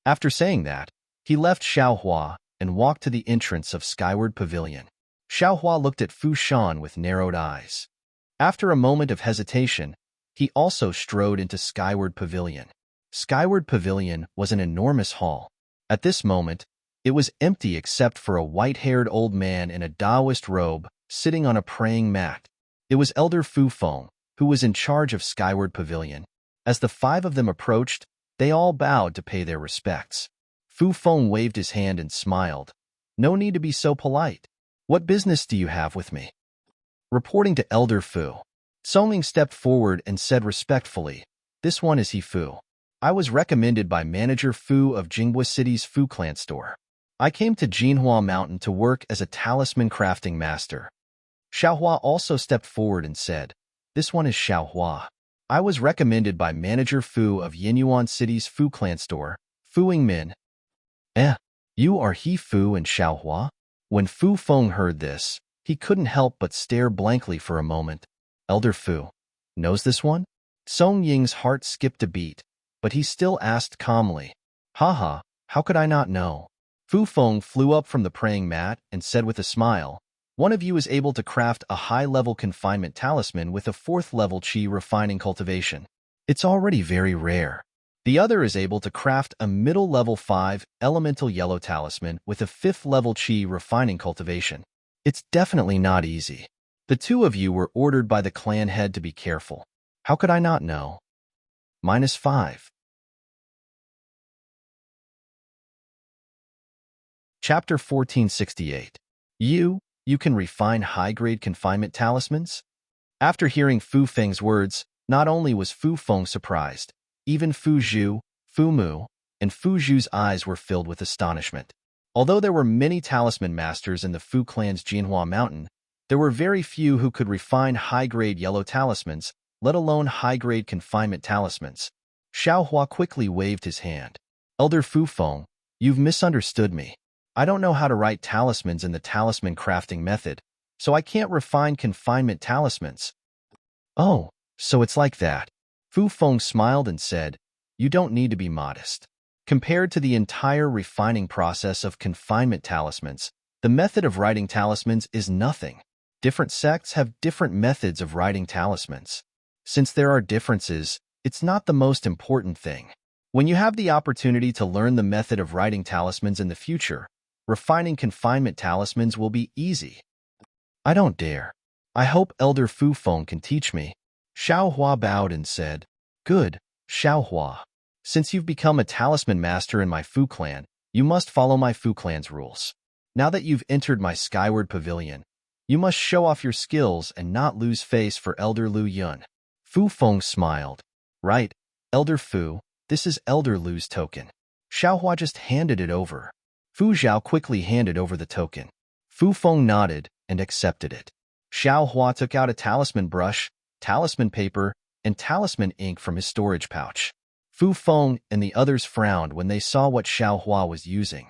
Speaker 1: After saying that, he left Xiao Hua and walked to the entrance of Skyward Pavilion. Xiao Hua looked at Fu Shan with narrowed eyes. After a moment of hesitation, he also strode into Skyward Pavilion. Skyward Pavilion was an enormous hall. At this moment, it was empty except for a white-haired old man in a Taoist robe sitting on a praying mat. It was Elder Fu Feng, who was in charge of Skyward Pavilion. As the five of them approached, they all bowed to pay their respects. Fu Feng waved his hand and smiled. No need to be so polite. What business do you have with me? Reporting to Elder Fu, Songming stepped forward and said respectfully, This one is He Fu. I was recommended by Manager Fu of Jinghua City's Fu Clan store. I came to Jinhua Mountain to work as a talisman crafting master. Xiao Hua also stepped forward and said, This one is Xiao Hua. I was recommended by Manager Fu of Yinyuan City's Fu Clan store, Fu Yingmin. You are He Fu and Xiao Hua? When Fu Feng heard this, he couldn't help but stare blankly for a moment. Elder Fu, knows this one? Song Ying's heart skipped a beat, but he still asked calmly, Haha, how could I not know? Fu Feng flew up from the praying mat and said with a smile, One of you is able to craft a high-level confinement talisman with a 4th-level Qi refining cultivation. It's already very rare. The other is able to craft a middle-level 5 elemental yellow talisman with a 5th-level Qi refining cultivation. It's definitely not easy. The two of you were ordered by the clan head to be careful. How could I not know? -5. Chapter 1468. You can refine high-grade confinement talismans? After hearing Fu Feng's words, not only was Fu Feng surprised, even Fu Zhu, Fu Mu, and Fu Zhu's eyes were filled with astonishment. Although there were many talisman masters in the Fu clan's Jinhua Mountain, there were very few who could refine high-grade yellow talismans, let alone high-grade confinement talismans. Xiao Hua quickly waved his hand. Elder Fu Feng, you've misunderstood me. I don't know how to write talismans in the talisman crafting method, so I can't refine confinement talismans. Oh, so it's like that. Fu Feng smiled and said, You don't need to be modest. Compared to the entire refining process of confinement talismans, the method of writing talismans is nothing. Different sects have different methods of writing talismans. Since there are differences, it's not the most important thing. When you have the opportunity to learn the method of writing talismans in the future, refining confinement talismans will be easy. I don't dare. I hope Elder Fu Feng can teach me. Xiao Hua bowed and said, Good, Xiao Hua. Since you've become a talisman master in my Fu clan, you must follow my Fu clan's rules. Now that you've entered my Skyward Pavilion, you must show off your skills and not lose face for Elder Lu Yun. Fu Feng smiled. Right, Elder Fu, this is Elder Lu's token. Xiao Hua just handed it over. Fu Zhao quickly handed over the token. Fu Feng nodded and accepted it. Xiao Hua took out a talisman brush, talisman paper, and talisman ink from his storage pouch. Fu Feng and the others frowned when they saw what Xiao Hua was using.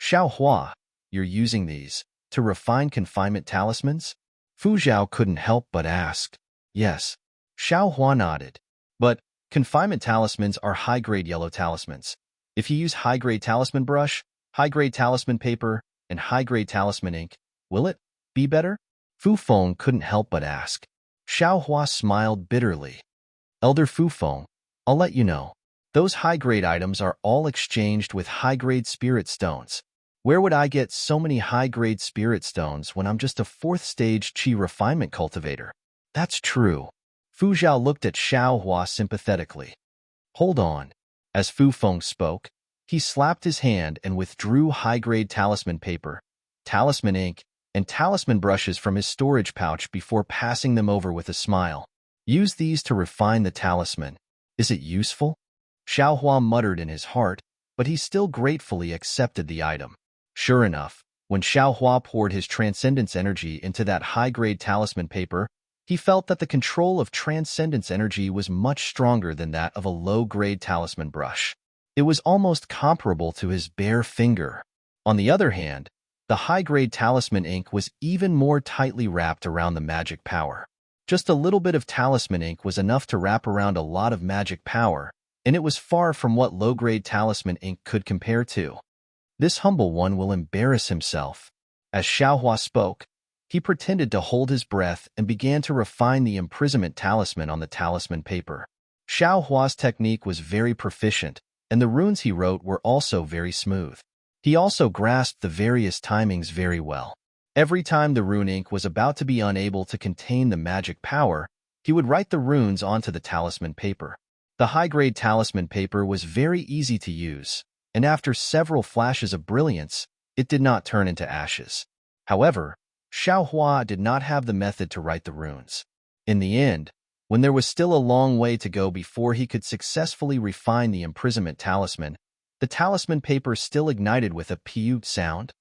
Speaker 1: Xiao Hua, you're using these to refine confinement talismans? Fu Zhao couldn't help but ask. Yes. Xiao Hua nodded. But confinement talismans are high-grade yellow talismans. If you use high-grade talisman brush, high-grade talisman paper, and high-grade talisman ink, will it be better? Fu Feng couldn't help but ask. Xiao Hua smiled bitterly. Elder Fu Feng, I'll let you know. Those high-grade items are all exchanged with high-grade spirit stones. Where would I get so many high-grade spirit stones when I'm just a 4th-stage Qi refinement cultivator? That's true. Fu Zhao looked at Xiao Hua sympathetically. Hold on. As Fu Feng spoke, he slapped his hand and withdrew high-grade talisman paper, talisman ink, and talisman brushes from his storage pouch before passing them over with a smile. Use these to refine the talisman. Is it useful? Xiao Hua muttered in his heart, but he still gratefully accepted the item. Sure enough, When Xiaohua poured his transcendence energy into that high-grade talisman paper, he felt that the control of transcendence energy was much stronger than that of a low-grade talisman brush. It was almost comparable to his bare finger. On the other hand, the high-grade talisman ink was even more tightly wrapped around the magic power. Just a little bit of talisman ink was enough to wrap around a lot of magic power, and it was far from what low-grade talisman ink could compare to. This humble one will embarrass himself. As Xiaohua spoke, he pretended to hold his breath and began to refine the imprisonment talisman on the talisman paper. Xiaohua's technique was very proficient, and the runes he wrote were also very smooth. He also grasped the various timings very well. Every time the rune ink was about to be unable to contain the magic power, he would write the runes onto the talisman paper. The high-grade talisman paper was very easy to use, and after several flashes of brilliance, it did not turn into ashes. However, Xiaohua did not have the method to write the runes. In the end, when there was still a long way to go before he could successfully refine the imprisonment talisman, the talisman paper still ignited with a peewed sound.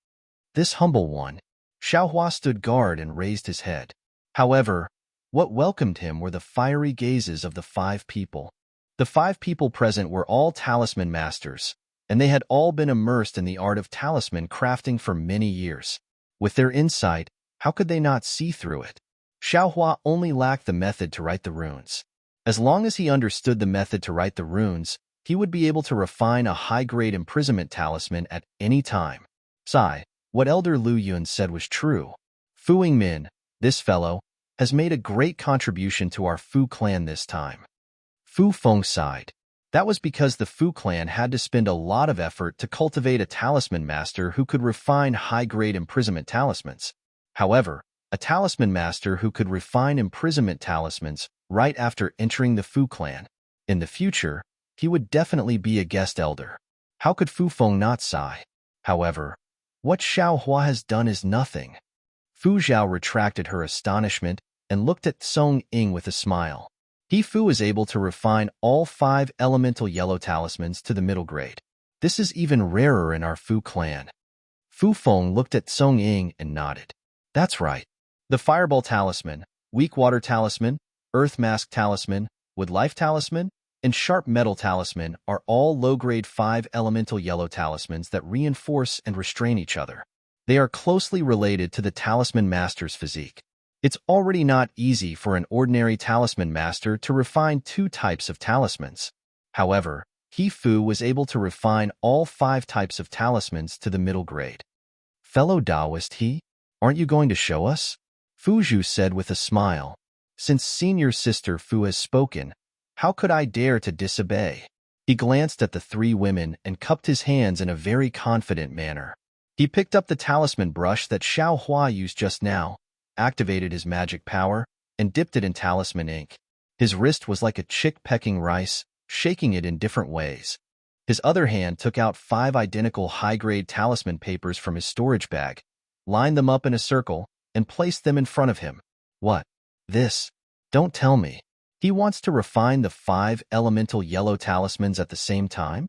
Speaker 1: This humble one, Xiaohua stood guard and raised his head. However, what welcomed him were the fiery gazes of the 5 people. The 5 people present were all talisman masters, and they had all been immersed in the art of talisman crafting for many years. With their insight, how could they not see through it? Xiaohua only lacked the method to write the runes. As long as he understood the method to write the runes, he would be able to refine a high-grade imprisonment talisman at any time. Sigh, what Elder Lu Yun said was true. Fu Yingmin, this fellow, has made a great contribution to our Fu clan this time. Fu Feng sighed. That was because the Fu clan had to spend a lot of effort to cultivate a talisman master who could refine high-grade imprisonment talismans. However, a talisman master who could refine imprisonment talismans right after entering the Fu clan. In the future, he would definitely be a guest elder. How could Fu Feng not sigh? However, what Xiaohua has done is nothing. Fu Zhao retracted her astonishment and looked at Song Ying with a smile. He Fu is able to refine all 5 elemental yellow talismans to the middle grade. This is even rarer in our Fu clan. Fu Feng looked at Song Ying and nodded. That's right. The Fireball Talisman, Weak Water Talisman, Earth Mask Talisman, Wood Life Talisman, and Sharp Metal Talisman are all low-grade 5 elemental yellow talismans that reinforce and restrain each other. They are closely related to the talisman master's physique. It's already not easy for an ordinary talisman master to refine 2 types of talismans. However, He Fu was able to refine all 5 types of talismans to the middle grade. Fellow Taoist He, aren't you going to show us? Fu Zhu said with a smile. Since senior sister Fu has spoken, how could I dare to disobey? He glanced at the 3 women and cupped his hands in a very confident manner. He picked up the talisman brush that Xiaohua used just now, activated his magic power, and dipped it in talisman ink. His wrist was like a chick pecking rice, shaking it in different ways. His other hand took out 5 identical high-grade talisman papers from his storage bag, lined them up in a circle, and placed them in front of him. What? This? Don't tell me. He wants to refine the 5 elemental yellow talismans at the same time?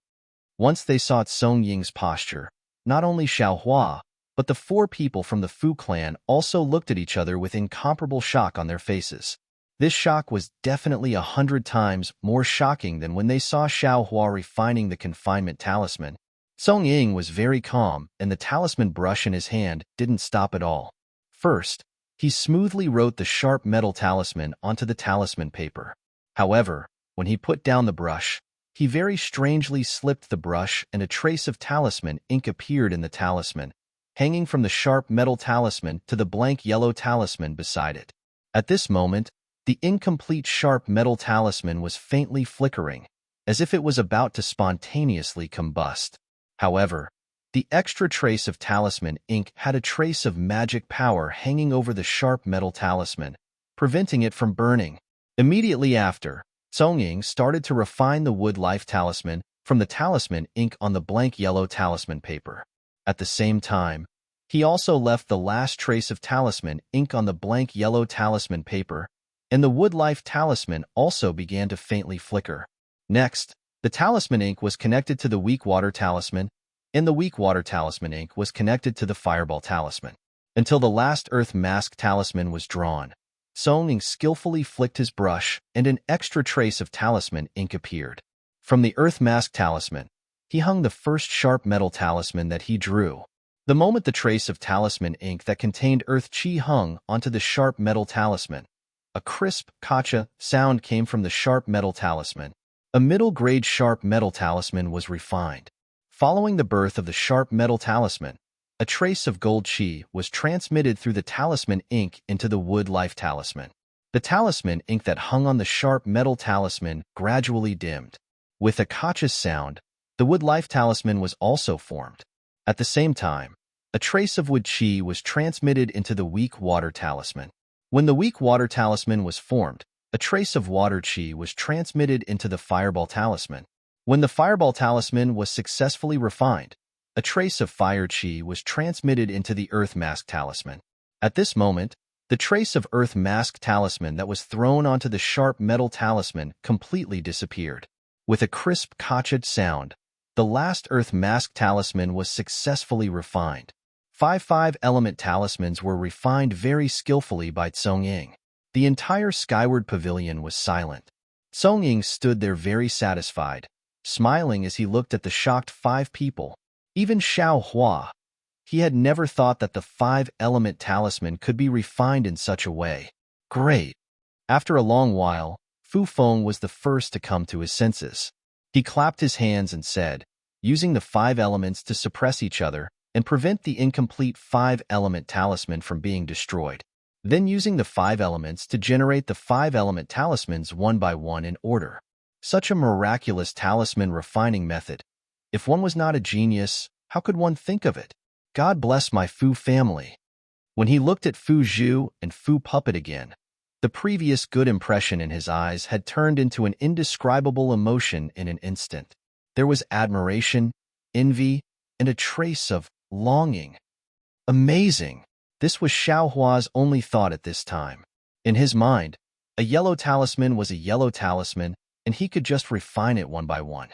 Speaker 1: Once they saw Song Ying's posture, not only Xiaohua, but the 4 people from the Fu clan also looked at each other with incomparable shock on their faces. This shock was definitely 100 times more shocking than when they saw Xiaohua refining the confinement talisman. Song Ying was very calm, and the talisman brush in his hand didn't stop at all. First, he smoothly wrote the sharp metal talisman onto the talisman paper. However, when he put down the brush, he very strangely slipped the brush and a trace of talisman ink appeared in the talisman, hanging from the sharp metal talisman to the blank yellow talisman beside it. At this moment, the incomplete sharp metal talisman was faintly flickering, as if it was about to spontaneously combust. However, the extra trace of talisman ink had a trace of magic power hanging over the sharp metal talisman, preventing it from burning. Immediately after, Song Ying started to refine the wood life talisman from the talisman ink on the blank yellow talisman paper. At the same time, he also left the last trace of talisman ink on the blank yellow talisman paper, and the wood life talisman also began to faintly flicker. Next, the talisman ink was connected to the weak water talisman, and the weak water talisman ink was connected to the fireball talisman. Until the last earth mask talisman was drawn, Song Ying skillfully flicked his brush, and an extra trace of talisman ink appeared. From the earth mask talisman, he hung the first sharp metal talisman that he drew. The moment the trace of talisman ink that contained earth chi hung onto the sharp metal talisman, a crisp kacha sound came from the sharp metal talisman. A middle-grade sharp metal talisman was refined. Following the birth of the sharp metal talisman, a trace of gold chi was transmitted through the talisman ink into the wood life talisman. The talisman ink that hung on the sharp metal talisman gradually dimmed. With a kacha sound, the wood life talisman was also formed. At the same time, a trace of wood chi was transmitted into the weak water talisman. When the weak water talisman was formed, a trace of water chi was transmitted into the fireball talisman. When the fireball talisman was successfully refined, a trace of fire chi was transmitted into the earth mask talisman. At this moment, the trace of earth mask talisman that was thrown onto the sharp metal talisman completely disappeared. With a crisp kacha sound, the last earth mask talisman was successfully refined. 5 element talismans were refined very skillfully by Song Ying. The entire skyward pavilion was silent. Song Ying stood there very satisfied, smiling as he looked at the shocked 5 people. Even Xiao Hua. He had never thought that the 5-element talisman could be refined in such a way. Great. After a long while, Fu Feng was the first to come to his senses. He clapped his hands and said, using the 5 elements to suppress each other and prevent the incomplete 5-element talisman from being destroyed. Then using the 5 elements to generate the 5-element talismans one by one in order. Such a miraculous talisman refining method. If one was not a genius, how could one think of it? God bless my Fu family. When he looked at Fu Zhu and Fu Puppet again, the previous good impression in his eyes had turned into an indescribable emotion in an instant. There was admiration, envy, and a trace of longing. Amazing! This was Xiao Hua's only thought at this time. In his mind, a yellow talisman was a yellow talisman, and he could just refine it one by one.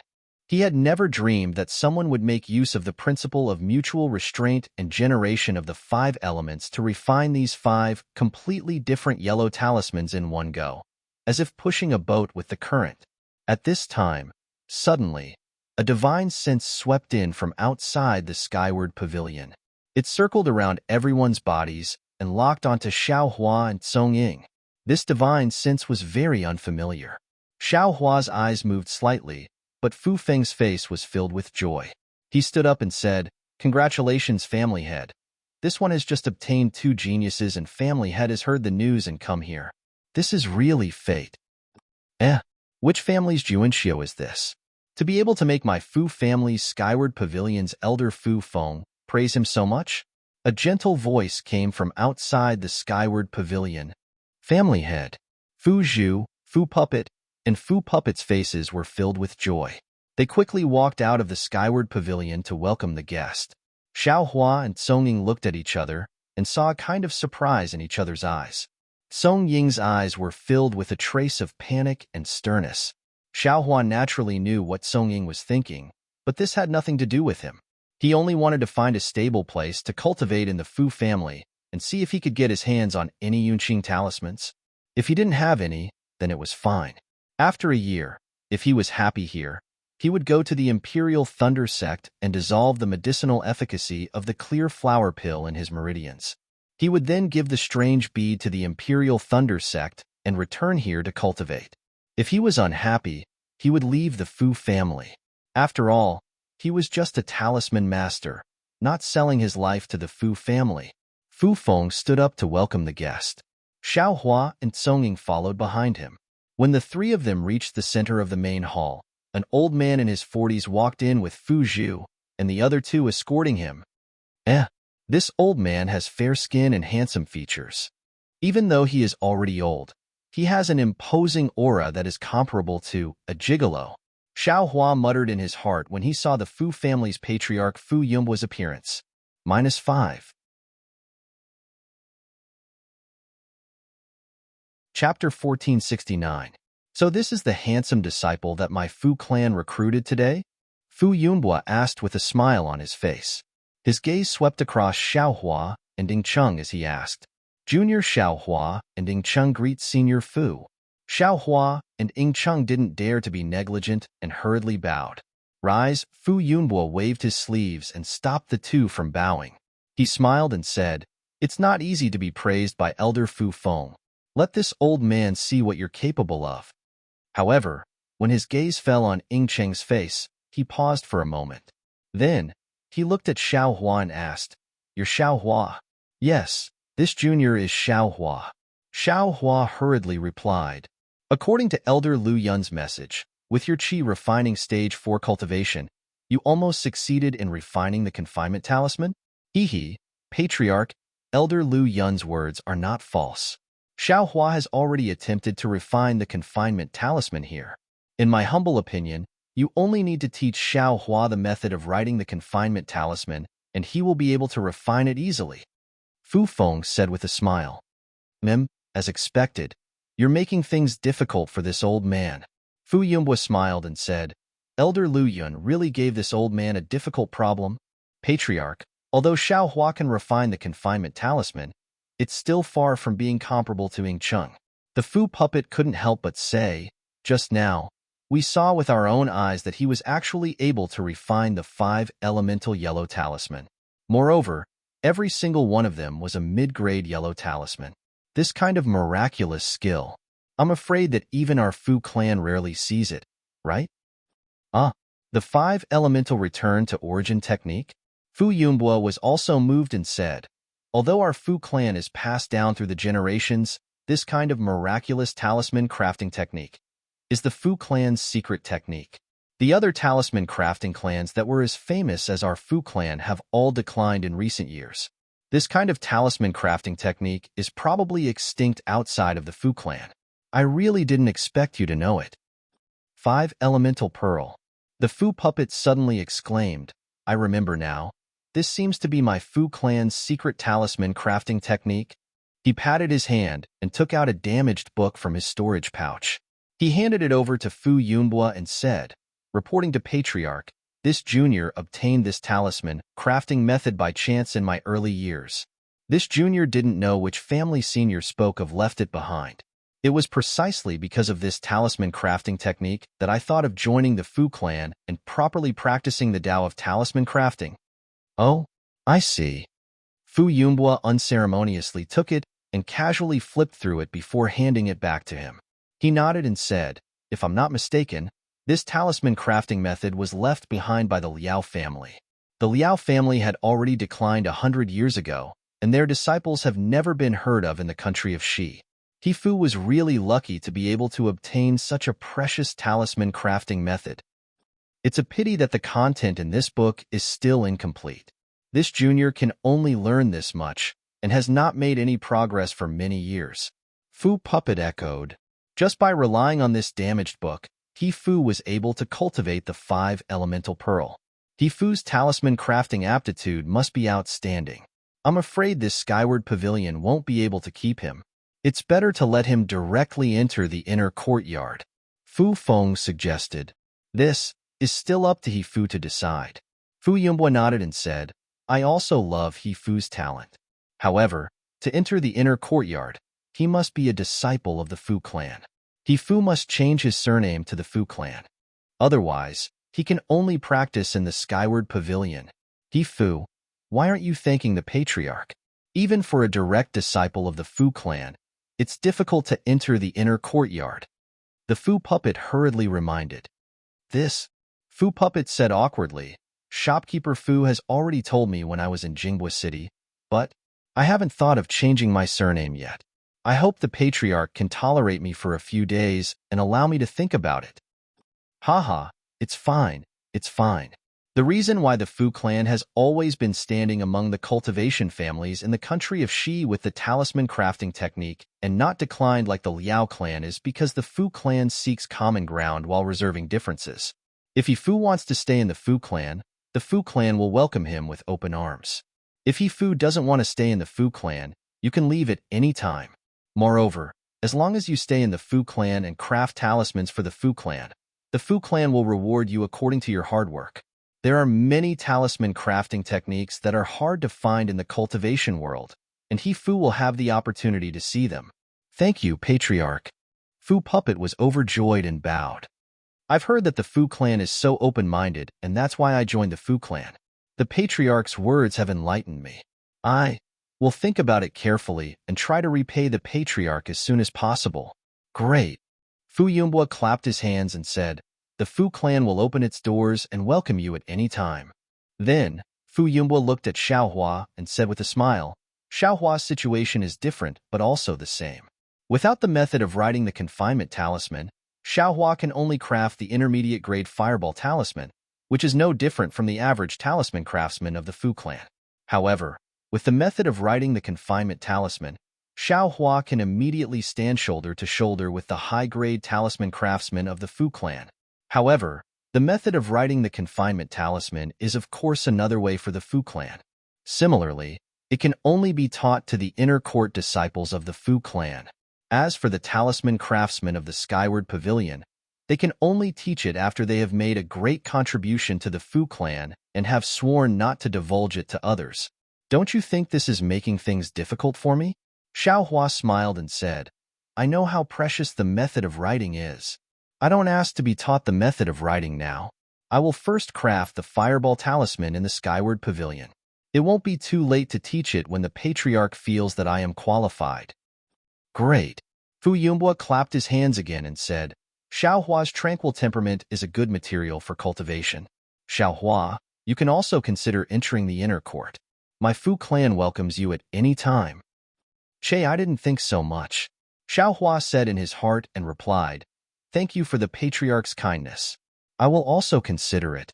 Speaker 1: He had never dreamed that someone would make use of the principle of mutual restraint and generation of the 5 elements to refine these 5 completely different yellow talismans in one go, as if pushing a boat with the current. At this time, suddenly, a divine sense swept in from outside the skyward pavilion. It circled around everyone's bodies and locked onto Xiao Hua and Song Ying. This divine sense was very unfamiliar. Xiao Hua's eyes moved slightly, but Fu Feng's face was filled with joy. He stood up and said, "Congratulations, family head. This one has just obtained 2 geniuses and family head has heard the news and come here. This is really fate." Which family's Juanxio is this? To be able to make my Fu family's skyward pavilion's elder Fu Feng praise him so much? A gentle voice came from outside the skyward pavilion. Family head. Fu Zhu, Fu Puppet, and Fu Puppet's faces were filled with joy. They quickly walked out of the skyward pavilion to welcome the guest. Xiao Hua and Song Ying looked at each other and saw a kind of surprise in each other's eyes. Song Ying's eyes were filled with a trace of panic and sternness. Xiao Hua naturally knew what Song Ying was thinking, but this had nothing to do with him. He only wanted to find a stable place to cultivate in the Fu family and see if he could get his hands on any Yunqing talismans. If he didn't have any, then it was fine. After a year, if he was happy here, he would go to the Imperial Thunder Sect and dissolve the medicinal efficacy of the clear flower pill in his meridians. He would then give the strange bead to the Imperial Thunder Sect and return here to cultivate. If he was unhappy, he would leave the Fu family. After all, he was just a talisman master, not selling his life to the Fu family. Fu Feng stood up to welcome the guest. Xiao Hua and Song Ying followed behind him. When the 3 of them reached the center of the main hall, an old man in his 40s walked in with Fu Zhu and the other 2 escorting him. This old man has fair skin and handsome features. Even though he is already old, he has an imposing aura that is comparable to a gigolo. Xiao Hua muttered in his heart when he saw the Fu family's patriarch Fu Yumbua's appearance. -5. Chapter 1469. So this is the handsome disciple that my Fu clan recruited today? Fu Yunbua asked with a smile on his face. His gaze swept across Xiaohua and Ding Cheng as he asked, Junior Xiaohua and Ding Cheng greet Senior Fu. Xiaohua and Ing Cheng didn't dare to be negligent and hurriedly bowed. Rise, Fu Yunbua waved his sleeves and stopped the two from bowing. He smiled and said, It's not easy to be praised by Elder Fu Feng. Let this old man see what you're capable of. However, when his gaze fell on Ing Cheng's face, he paused for a moment. Then, he looked at Xiaohua and asked, You're Xiaohua? Yes, this junior is Xiaohua. Xiaohua hurriedly replied. According to Elder Lu Yun's message, with your qi refining stage 4 cultivation, you almost succeeded in refining the confinement talisman? Hee, Patriarch, Elder Lu Yun's words are not false. Xiaohua has already attempted to refine the confinement talisman here. In my humble opinion, you only need to teach Xiaohua the method of writing the confinement talisman, and he will be able to refine it easily. Fu Feng said with a smile. As expected, you're making things difficult for this old man. Fu Yunbua smiled and said, Elder Lu Yun really gave this old man a difficult problem. Patriarch, although Xiaohua can refine the confinement talisman, it's still far from being comparable to Ing Cheng. The Fu puppet couldn't help but say, just now, we saw with our own eyes that he was actually able to refine the 5 elemental yellow talisman. Moreover, every single one of them was a mid-grade yellow talisman. This kind of miraculous skill, I'm afraid that even our Fu clan rarely sees it, right? The 5 elemental return to origin technique? Fu Yunbua was also moved and said, although our Fu clan is passed down through the generations, this kind of miraculous talisman crafting technique is the Fu clan's secret technique. The other talisman crafting clans that were as famous as our Fu clan have all declined in recent years. This kind of talisman crafting technique is probably extinct outside of the Fu clan. I really didn't expect you to know it. 5 elemental pearl. The Fu puppet suddenly exclaimed, I remember now. This seems to be my Fu clan's secret talisman crafting technique. He patted his hand and took out a damaged book from his storage pouch. He handed it over to Fu Yunbua and said, reporting to Patriarch, this junior obtained this talisman crafting method by chance in my early years. This junior didn't know which family senior spoke of left it behind. It was precisely because of this talisman crafting technique that I thought of joining the Fu clan and properly practicing the Tao of talisman crafting. Oh, I see. Fu Yunbua unceremoniously took it and casually flipped through it before handing it back to him. He nodded and said, if I'm not mistaken, this talisman crafting method was left behind by the Liao family. The Liao family had already declined 100 years ago, and their disciples have never been heard of in the country of Shi. Fu was really lucky to be able to obtain such a precious talisman crafting method. It's a pity that the content in this book is still incomplete. This junior can only learn this much, and has not made any progress for many years. Fu puppet echoed. Just by relying on this damaged book, Fu was able to cultivate the 5 elemental pearl. Fu's talisman crafting aptitude must be outstanding. I'm afraid this skyward pavilion won't be able to keep him. It's better to let him directly enter the inner courtyard. Fu Feng suggested. This is still up to Fu to decide. Fu Yunbua nodded and said, I also love Fu's talent. However, to enter the inner courtyard, he must be a disciple of the Fu clan. Fu must change his surname to the Fu clan. Otherwise, he can only practice in the skyward pavilion. Fu, why aren't you thanking the Patriarch? Even for a direct disciple of the Fu clan, it's difficult to enter the inner courtyard. The Fu puppet hurriedly reminded. This, Fu puppet said awkwardly, shopkeeper Fu has already told me when I was in Jinghua City, but I haven't thought of changing my surname yet. I hope the Patriarch can tolerate me for a few days and allow me to think about it. Haha, it's fine, it's fine. The reason why the Fu clan has always been standing among the cultivation families in the country of Shi with the talisman crafting technique and not declined like the Liao clan is because the Fu clan seeks common ground while reserving differences. If Fu wants to stay in the Fu clan will welcome him with open arms. If Fu doesn't want to stay in the Fu clan, you can leave at any time. Moreover, as long as you stay in the Fu clan and craft talismans for the Fu clan will reward you according to your hard work. There are many talisman crafting techniques that are hard to find in the cultivation world, and he Fu will have the opportunity to see them. Thank you, Patriarch. Fu Puppet was overjoyed and bowed. I've heard that the Fu clan is so open-minded, and that's why I joined the Fu clan. The Patriarch's words have enlightened me. I will think about it carefully and try to repay the Patriarch as soon as possible. Great. Fu Yumbwa clapped his hands and said, the Fu clan will open its doors and welcome you at any time. Then, Fu Yumbwa looked at Xiaohua and said with a smile, Xiaohua's situation is different but also the same. Without the method of writing the confinement talisman, Xiaohua can only craft the intermediate-grade fireball talisman, which is no different from the average talisman craftsman of the Fu clan. However, with the method of writing the confinement talisman, Xiaohua can immediately stand shoulder to shoulder with the high-grade talisman craftsman of the Fu clan. However, the method of writing the confinement talisman is of course another way for the Fu clan. Similarly, it can only be taught to the inner court disciples of the Fu clan. As for the talisman craftsmen of the Skyward Pavilion, they can only teach it after they have made a great contribution to the Fu clan and have sworn not to divulge it to others. Don't you think this is making things difficult for me? Xiaohua smiled and said, I know how precious the method of writing is. I don't ask to be taught the method of writing now. I will first craft the fireball talisman in the Skyward Pavilion. It won't be too late to teach it when the Patriarch feels that I am qualified. Great. Fu Yumbwa clapped his hands again and said, Xiaohua's tranquil temperament is a good material for cultivation. Xiaohua, you can also consider entering the inner court. My Fu clan welcomes you at any time. Che, I didn't think so much. Xiaohua said in his heart and replied, Thank you for the Patriarch's kindness. I will also consider it.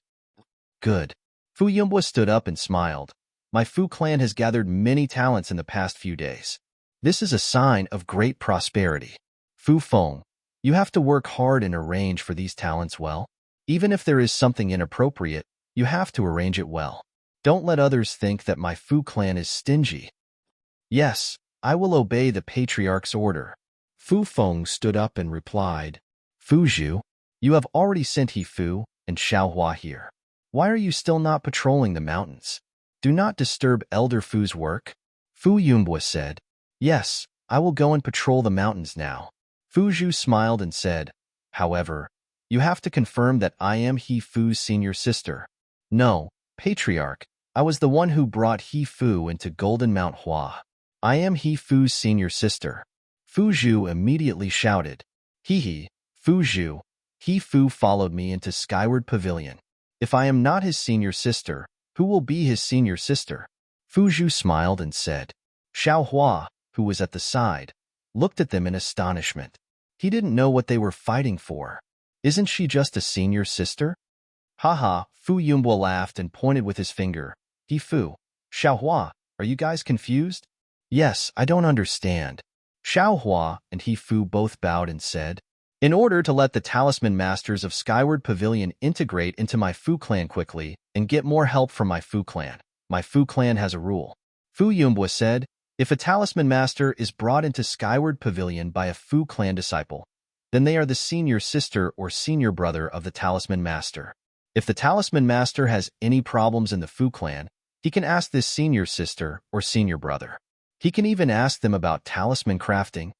Speaker 1: Good. Fu Yumbwa stood up and smiled. My Fu clan has gathered many talents in the past few days. This is a sign of great prosperity. Fu Feng, you have to work hard and arrange for these talents well. Even if there is something inappropriate, you have to arrange it well. Don't let others think that my Fu clan is stingy. Yes, I will obey the Patriarch's order. Fu Feng stood up and replied, Fu Zhu, you have already sent He Fu and Xiaohua here. Why are you still not patrolling the mountains? Do not disturb Elder Fu's work. Fu Yumbwa said, Yes, I will go and patrol the mountains now. Fu Zhu smiled and said, However, you have to confirm that I am He Fu's senior sister. No, Patriarch, I was the one who brought He Fu into Golden Mount Hua. I am He Fu's senior sister. Fu Zhu immediately shouted, He, Fu Zhu, He Fu followed me into Skyward Pavilion. If I am not his senior sister, who will be his senior sister? Fu Zhu smiled and said. Xiaohua, who was at the side, looked at them in astonishment. He didn't know what they were fighting for. Isn't she just a senior sister? Haha, Fu Yumbwa laughed and pointed with his finger. He Fu, Xiaohua, are you guys confused? Yes, I don't understand. Xiaohua and He Fu both bowed and said, In order to let the talisman masters of Skyward Pavilion integrate into my Fu clan quickly and get more help from my Fu clan has a rule. Fu Yumbwa said, If a talisman master is brought into Skyward Pavilion by a Fu clan disciple, then they are the senior sister or senior brother of the talisman master. If the talisman master has any problems in the Fu clan, he can ask this senior sister or senior brother. He can even ask them about talisman crafting.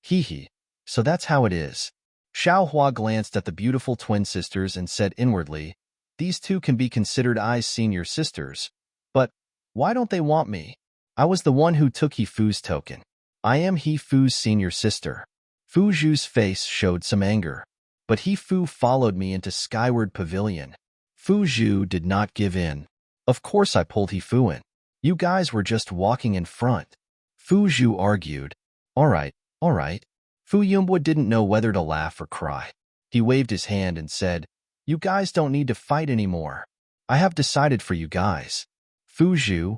Speaker 1: Hee, so that's how it is. Xiaohua glanced at the beautiful twin sisters and said inwardly, These two can be considered I's senior sisters. But why don't they want me? I was the one who took He Fu's token. I am He Fu's senior sister. Fu Zhu's face showed some anger. But He Fu followed me into Skyward Pavilion. Fu Zhu did not give in. Of course I pulled He Fu in. You guys were just walking in front. Fu Zhu argued. All right. Fu Yumbwa didn't know whether to laugh or cry. He waved his hand and said, You guys don't need to fight anymore. I have decided for you guys. Fu Zhu,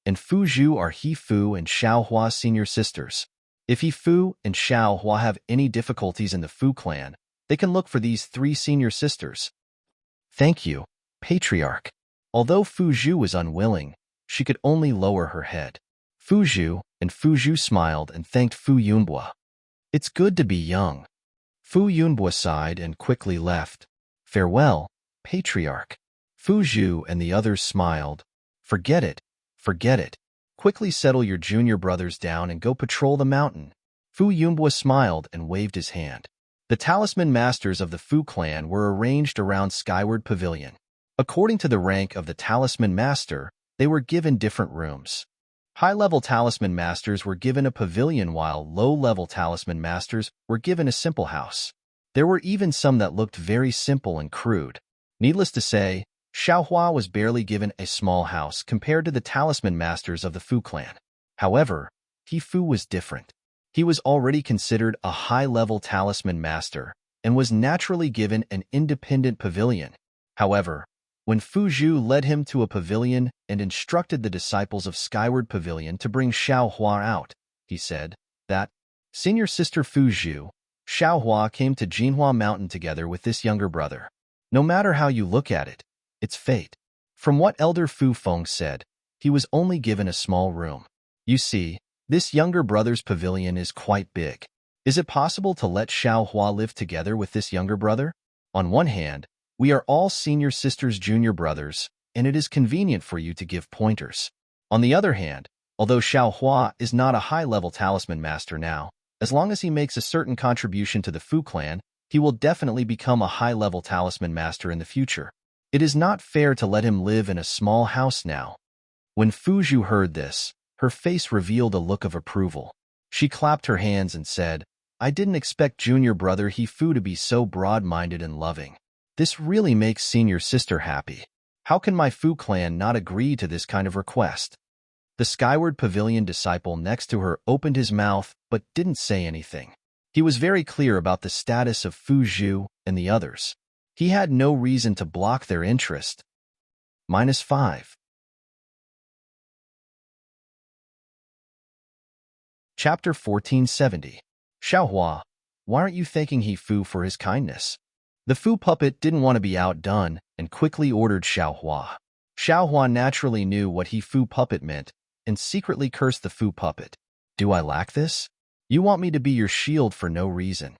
Speaker 1: and Fu Zhu are He Fu and Xiaohua's senior sisters. If He Fu and Xiaohua have any difficulties in the Fu clan, they can look for these three senior sisters. Thank you, Patriarch. Although Fu Zhu was unwilling, she could only lower her head. Fu Zhu smiled and thanked Fu Yumbwa. It's good to be young. Fu Yumbwa sighed and quickly left. Farewell, patriarch. Fu Zhu and the others smiled. Forget it. Forget it. Quickly settle your junior brothers down and go patrol the mountain. Fu Yumbwa smiled and waved his hand. The talisman masters of the Fu clan were arranged around Skyward Pavilion. According to the rank of the talisman master, they were given different rooms. High-level talisman masters were given a pavilion while low-level talisman masters were given a simple house. There were even some that looked very simple and crude. Needless to say, Xiaohua was barely given a small house compared to the talisman masters of the Fu clan. However, He Fu was different. He was already considered a high-level talisman master and was naturally given an independent pavilion. However, when Fu Zhu led him to a pavilion and instructed the disciples of Skyward Pavilion to bring Xiaohua out, he said that, Senior sister Fu Zhu, Xiaohua came to Jinhua Mountain together with this younger brother. No matter how you look at it, it's fate. From what Elder Fu Feng said, he was only given a small room. You see, this younger brother's pavilion is quite big. Is it possible to let Xiaohua live together with this younger brother? On one hand, we are all senior sister's junior brothers, and it is convenient for you to give pointers. On the other hand, although Xiaohua is not a high-level talisman master now, as long as he makes a certain contribution to the Fu clan, he will definitely become a high-level talisman master in the future. It is not fair to let him live in a small house now. When Fu Zhu heard this, her face revealed a look of approval. She clapped her hands and said, I didn't expect junior brother He Fu to be so broad-minded and loving. This really makes senior sister happy. How can my Fu clan not agree to this kind of request? The Skyward Pavilion disciple next to her opened his mouth but didn't say anything. He was very clear about the status of Fu Zhu and the others. He had no reason to block their interest. -5. Chapter 1470. Xiaohua, why aren't you thanking He Fu for his kindness? The Fu puppet didn't want to be outdone and quickly ordered Xiaohua. Xiaohua naturally knew what He Fu puppet meant and secretly cursed the Fu puppet. Do I lack this? You want me to be your shield for no reason.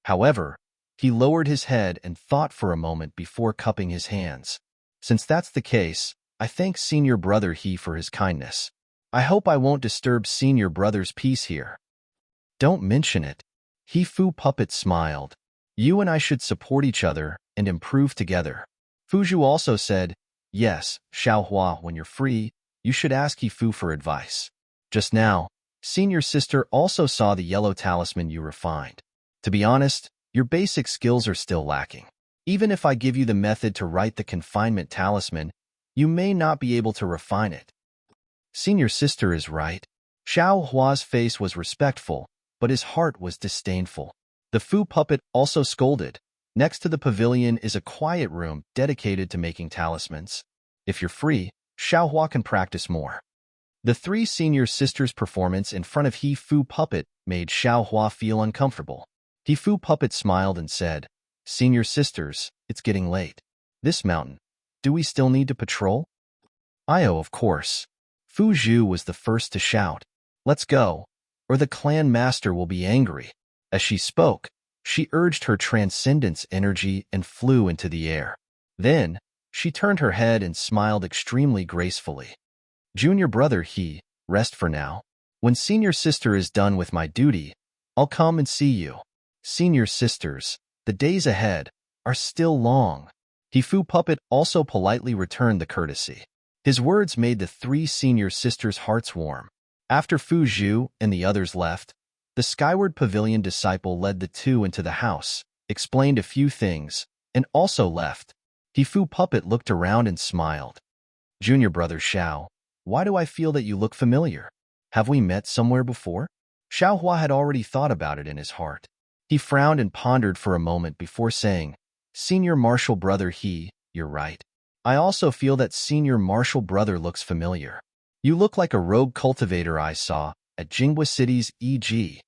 Speaker 1: However, he lowered his head and thought for a moment before cupping his hands. Since that's the case, I thank senior brother He for his kindness. I hope I won't disturb senior brother's peace here. Don't mention it. He Fu puppet smiled. You and I should support each other and improve together. Fu Zhu also said, yes, Xiaohua, when you're free, you should ask He Fu for advice. Just now, senior sister also saw the yellow talisman you refined. To be honest, your basic skills are still lacking. Even if I give you the method to write the confinement talisman, you may not be able to refine it. Senior sister is right. Xiaohua's face was respectful, but his heart was disdainful. The Fu puppet also scolded. Next to the pavilion is a quiet room dedicated to making talismans. If you're free, Xiaohua can practice more. The three senior sisters' performance in front of He Fu puppet made Xiaohua feel uncomfortable. He Fu puppet smiled and said, Senior sisters, it's getting late. This mountain, do we still need to patrol? Of course. Fu Zhu was the first to shout, let's go, or the clan master will be angry. As she spoke, she urged her transcendence energy and flew into the air. Then, she turned her head and smiled extremely gracefully. Junior brother He, rest for now. When senior sister is done with my duty, I'll come and see you. Senior sisters, the days ahead are still long. He Fu puppet also politely returned the courtesy. His words made the three senior sisters' hearts warm. After Fu Zhu and the others left, the Skyward Pavilion disciple led the two into the house, explained a few things, and also left. He Fu puppet looked around and smiled. Junior brother Xiao, why do I feel that you look familiar? Have we met somewhere before? Xiaohua had already thought about it in his heart. He frowned and pondered for a moment before saying, Senior martial brother He, you're right. I also feel that senior martial brother looks familiar. You look like a rogue cultivator I saw at Jinghua City's E.G.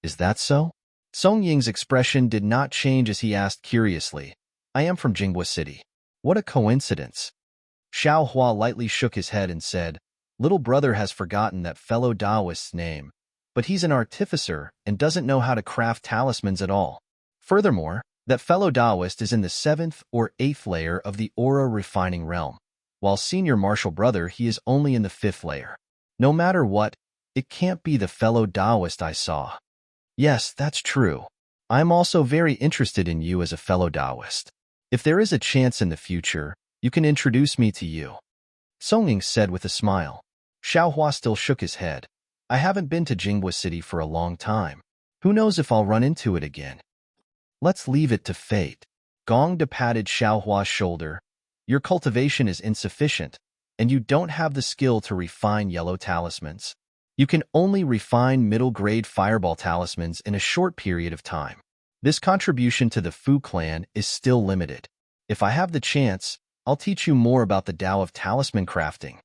Speaker 1: Is that so? Song Ying's expression did not change as he asked curiously, I am from Jinghua City. What a coincidence. Xiaohua lightly shook his head and said, Little brother has forgotten that fellow Taoist's name, but he's an artificer and doesn't know how to craft talismans at all. Furthermore, That fellow Taoist is in the 7th or 8th layer of the aura refining realm, while senior martial brother he is only in the 5th layer. No matter what, it can't be the fellow Taoist I saw. Yes, that's true. I'm also very interested in you as a fellow Taoist. If there is a chance in the future, you can introduce me to you. Song Ying said with a smile. Xiao Hua still shook his head. I haven't been to Jinghua City for a long time. Who knows if I'll run into it again? Let's leave it to fate. Gong De patted Xiao Hua's shoulder. Your cultivation is insufficient, and you don't have the skill to refine yellow talismans. You can only refine middle-grade fireball talismans in a short period of time. This contribution to the Fu clan is still limited. If I have the chance, I'll teach you more about the Tao of talisman crafting.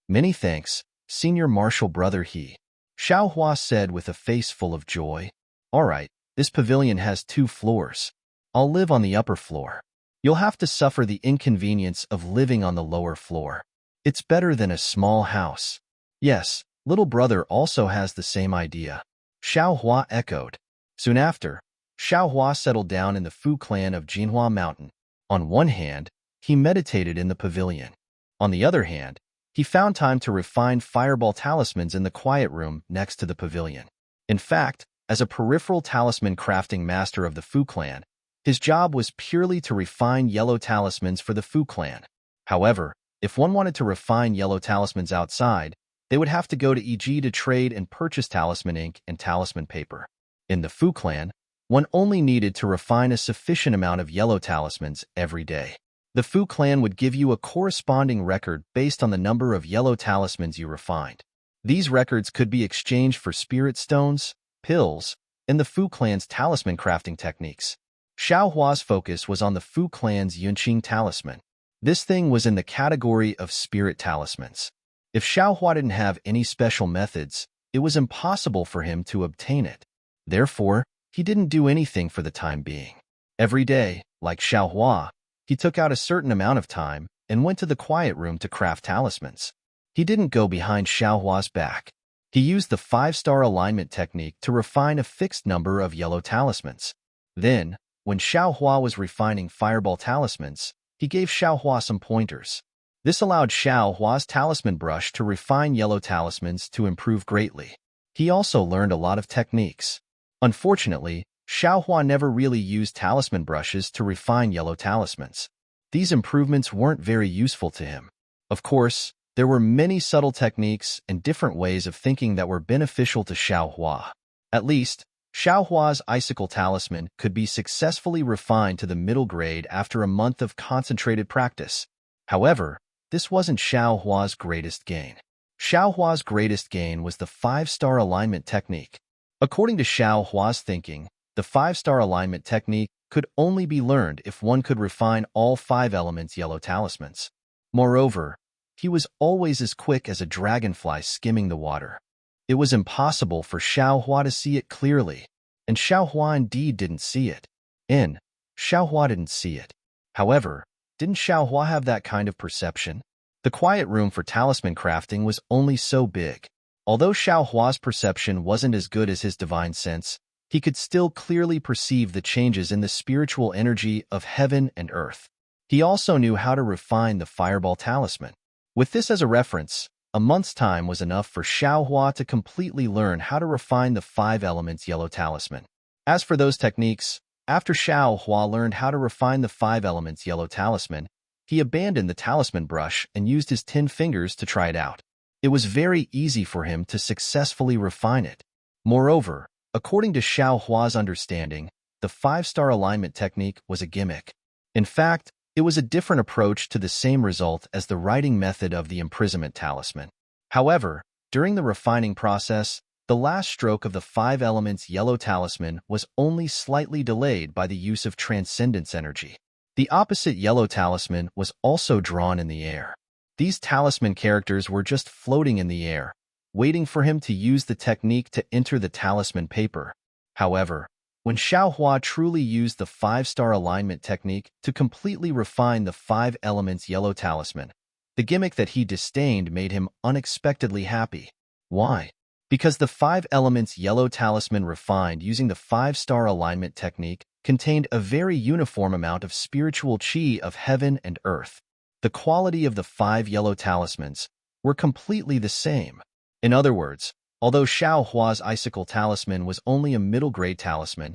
Speaker 1: Many thanks, senior martial brother he. Xiao Hua said with a face full of joy. All right, this pavilion has 2 floors. I'll live on the upper floor. You'll have to suffer the inconvenience of living on the lower floor. It's better than a small house. Yes, little brother also has the same idea. Xiao Hua echoed. Soon after, Xiao Hua settled down in the Fu clan of Jinhua Mountain. On one hand, he meditated in the pavilion. On the other hand, he found time to refine fireball talismans in the quiet room next to the pavilion. In fact, as a peripheral talisman crafting master of the Fu clan, his job was purely to refine yellow talismans for the Fu clan. However, if one wanted to refine yellow talismans outside, they would have to go to EG to trade and purchase talisman ink and talisman paper. In the Fu clan, one only needed to refine a sufficient amount of yellow talismans every day. The Fu clan would give you a corresponding record based on the number of yellow talismans you refined. These records could be exchanged for spirit stones, pills, and the Fu clan's talisman crafting techniques. Xiao Hua's focus was on the Fu clan's Yunqing talisman. This thing was in the category of spirit talismans. If Xiao Hua didn't have any special methods, it was impossible for him to obtain it. Therefore, he didn't do anything for the time being. Every day, like Xiao Hua, he took out a certain amount of time and went to the quiet room to craft talismans. He didn't go behind Xiao Hua's back. He used the 5-star alignment technique to refine a fixed number of yellow talismans. Then, when Xiao Hua was refining fireball talismans, he gave Xiao Hua some pointers. This allowed Xiao Hua's talisman brush to refine yellow talismans to improve greatly. He also learned a lot of techniques. Unfortunately, Xiao Hua never really used talisman brushes to refine yellow talismans. These improvements weren't very useful to him. Of course, there were many subtle techniques and different ways of thinking that were beneficial to Xiao Hua. At least, Xiao Hua's icicle talisman could be successfully refined to the middle grade after a month of concentrated practice. However, this wasn't Xiao Hua's greatest gain. Xiao Hua's greatest gain was the 5-star alignment technique. According to Xiao Hua's thinking, the 5-star alignment technique could only be learned if one could refine all 5 elements yellow talismans. Moreover, he was always as quick as a dragonfly skimming the water. It was impossible for Xiao Hua to see it clearly, and Xiao Hua indeed didn't see it. Xiao Hua didn't see it. However, didn't Xiao Hua have that kind of perception? The quiet room for talisman crafting was only so big. Although Xiao Hua's perception wasn't as good as his divine sense, he could still clearly perceive the changes in the spiritual energy of heaven and earth. He also knew how to refine the fireball talisman. With this as a reference, a month's time was enough for Xiao Hua to completely learn how to refine the 5 elements yellow talisman. As for those techniques, after Xiao Hua learned how to refine the 5 elements yellow talisman, he abandoned the talisman brush and used his 10 fingers to try it out. It was very easy for him to successfully refine it. Moreover, according to Xiao Hua's understanding, the 5-star alignment technique was a gimmick. In fact, it was a different approach to the same result as the writing method of the imprisonment talisman. However, during the refining process, the last stroke of the 5 elements yellow talisman was only slightly delayed by the use of transcendence energy. The opposite yellow talisman was also drawn in the air. These talisman characters were just floating in the air, waiting for him to use the technique to enter the talisman paper. However, when Xiao Hua truly used the 5-star alignment technique to completely refine the 5 elements yellow talisman, the gimmick that he disdained made him unexpectedly happy. Why? Because the 5 elements yellow talisman refined using the 5-star alignment technique contained a very uniform amount of spiritual chi of heaven and earth. The quality of the 5 yellow talismans were completely the same. In other words, although Xiao Hua's icicle talisman was only a middle-grade talisman,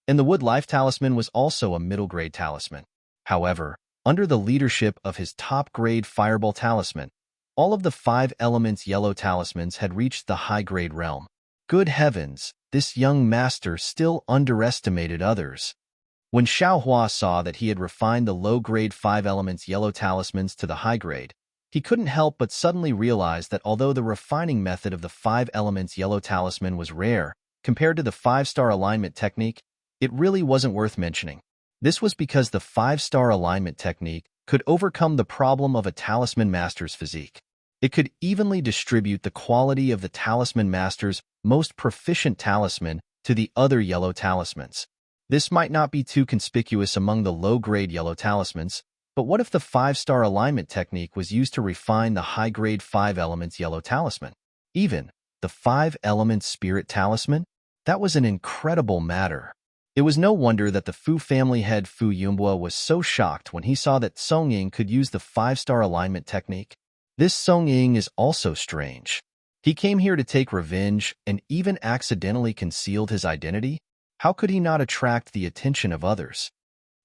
Speaker 1: and the wood life talisman was also a middle-grade talisman. However, under the leadership of his top-grade fireball talisman, all of the 5 elements yellow talismans had reached the high-grade realm. Good heavens, this young master still underestimated others. When Xiao Hua saw that he had refined the low-grade 5 elements yellow talismans to the high grade, he couldn't help but suddenly realize that although the refining method of the 5 elements yellow talisman was rare compared to the 5-star alignment technique, it really wasn't worth mentioning. This was because the 5-star alignment technique could overcome the problem of a talisman master's physique. It could evenly distribute the quality of the talisman master's most proficient talisman to the other yellow talismans. This might not be too conspicuous among the low-grade yellow talismans, but what if the 5-star alignment technique was used to refine the high-grade 5 elements yellow talisman? Even the 5 elements spirit talisman? That was an incredible matter. It was no wonder that the Fu family head Fu Yumbua was so shocked when he saw that Song Ying could use the 5-star alignment technique. This Song Ying is also strange. He came here to take revenge and even accidentally concealed his identity? How could he not attract the attention of others?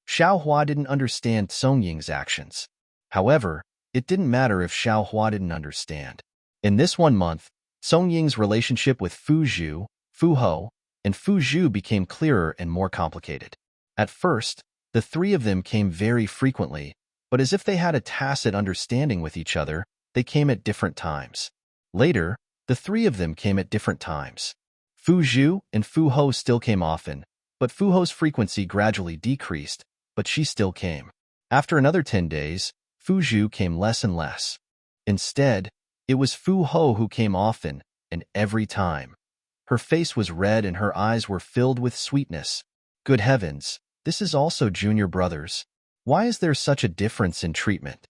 Speaker 1: Xiao Hua didn't understand Song Ying's actions. However, it didn't matter if Xiao Hua didn't understand. In this 1 month, Song Ying's relationship with Fu Zhu, Fu Ho, and Fu Zhu became clearer and more complicated. At first, the 3 of them came very frequently, but as if they had a tacit understanding with each other, they came at different times. Later, the 3 of them came at different times. Fu Zhu and Fu Ho still came often, but Fu Ho's frequency gradually decreased, but she still came. After another 10 days, Fu Zhu came less and less. Instead, it was Fu Ho who came often, and every time. Her face was red and her eyes were filled with sweetness. Good heavens, this is also junior brothers. Why is there such a difference in treatment?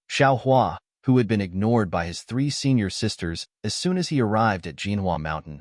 Speaker 1: Xiao Hua, who had been ignored by his 3 senior sisters as soon as he arrived at Jinhua Mountain,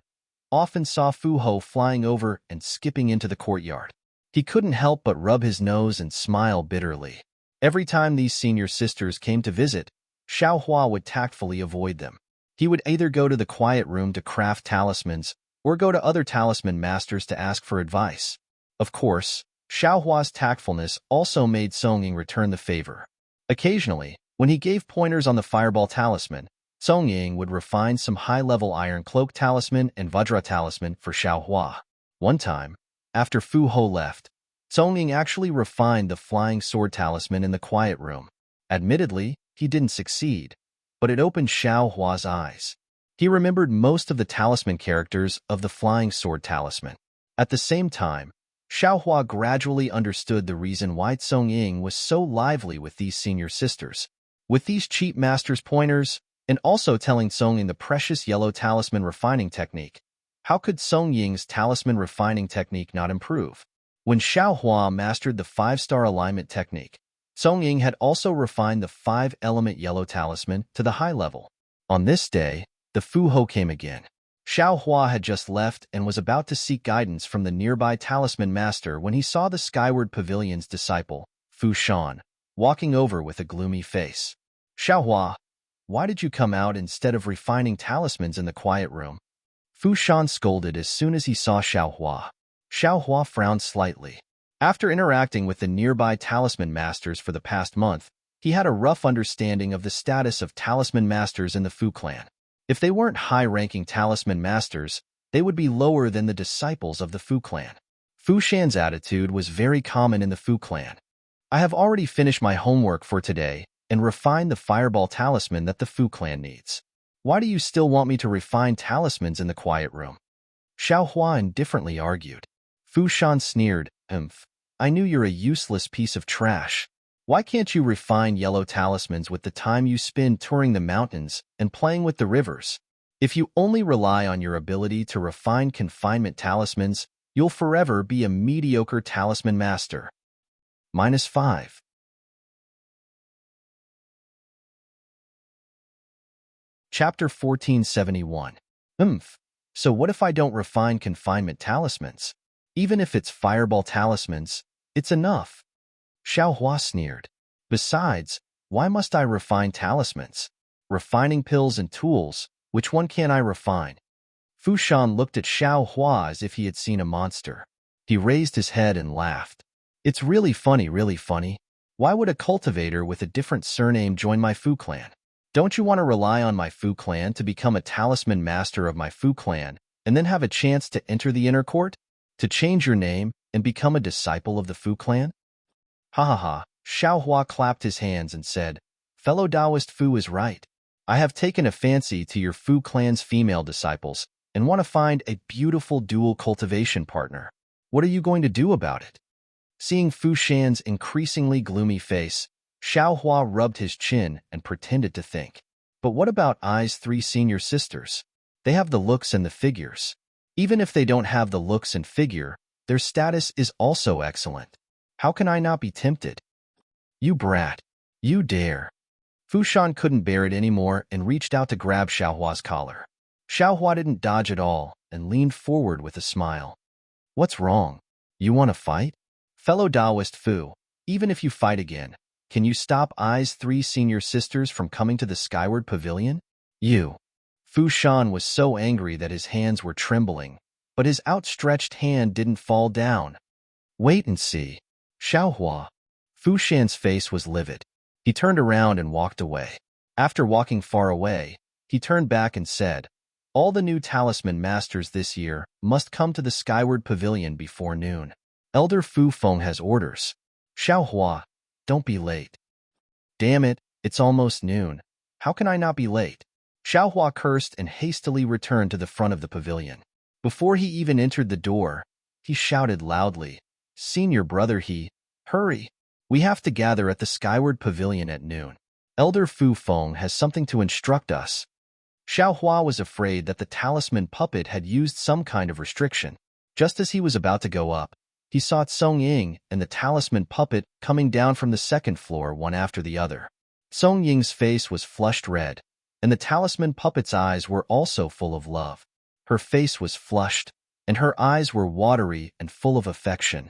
Speaker 1: often saw Fu Ho flying over and skipping into the courtyard. He couldn't help but rub his nose and smile bitterly. Every time these senior sisters came to visit, Xiao Hua would tactfully avoid them. He would either go to the quiet room to craft talismans or go to other talisman masters to ask for advice. Of course, Xiao Hua's tactfulness also made Song Ying return the favor. Occasionally, when he gave pointers on the fireball talisman, Song Ying would refine some high-level iron cloak talisman and Vajra talisman for Xiao Hua. One time, after Fu Ho left, Song Ying actually refined the flying sword talisman in the quiet room. Admittedly, he didn't succeed, but it opened Xiao Hua's eyes. He remembered most of the talisman characters of the flying sword talisman. At the same time, Xiao Hua gradually understood the reason why Song Ying was so lively with these senior sisters. With these cheap master's pointers, and also telling Song Ying the precious yellow talisman refining technique, how could Song Ying's talisman refining technique not improve? When Xiao Hua mastered the 5-star alignment technique, Song Ying had also refined the 5-element yellow talisman to the high level. On this day, the Fu Ho came again. Xiao Hua had just left and was about to seek guidance from the nearby talisman master when he saw the Skyward Pavilion's disciple, Fu Shan, walking over with a gloomy face. Xiao Hua, why did you come out instead of refining talismans in the quiet room? Fu Shan scolded as soon as he saw Xiao Hua. Xiao Hua frowned slightly. After interacting with the nearby talisman masters for the past month, he had a rough understanding of the status of talisman masters in the Fu clan. If they weren't high-ranking talisman masters, they would be lower than the disciples of the Fu clan. Fu Shan's attitude was very common in the Fu clan. I have already finished my homework for today and refined the fireball talisman that the Fu clan needs. Why do you still want me to refine talismans in the quiet room? Xiao Hua indifferently argued. Fu Shan sneered, I knew you're a useless piece of trash. Why can't you refine yellow talismans with the time you spend touring the mountains and playing with the rivers? If you only rely on your ability to refine confinement talismans, you'll forever be a mediocre talisman master. -5. Chapter 1471. So what if I don't refine confinement talismans? Even if it's fireball talismans, it's enough. Xiao Hua sneered. Besides, why must I refine talismans? Refining pills and tools, which one can I refine? Fu Shan looked at Xiao Hua as if he had seen a monster. He raised his head and laughed. It's really funny, really funny. Why would a cultivator with a different surname join my Fu clan? Don't you want to rely on my Fu clan to become a talisman master of my Fu clan and then have a chance to enter the inner court? To change your name and become a disciple of the Fu clan? Ha ha ha. Xiao Hua clapped his hands and said, Fellow Taoist Fu is right. I have taken a fancy to your Fu clan's female disciples and want to find a beautiful dual cultivation partner. What are you going to do about it? Seeing Fu Shan's increasingly gloomy face, Xiao Hua rubbed his chin and pretended to think. But what about Ai's 3 senior sisters? They have the looks and the figures. Even if they don't have the looks and figure, their status is also excellent. How can I not be tempted? You brat. You dare. Fu Shan couldn't bear it anymore and reached out to grab Xiao Hua's collar. Xiao Hua didn't dodge at all and leaned forward with a smile. What's wrong? You want to fight? Fellow Taoist Fu, even if you fight again, can you stop Ai's 3 senior sisters from coming to the Skyward Pavilion? You. Fu Shan was so angry that his hands were trembling, but his outstretched hand didn't fall down. Wait and see. Xiao Hua. Fu Shan's face was livid. He turned around and walked away. After walking far away, he turned back and said, All the new talisman masters this year must come to the Skyward Pavilion before noon. Elder Fu Feng has orders. Xiao Hua, don't be late. Damn it, it's almost noon. How can I not be late? Xiao Hua cursed and hastily returned to the front of the pavilion. Before he even entered the door, he shouted loudly, Senior brother hurry. We have to gather at the Skyward Pavilion at noon. Elder Fu Feng has something to instruct us. Xiao Hua was afraid that the talisman puppet had used some kind of restriction. Just as he was about to go up, he saw Song Ying and the talisman puppet coming down from the second floor one after the other. Song Ying's face was flushed red, and the talisman puppet's eyes were also full of love. Her face was flushed, and her eyes were watery and full of affection.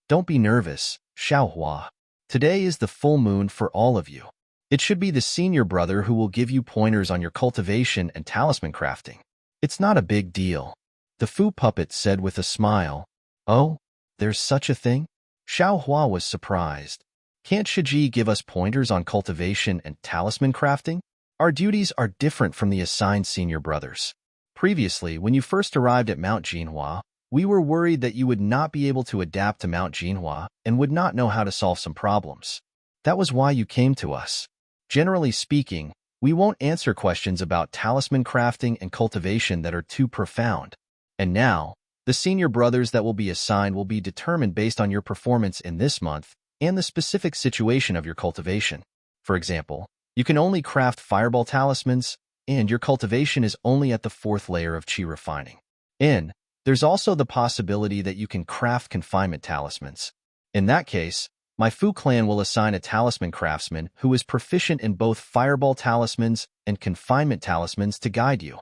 Speaker 1: Don't be nervous, Xiao Hua. Today is the full moon for all of you. It should be the senior brother who will give you pointers on your cultivation and talisman crafting. It's not a big deal. The Fu puppet said with a smile. Oh, there's such a thing? Xiao Hua was surprised. Can't Shiji give us pointers on cultivation and talisman crafting? Our duties are different from the assigned senior brothers. Previously, when you first arrived at Mount Jinhua, we were worried that you would not be able to adapt to Mount Jinhua and would not know how to solve some problems. That was why you came to us. Generally speaking, we won't answer questions about talisman crafting and cultivation that are too profound. And now, the senior brothers that will be assigned will be determined based on your performance in this month and the specific situation of your cultivation. For example, you can only craft fireball talismans, and your cultivation is only at the 4th layer of qi refining. There's also the possibility that you can craft confinement talismans. In that case, my Fu clan will assign a talisman craftsman who is proficient in both fireball talismans and confinement talismans to guide you.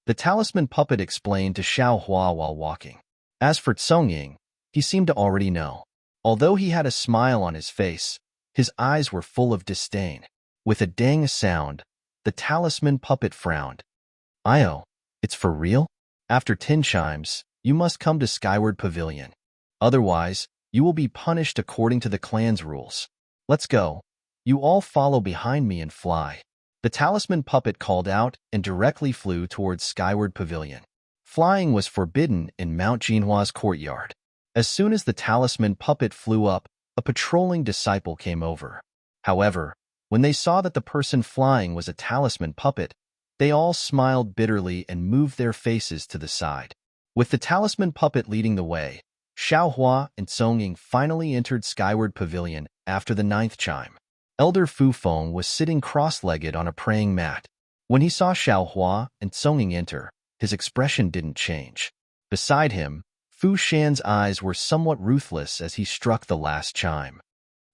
Speaker 1: The talisman puppet explained to Xiao Hua while walking. As for Song Ying, he seemed to already know. Although he had a smile on his face, his eyes were full of disdain. With a dang sound, the talisman puppet frowned. Io, it's for real? After 10 chimes, you must come to Skyward Pavilion. Otherwise, you will be punished according to the clan's rules. Let's go. You all follow behind me and fly. The talisman puppet called out and directly flew towards Skyward Pavilion. Flying was forbidden in Mount Jinhua's courtyard. As soon as the talisman puppet flew up, a patrolling disciple came over. However, when they saw that the person flying was a talisman puppet, they all smiled bitterly and moved their faces to the side. With the talisman puppet leading the way, Xiao Hua and Song Ying finally entered Skyward Pavilion after the 9th chime. Elder Fu Feng was sitting cross-legged on a praying mat. When he saw Xiao Hua and Song Ying enter, his expression didn't change. Beside him, Fu Shan's eyes were somewhat ruthless as he struck the last chime.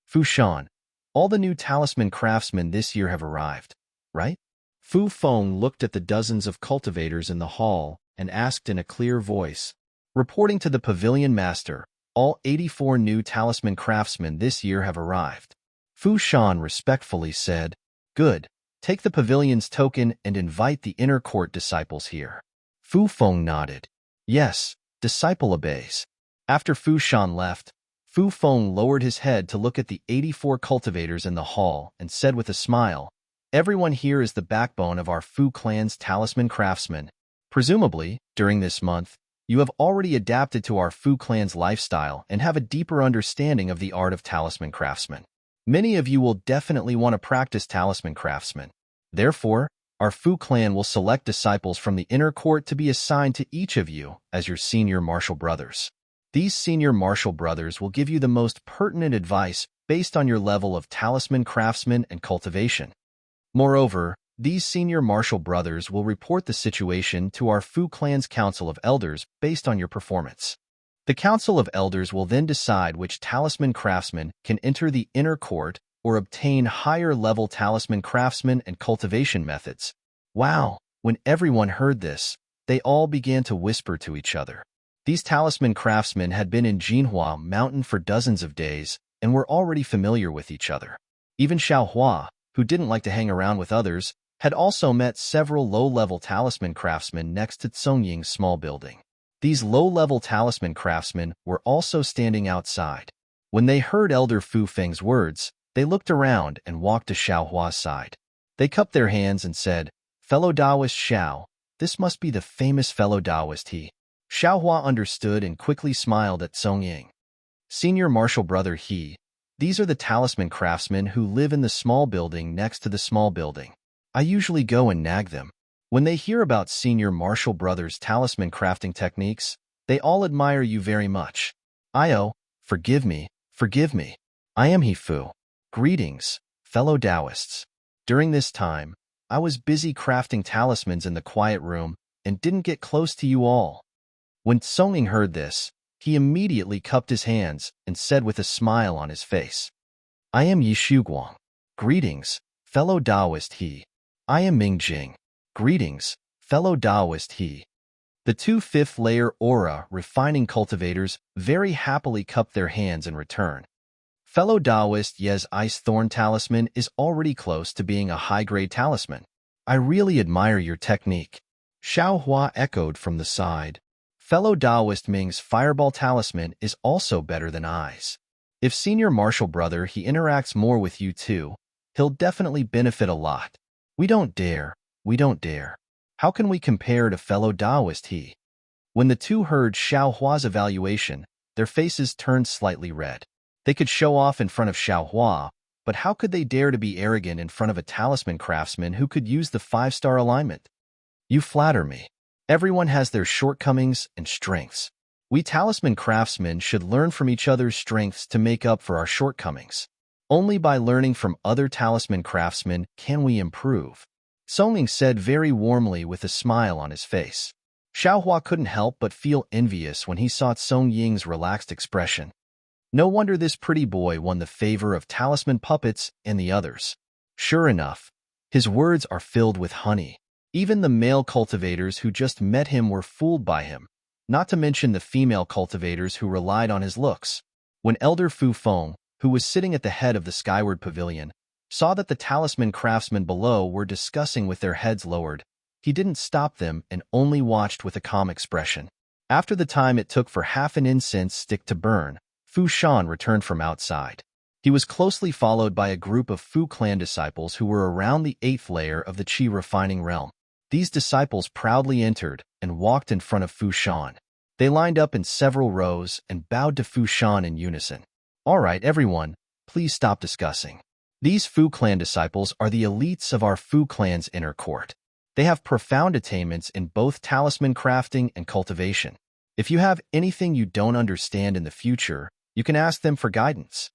Speaker 1: Fu Shan, all the new talisman craftsmen this year have arrived, right? Fu Feng looked at the dozens of cultivators in the hall and asked in a clear voice. Reporting to the pavilion master, all 84 new talisman craftsmen this year have arrived. Fu Shan respectfully said, "Good. Take the pavilion's token and invite the inner court disciples here." Fu Feng nodded. "Yes, disciple obeys." After Fu Shan left, Fu Feng lowered his head to look at the 84 cultivators in the hall and said with a smile, "Everyone here is the backbone of our Fu clan's talisman craftsmen. Presumably, during this month, you have already adapted to our Fu clan's lifestyle and have a deeper understanding of the art of talisman craftsmen. Many of you will definitely want to practice talisman craftsmen. Therefore, our Fu clan will select disciples from the inner court to be assigned to each of you as your senior martial brothers. These senior martial brothers will give you the most pertinent advice based on your level of talisman craftsman and cultivation. Moreover, these senior martial brothers will report the situation to our Fu clan's Council of Elders based on your performance. The Council of Elders will then decide which talisman craftsmen can enter the inner court or obtain higher-level talisman craftsmen and cultivation methods. Wow! When everyone heard this, they all began to whisper to each other. These talisman craftsmen had been in Jinhua Mountain for dozens of days and were already familiar with each other. Even Xiaohua, who didn't like to hang around with others, had also met several low-level talisman craftsmen next to Songying's small building. These low-level talisman craftsmen were also standing outside. When they heard Elder Fu Feng's words, they looked around and walked to Xiaohua's side. They cupped their hands and said, "Fellow Taoist Xiao, this must be the famous fellow Taoist He." Xiaohua understood and quickly smiled at Songying. "Senior martial brother He, these are the talisman craftsmen who live in the small building next to the small building. I usually go and nag them. When they hear about senior martial brother's talisman crafting techniques, they all admire you very much. Io, forgive me. I am He Fu. Greetings, fellow Taoists. During this time, I was busy crafting talismans in the quiet room and didn't get close to you all." When Songying heard this, he immediately cupped his hands and said with a smile on his face, "I am Yi Shuguang. Greetings, fellow Taoist He. I am Ming Jing. Greetings, fellow Taoist He." The two fifth-layer aura refining cultivators very happily cupped their hands in return. Fellow Taoist Ye's Ice Thorn Talisman is already close to being a high-grade talisman. I really admire your technique. Xiaohua echoed from the side. Fellow Taoist Ming's Fireball Talisman is also better than I's. If senior martial brother He interacts more with you too, he'll definitely benefit a lot. We don't dare. How can we compare to fellow Taoist He?" When the two heard Xiaohua's evaluation, their faces turned slightly red. They could show off in front of Xiaohua, but how could they dare to be arrogant in front of a talisman craftsman who could use the 5-star alignment? "You flatter me. Everyone has their shortcomings and strengths. We talisman craftsmen should learn from each other's strengths to make up for our shortcomings. Only by learning from other talisman craftsmen can we improve," Songying said very warmly with a smile on his face. Xiaohua couldn't help but feel envious when he saw Songying's relaxed expression. No wonder this pretty boy won the favor of talisman puppets and the others. Sure enough, his words are filled with honey. Even the male cultivators who just met him were fooled by him, not to mention the female cultivators who relied on his looks. When Elder Fu Feng, who was sitting at the head of the skyward pavilion, saw that the talisman craftsmen below were discussing with their heads lowered, he didn't stop them and only watched with a calm expression. After the time it took for half an incense stick to burn, Fu Shan returned from outside. He was closely followed by a group of Fu clan disciples who were around the 8th layer of the Qi refining realm. These disciples proudly entered and walked in front of Fu Shan. They lined up in several rows and bowed to Fu Shan in unison. "All right, everyone, please stop discussing. These Fu clan disciples are the elites of our Fu clan's inner court. They have profound attainments in both talisman crafting and cultivation. If you have anything you don't understand in the future, you can ask them for guidance."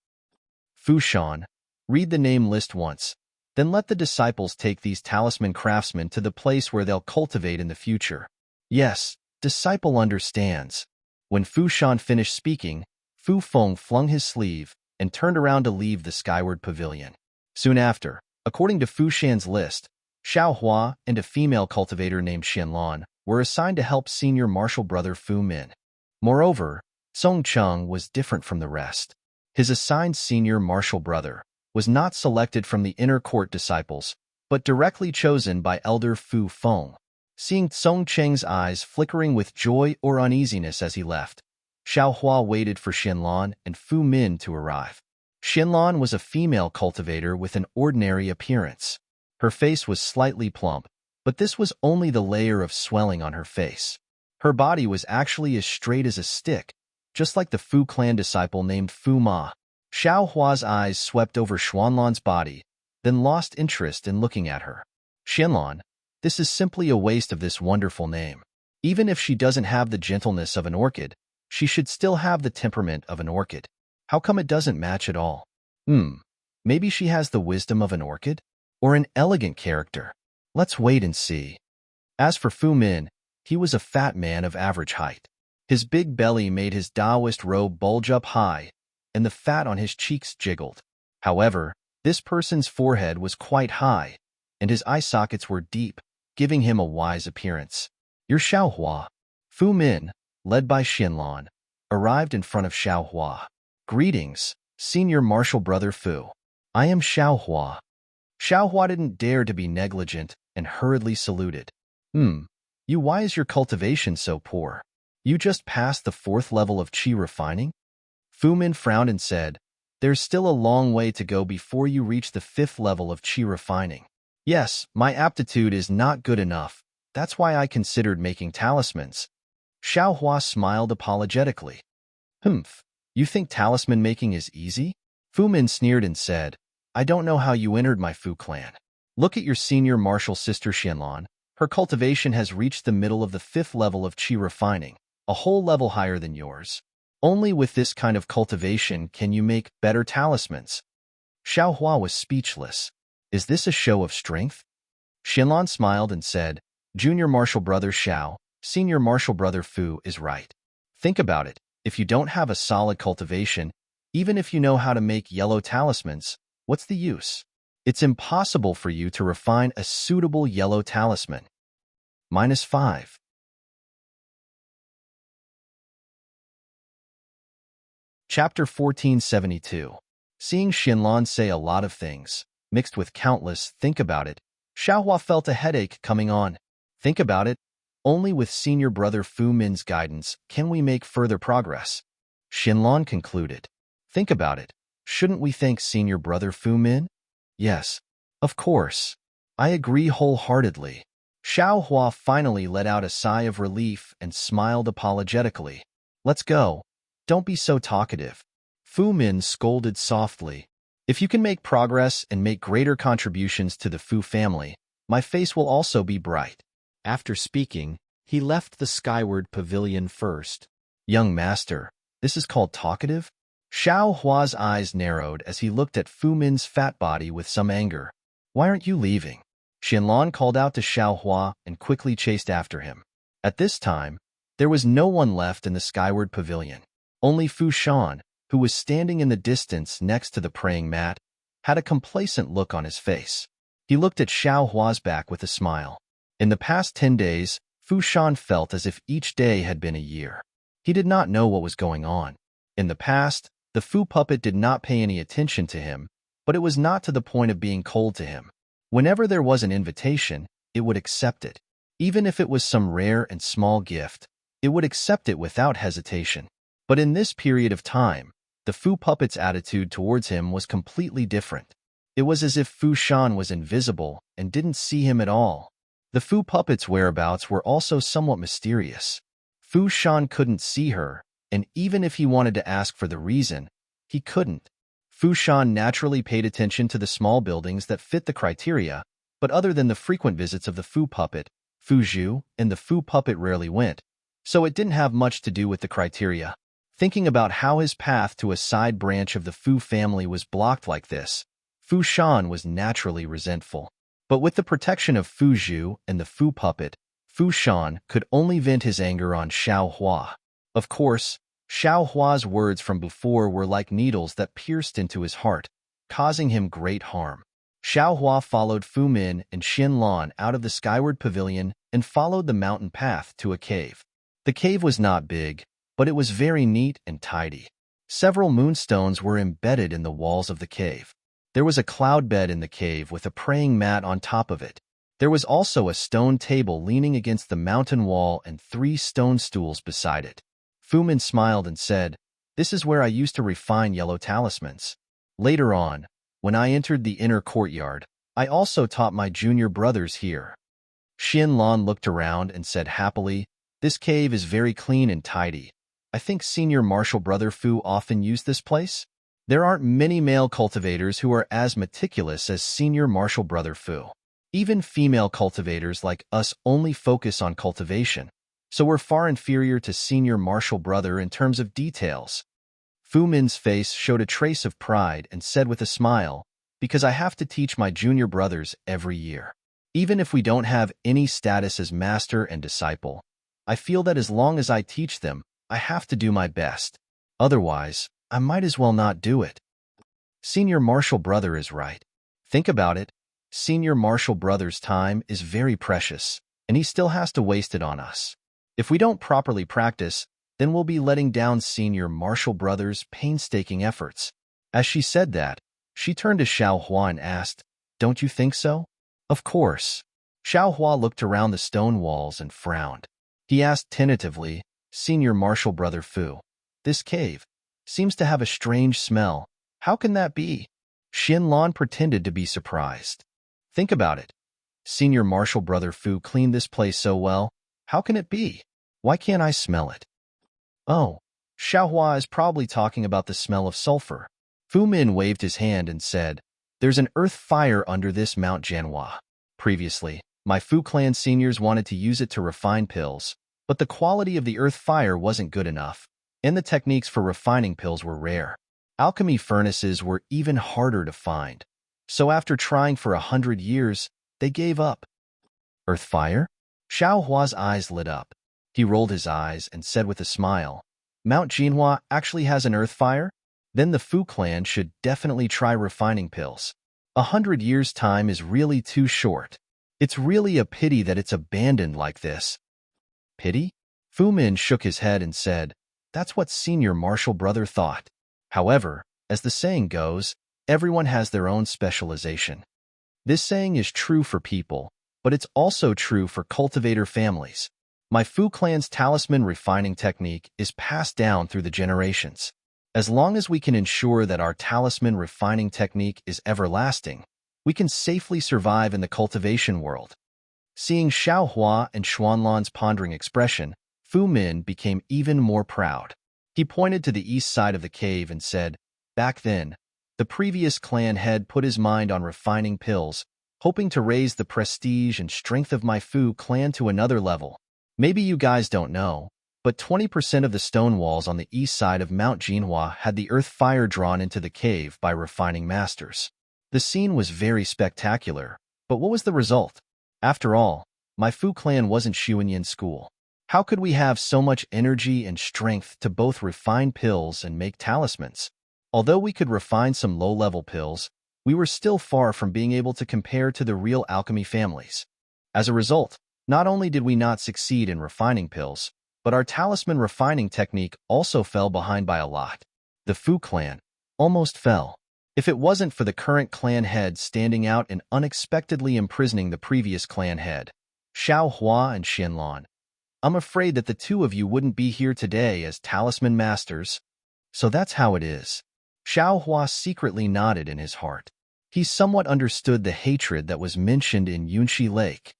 Speaker 1: Fu Shan, read the name list once, then let the disciples take these talisman craftsmen to the place where they'll cultivate in the future. Yes, disciple understands. When Fu Shan finished speaking, Fu Feng flung his sleeve and turned around to leave the skyward pavilion. Soon after, according to Fu Shan's list, Xiaohua and a female cultivator named Xianlan were assigned to help senior martial brother Fu Min. Moreover, Song Chung was different from the rest. His assigned senior martial brother was not selected from the inner court disciples, but directly chosen by Elder Fu Feng. Seeing Song Cheng's eyes flickering with joy or uneasiness as he left, Xiao Hua waited for Xianlan and Fu Min to arrive. Xianlan was a female cultivator with an ordinary appearance. Her face was slightly plump, but this was only the layer of swelling on her face. Her body was actually as straight as a stick, just like the Fu clan disciple named Fu Ma. Xiao Hua's eyes swept over Xuanlan's body, then lost interest in looking at her. Xianlan, this is simply a waste of this wonderful name. Even if she doesn't have the gentleness of an orchid, she should still have the temperament of an orchid. How come it doesn't match at all? Maybe she has the wisdom of an orchid? Or an elegant character? Let's wait and see. As for Fu Min, he was a fat man of average height. His big belly made his Taoist robe bulge up high, and the fat on his cheeks jiggled. However, this person's forehead was quite high, and his eye sockets were deep, giving him a wise appearance. You're Xiao Hua. Fu Min, led by Xianlan, arrived in front of Xiao Hua. Greetings, senior martial brother Fu. I am Xiao Hua. Xiao Hua didn't dare to be negligent and hurriedly saluted. Why is your cultivation so poor? You just passed the 4th level of qi refining? Fu Min frowned and said, there's still a long way to go before you reach the 5th level of qi refining. Yes, my aptitude is not good enough. That's why I considered making talismans. Xiao Hua smiled apologetically. You think talisman making is easy? Fu Min sneered and said, I don't know how you entered my Fu clan. Look at your senior martial sister Xianlan. Her cultivation has reached the middle of the 5th level of qi refining, a whole level higher than yours. Only with this kind of cultivation can you make better talismans. Xiao Hua was speechless. Is this a show of strength? Xianlan smiled and said, Junior martial brother Xiao, senior martial brother Fu is right. Think about it. If you don't have a solid cultivation, even if you know how to make yellow talismans, what's the use? It's impossible for you to refine a suitable yellow talisman. -5. Chapter 1472. Seeing Xianlan say a lot of things, mixed with countless think about it, Xiao Hua felt a headache coming on. Think about it. Only with senior brother Fu Min's guidance can we make further progress. Xianlan concluded. Think about it. Shouldn't we thank senior brother Fu Min? Yes, of course. I agree wholeheartedly. Xiao Hua finally let out a sigh of relief and smiled apologetically. Let's go. Don't be so talkative. Fu Min scolded softly. If you can make progress and make greater contributions to the Fu family, my face will also be bright. After speaking, he left the skyward pavilion first. Young master, this is called talkative? Xiao Hua's eyes narrowed as he looked at Fu Min's fat body with some anger. Why aren't you leaving? Xianlan called out to Xiao Hua and quickly chased after him. At this time, there was no one left in the skyward pavilion. Only Fu Shan, who was standing in the distance next to the praying mat, had a complacent look on his face. He looked at Xiao Hua's back with a smile. In the past 10 days, Fu Shan felt as if each day had been a year. He did not know what was going on. In the past, the Fu puppet did not pay any attention to him, but it was not to the point of being cold to him. Whenever there was an invitation, it would accept it. Even if it was some rare and small gift, it would accept it without hesitation. But in this period of time, the Fu puppet's attitude towards him was completely different. It was as if Fu Shan was invisible and didn't see him at all. The Fu puppet's whereabouts were also somewhat mysterious. Fu Shan couldn't see her, and even if he wanted to ask for the reason, he couldn't. Fu Shan naturally paid attention to the small buildings that fit the criteria, but other than the frequent visits of the Fu puppet, Fu Zhu and the Fu puppet rarely went, so it didn't have much to do with the criteria. Thinking about how his path to a side branch of the Fu family was blocked like this, Fu Shan was naturally resentful. But with the protection of Fu Zhu and the Fu puppet, Fu Shan could only vent his anger on Xiao Hua. Of course, Xiao Hua's words from before were like needles that pierced into his heart, causing him great harm. Xiao Hua followed Fu Min and Xianlan out of the skyward pavilion and followed the mountain path to a cave. The cave was not big, but it was very neat and tidy. Several moonstones were embedded in the walls of the cave. There was a cloud bed in the cave with a praying mat on top of it. There was also a stone table leaning against the mountain wall and 3 stone stools beside it. Fu Min smiled and said, "This is where I used to refine yellow talismans. Later on, when I entered the inner courtyard, I also taught my junior brothers here." Xianlan looked around and said happily, "This cave is very clean and tidy. I think senior martial brother Fu often used this place. There aren't many male cultivators who are as meticulous as senior martial brother Fu. Even female cultivators like us only focus on cultivation, so we're far inferior to senior martial brother in terms of details." Fu Min's face showed a trace of pride and said with a smile, "Because I have to teach my junior brothers every year. Even if we don't have any status as master and disciple, I feel that as long as I teach them, I have to do my best. Otherwise, I might as well not do it." Senior martial brother is right. Think about it. Senior martial brother's time is very precious, and he still has to waste it on us. If we don't properly practice, then we'll be letting down senior martial brother's painstaking efforts. As she said that, she turned to Xiao Hua and asked, "Don't you think so?" "Of course." Xiao Hua looked around the stone walls and frowned. He asked tentatively, "Senior martial brother Fu, this cave seems to have a strange smell. How can that be?" Xianlan pretended to be surprised. "Think about it. Senior martial brother Fu cleaned this place so well. How can it be? Why can't I smell it?" "Oh, Xiaohua is probably talking about the smell of sulfur." Fu Min waved his hand and said, "There's an earth fire under this Mount Jianhua. Previously, my Fu clan seniors wanted to use it to refine pills, but the quality of the earth fire wasn't good enough, and the techniques for refining pills were rare. Alchemy furnaces were even harder to find. So after trying for 100 years, they gave up." "Earth fire?" Xiao Hua's eyes lit up. He rolled his eyes and said with a smile, "Mount Jinhua actually has an earth fire? Then the Fu clan should definitely try refining pills. 100 years' time is really too short. It's really a pity that it's abandoned like this." "Pity?" Fu Min shook his head and said, "That's what senior martial brother thought. However, as the saying goes, everyone has their own specialization. This saying is true for people, but it's also true for cultivator families. My Fu clan's talisman refining technique is passed down through the generations. As long as we can ensure that our talisman refining technique is everlasting, we can safely survive in the cultivation world." Seeing Xiao Hua and Xuanlan's pondering expression, Fu Min became even more proud. He pointed to the east side of the cave and said, "Back then, the previous clan head put his mind on refining pills, hoping to raise the prestige and strength of my Fu clan to another level. Maybe you guys don't know, but 20% of the stone walls on the east side of Mount Jinhua had the earth fire drawn into the cave by refining masters. The scene was very spectacular, but what was the result? After all, my Fu clan wasn't Xuanyan school. How could we have so much energy and strength to both refine pills and make talismans? Although we could refine some low-level pills, we were still far from being able to compare to the real alchemy families. As a result, not only did we not succeed in refining pills, but our talisman refining technique also fell behind by a lot. The Fu clan almost fell. If it wasn't for the current clan head standing out and unexpectedly imprisoning the previous clan head, Xiao Hua and Xianlan, I'm afraid that the two of you wouldn't be here today as talisman masters." "So that's how it is." Xiao Hua secretly nodded in his heart. He somewhat understood the hatred that was mentioned in Yunshi Lake.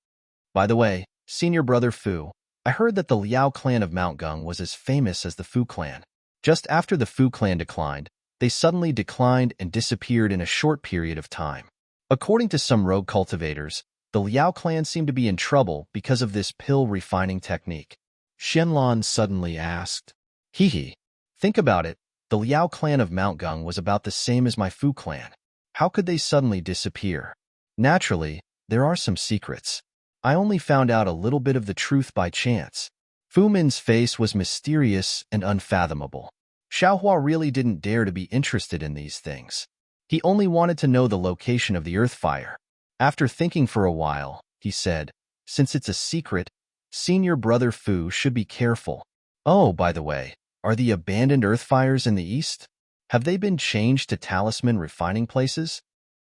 Speaker 1: "By the way, senior brother Fu, I heard that the Liao clan of Mount Gung was as famous as the Fu clan. Just after the Fu clan declined, they suddenly declined and disappeared in a short period of time. According to some rogue cultivators, the Liao clan seemed to be in trouble because of this pill refining technique." Xianlan suddenly asked, "Hee. Think about it. The Liao clan of Mount Gung was about the same as my Fu clan. How could they suddenly disappear?" "Naturally, there are some secrets. I only found out a little bit of the truth by chance." Fu Min's face was mysterious and unfathomable. Xiaohua really didn't dare to be interested in these things. He only wanted to know the location of the earth fire. After thinking for a while, he said, "Since it's a secret, senior brother Fu should be careful. Oh, by the way, Are the abandoned earth fires in the east? Have they been changed to talisman refining places?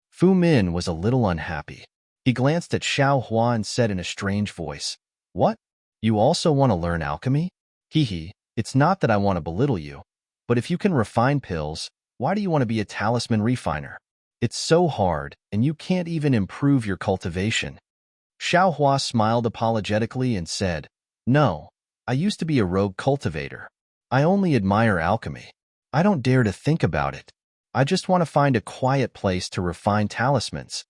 Speaker 1: Fu Min was a little unhappy. He glanced at Xiao Hua and said in a strange voice, "What? You also want to learn alchemy? Hee, it's not that I want to belittle you, but if you can refine pills, why do you want to be a talisman refiner? It's so hard, and you can't even improve your cultivation." Xiao Hua smiled apologetically and said, "No, I used to be a rogue cultivator. I only admire alchemy. I don't dare to think about it. I just want to find a quiet place to refine talismans.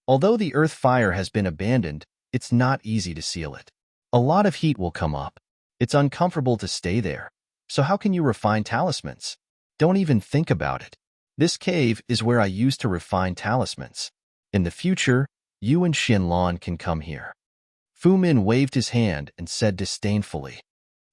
Speaker 1: Although the earth fire has been abandoned, it's not easy to seal it. A lot of heat will come up. It's uncomfortable to stay there. So how can you refine talismans? Don't even think about it. This cave is where I used to refine talismans. In the future, you and Xinlan can come here." Fu Min waved his hand and said disdainfully,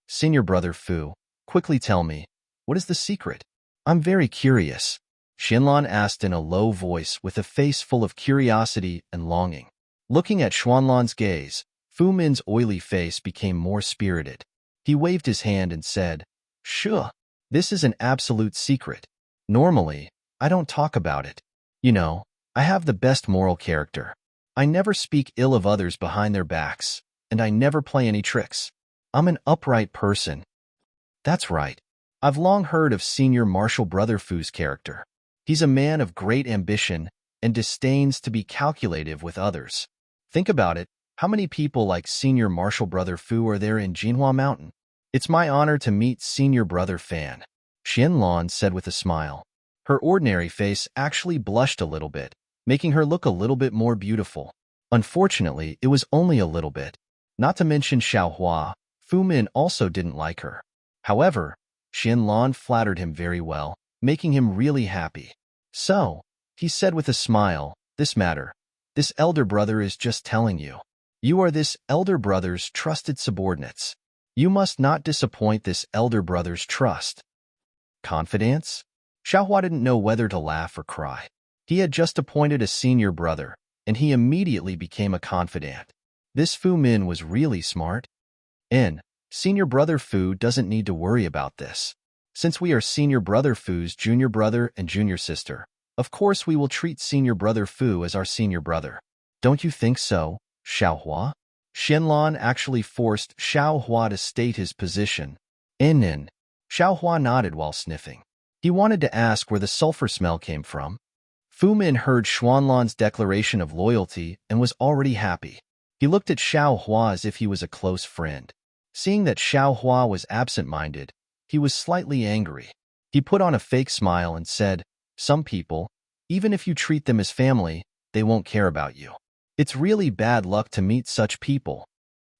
Speaker 1: "Senior brother Fu, quickly tell me, what is the secret? I'm very curious." Xinlan asked in a low voice with a face full of curiosity and longing. Looking at Xuanlan's gaze, Fu Min's oily face became more spirited. He waved his hand and said, "Sure, this is an absolute secret. Normally, I don't talk about it. You know, I have the best moral character. I never speak ill of others behind their backs, and I never play any tricks. I'm an upright person." "That's right. I've long heard of Senior Martial Brother Fu's character. He's a man of great ambition and disdains to be calculative with others. Think about it. How many people like Senior Martial Brother Fu are there in Jinhua Mountain? It's my honor to meet Senior Brother Fan," Xianlan said with a smile. Her ordinary face actually blushed a little bit, making her look a little bit more beautiful. Unfortunately, it was only a little bit. Not to mention Xiao Hua, Fu Min also didn't like her. However, Xianlan flattered him very well, making him really happy. "So," he said with a smile, "this elder brother is just telling you. You are this elder brother's trusted subordinates. You must not disappoint this elder brother's trust." Confidence? Xiaohua didn't know whether to laugh or cry. He had just appointed a senior brother, and he immediately became a confidant. This Fu Min was really smart. Senior brother Fu doesn't need to worry about this. Since we are senior brother Fu's junior brother and junior sister, of course we will treat senior brother Fu as our senior brother. Don't you think so, Xiaohua? Xianlan actually forced Xiaohua to state his position. Xiaohua nodded while sniffing. He wanted to ask where the sulfur smell came from. Fu Min heard Xuanlan's declaration of loyalty and was already happy. He looked at Xiaohua as if he was a close friend. Seeing that Xiaohua was absent-minded, he was slightly angry. He put on a fake smile and said, "Some people, even if you treat them as family, they won't care about you. It's really bad luck to meet such people."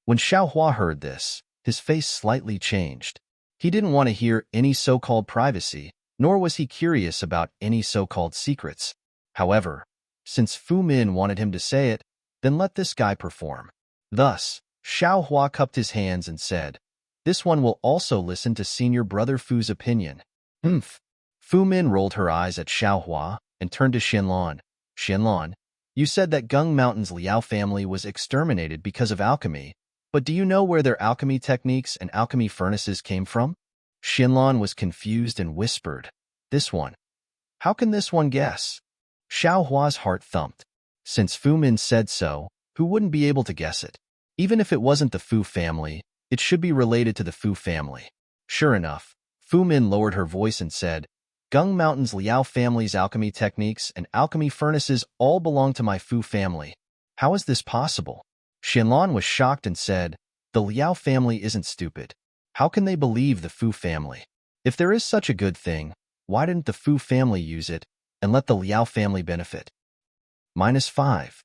Speaker 1: When Xiaohua heard this, his face slightly changed. He didn't want to hear any so-called privacy, nor was he curious about any so-called secrets. However, since Fu Min wanted him to say it, then let this guy perform. Thus, Xiaohua cupped his hands and said, "This one will also listen to senior brother Fu's opinion." "Humph." Fu Min rolled her eyes at Xiaohua and turned to Xinlan. "Xinlan, you said that Gung Mountain's Liao family was exterminated because of alchemy, but do you know where their alchemy techniques and alchemy furnaces came from?" Xinlan was confused and whispered, "This one. How can this one guess?" Xiaohua's heart thumped. Since Fu Min said so, who wouldn't be able to guess it? Even if it wasn't the Fu family, it should be related to the Fu family. Sure enough, Fu Min lowered her voice and said, "Gung Mountain's Liao family's alchemy techniques and alchemy furnaces all belong to my Fu family. How is this possible?" Xinlan was shocked and said, "The Liao family isn't stupid. How can they believe the Fu family? If there is such a good thing, why didn't the Fu family use it and let the Liao family benefit?" -5.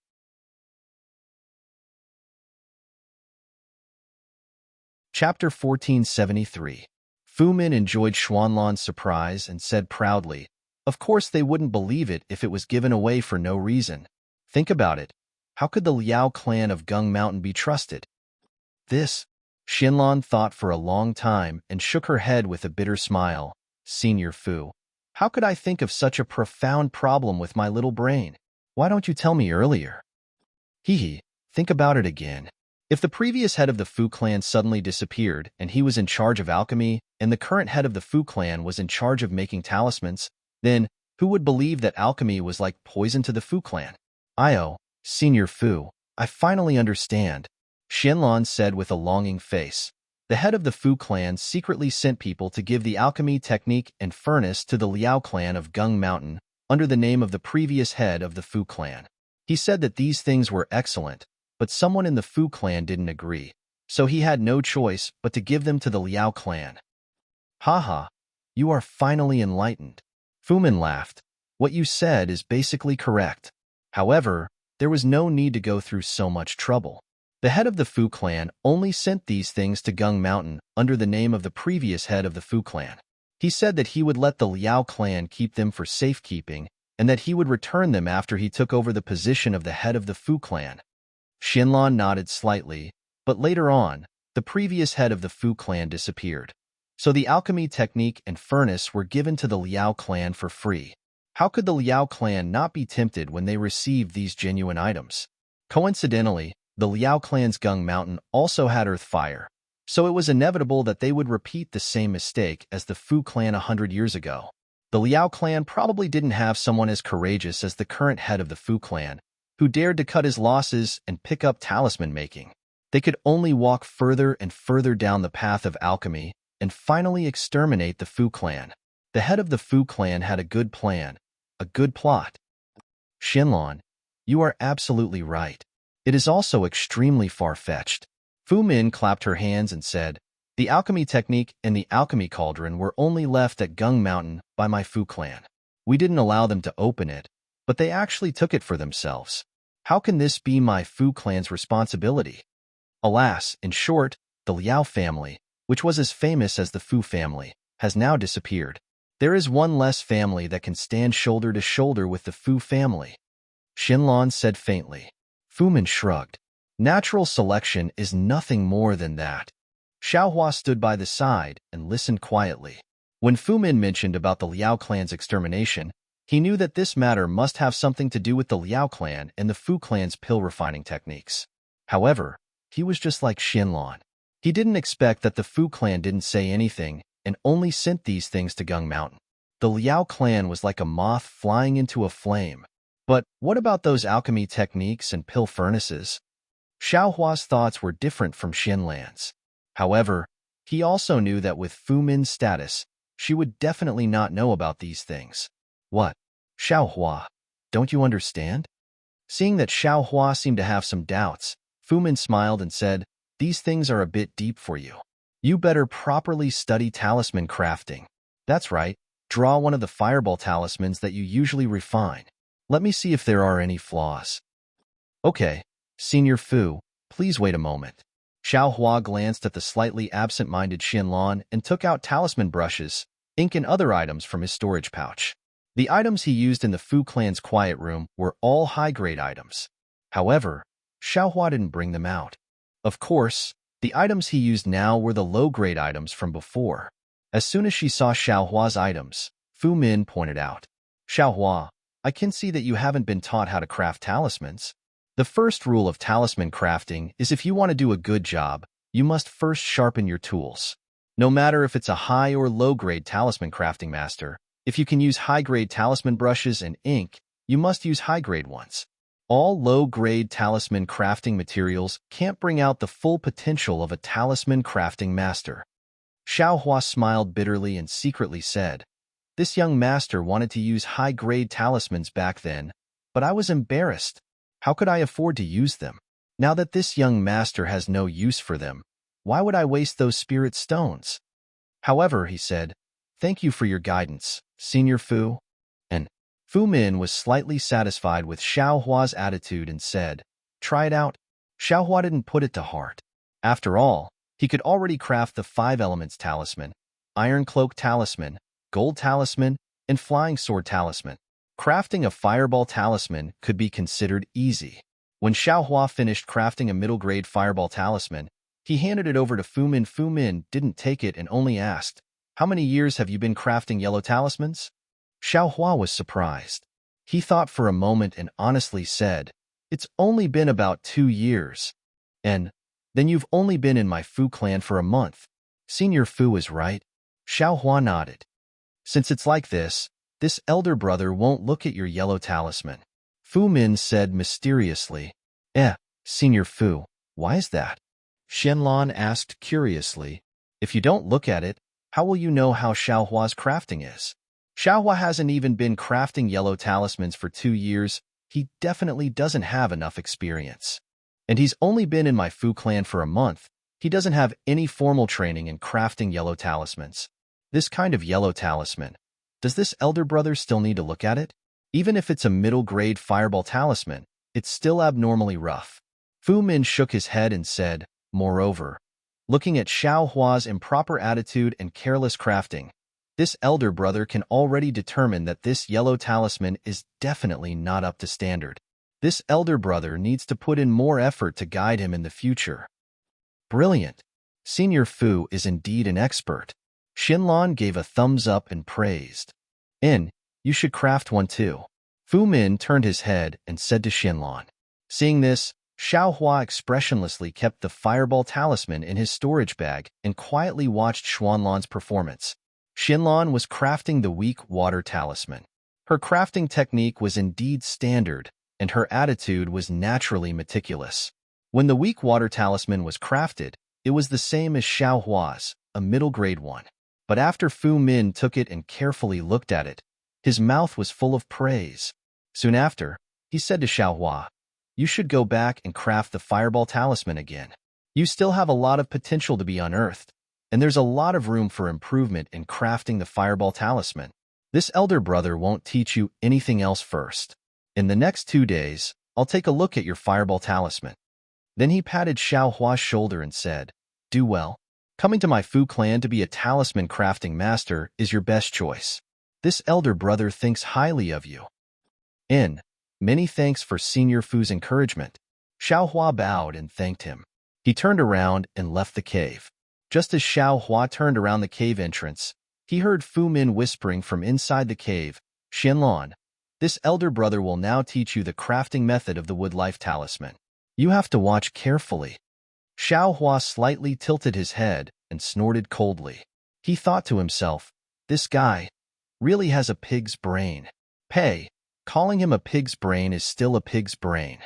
Speaker 1: Chapter 1473. Fu Min enjoyed Xuanlan's surprise and said proudly, "Of course they wouldn't believe it if it was given away for no reason. Think about it. How could the Liao clan of Gung Mountain be trusted?" This, Xinlan thought for a long time and shook her head with a bitter smile. "Senior Fu, how could I think of such a profound problem with my little brain? Why don't you tell me earlier?" Think about it again. If the previous head of the Fu clan suddenly disappeared and he was in charge of alchemy and the current head of the Fu clan was in charge of making talismans, then who would believe that alchemy was like poison to the Fu clan? Io, Senior Fu, I finally understand, Xianlan said with a longing face. The head of the Fu clan secretly sent people to give the alchemy technique and furnace to the Liao clan of Gung Mountain under the name of the previous head of the Fu clan. He said that these things were excellent, but someone in the Fu clan didn't agree, so he had no choice but to give them to the Liao clan. Haha, you are finally enlightened. Fu Min laughed. What you said is basically correct. However, there was no need to go through so much trouble. The head of the Fu clan only sent these things to Gung Mountain under the name of the previous head of the Fu clan. He said that he would let the Liao clan keep them for safekeeping and that he would return them after he took over the position of the head of the Fu clan. Xianlan nodded slightly, but later on, the previous head of the Fu clan disappeared. So the alchemy technique and furnace were given to the Liao clan for free. How could the Liao clan not be tempted when they received these genuine items? Coincidentally, the Liao clan's Gung Mountain also had earth fire, so it was inevitable that they would repeat the same mistake as the Fu clan 100 years ago. The Liao clan probably didn't have someone as courageous as the current head of the Fu clan, who dared to cut his losses and pick up talisman making. They could only walk further and further down the path of alchemy and finally exterminate the Fu clan. The head of the Fu clan had a good plan, a good plot. Xianlan, you are absolutely right. It is also extremely far-fetched. Fu Min clapped her hands and said, the alchemy technique and the alchemy cauldron were only left at Gung Mountain by my Fu clan. We didn't allow them to open it, but they actually took it for themselves. How can this be my Fu clan's responsibility? Alas, in short, the Liao family, which was as famous as the Fu family, has now disappeared. There is one less family that can stand shoulder to shoulder with the Fu family. Xianlan said faintly. Fu Min shrugged. Natural selection is nothing more than that. Xiaohua stood by the side and listened quietly. When Fu Min mentioned about the Liao clan's extermination, he knew that this matter must have something to do with the Liao clan and the Fu clan's pill refining techniques. However, he was just like Xianlan. He didn't expect that the Fu clan didn't say anything and only sent these things to Gung Mountain. The Liao clan was like a moth flying into a flame. But what about those alchemy techniques and pill furnaces? Xiaohua's thoughts were different from Xianlan's. However, he also knew that with Fu Min's status, she would definitely not know about these things. What? Xiaohua, don't you understand? Seeing that Xiaohua seemed to have some doubts, Fu Min smiled and said, these things are a bit deep for you. You better properly study talisman crafting. That's right, draw one of the fireball talismans that you usually refine. Let me see if there are any flaws. Okay, Senior Fu, please wait a moment. Xiaohua glanced at the slightly absent-minded Xianlan and took out talisman brushes, ink and other items from his storage pouch. The items he used in the Fu clan's quiet room were all high-grade items. However, Xiaohua didn't bring them out. Of course, the items he used now were the low-grade items from before. As soon as she saw Xiaohua's items, Fu Min pointed out, Xiaohua, I can see that you haven't been taught how to craft talismans. The first rule of talisman crafting is if you want to do a good job, you must first sharpen your tools. No matter if it's a high or low-grade talisman crafting master, if you can use high-grade talisman brushes and ink, you must use high-grade ones. All low-grade talisman crafting materials can't bring out the full potential of a talisman crafting master. Xiaohua smiled bitterly and secretly said, this young master wanted to use high-grade talismans back then, but I was embarrassed. How could I afford to use them? Now that this young master has no use for them, why would I waste those spirit stones? However, he said, thank you for your guidance, Senior Fu. And Fu Min was slightly satisfied with Xiaohua's attitude and said, try it out. Xiaohua didn't put it to heart. After all, he could already craft the 5 elements talisman, iron cloak talisman, gold talisman, and flying sword talisman. Crafting a fireball talisman could be considered easy. When Xiaohua finished crafting a middle-grade fireball talisman, he handed it over to Fu Min. Fu Min didn't take it and only asked, how many years have you been crafting yellow talismans? Xiaohua was surprised. He thought for a moment and honestly said, it's only been about 2 years. And Then you've only been in my Fu clan for a month. Senior Fu is right. Xiao Hua nodded. Since it's like this elder brother won't look at your yellow talisman. Fu Min said mysteriously. Senior Fu, why is that? Shenlong asked curiously. If you don't look at it, how will you know how Xiao Hua's crafting is? Xiao Hua hasn't even been crafting yellow talismans for 2 years. He definitely doesn't have enough experience. And he's only been in my Fu clan for a month. He doesn't have any formal training in crafting yellow talismans. This kind of yellow talisman, does this elder brother still need to look at it? Even if it's a middle-grade fireball talisman, it's still abnormally rough. Fu Min shook his head and said, moreover, looking at Xiao Hua's improper attitude and careless crafting, this elder brother can already determine that this yellow talisman is definitely not up to standard. This elder brother needs to put in more effort to guide him in the future. Brilliant. Senior Fu is indeed an expert. Shenlong gave a thumbs up and praised. You should craft one too. Fu Min turned his head and said to Shenlong. Seeing this, Xiao Hua expressionlessly kept the fireball talisman in his storage bag and quietly watched Xuanlong's performance. Shenlong was crafting the weak water talisman. Her crafting technique was indeed standard, and her attitude was naturally meticulous. When the weak water talisman was crafted, it was the same as Xiao Hua's, a middle-grade one. But after Fu Min took it and carefully looked at it, his mouth was full of praise. Soon after, he said to Xiao Hua, you should go back and craft the fireball talisman again. You still have a lot of potential to be unearthed, and there's a lot of room for improvement in crafting the fireball talisman. This elder brother won't teach you anything else first. In the next 2 days, I'll take a look at your fireball talisman. Then he patted Xiao Hua's shoulder and said, do well. Coming to my Fu clan to be a talisman crafting master is your best choice. This elder brother thinks highly of you. Many thanks for Senior Fu's encouragement. Xiao Hua bowed and thanked him. He turned around and left the cave. Just as Xiao Hua turned around the cave entrance, he heard Fu Min whispering from inside the cave, Shenlong, this elder brother will now teach you the crafting method of the wood life talisman. You have to watch carefully. Xiao Hua slightly tilted his head and snorted coldly. He thought to himself, this guy really has a pig's brain. Calling him a pig's brain is still a pig's brain.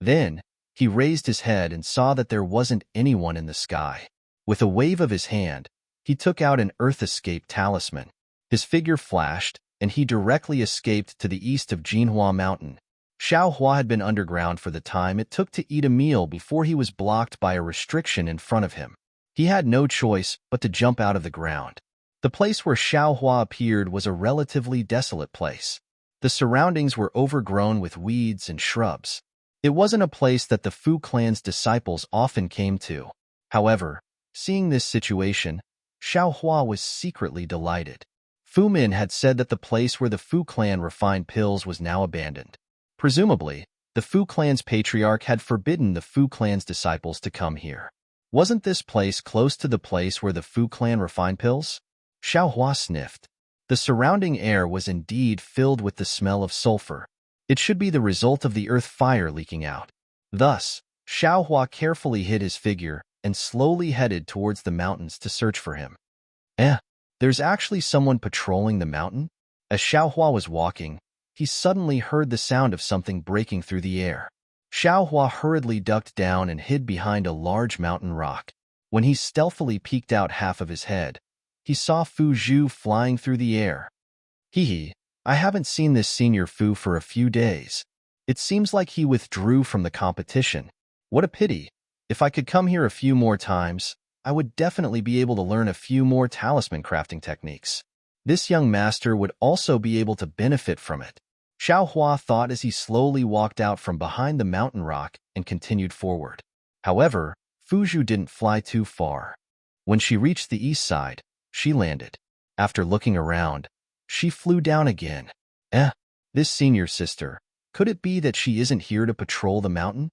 Speaker 1: Then, he raised his head and saw that there wasn't anyone in the sky. With a wave of his hand, he took out an Earth Escape talisman. His figure flashed, and he directly escaped to the east of Jinhua Mountain. Xiao Hua had been underground for the time it took to eat a meal before he was blocked by a restriction in front of him. He had no choice but to jump out of the ground. The place where Xiao Hua appeared was a relatively desolate place. The surroundings were overgrown with weeds and shrubs. It wasn't a place that the Fu clan's disciples often came to. However, seeing this situation, Xiao Hua was secretly delighted. Fu Min had said that the place where the Fu clan refined pills was now abandoned. Presumably, the Fu clan's patriarch had forbidden the Fu clan's disciples to come here. Wasn't this place close to the place where the Fu clan refined pills? Xiao Hua sniffed. The surrounding air was indeed filled with the smell of sulfur. It should be the result of the earth fire leaking out. Thus, Xiao Hua carefully hid his figure and slowly headed towards the mountains to search for him. There's actually someone patrolling the mountain? As Xiao Hua was walking, he suddenly heard the sound of something breaking through the air. Xiao Hua hurriedly ducked down and hid behind a large mountain rock. When he stealthily peeked out half of his head, he saw Fu Zhu flying through the air. I haven't seen this Senior Fu for a few days. It seems like he withdrew from the competition. What a pity. If I could come here a few more times, I would definitely be able to learn a few more talisman crafting techniques. This young master would also be able to benefit from it. Xiao Hua thought as he slowly walked out from behind the mountain rock and continued forward. However, Fu Zhu didn't fly too far. When she reached the east side, she landed. After looking around, she flew down again. This senior sister, could it be that she isn't here to patrol the mountain?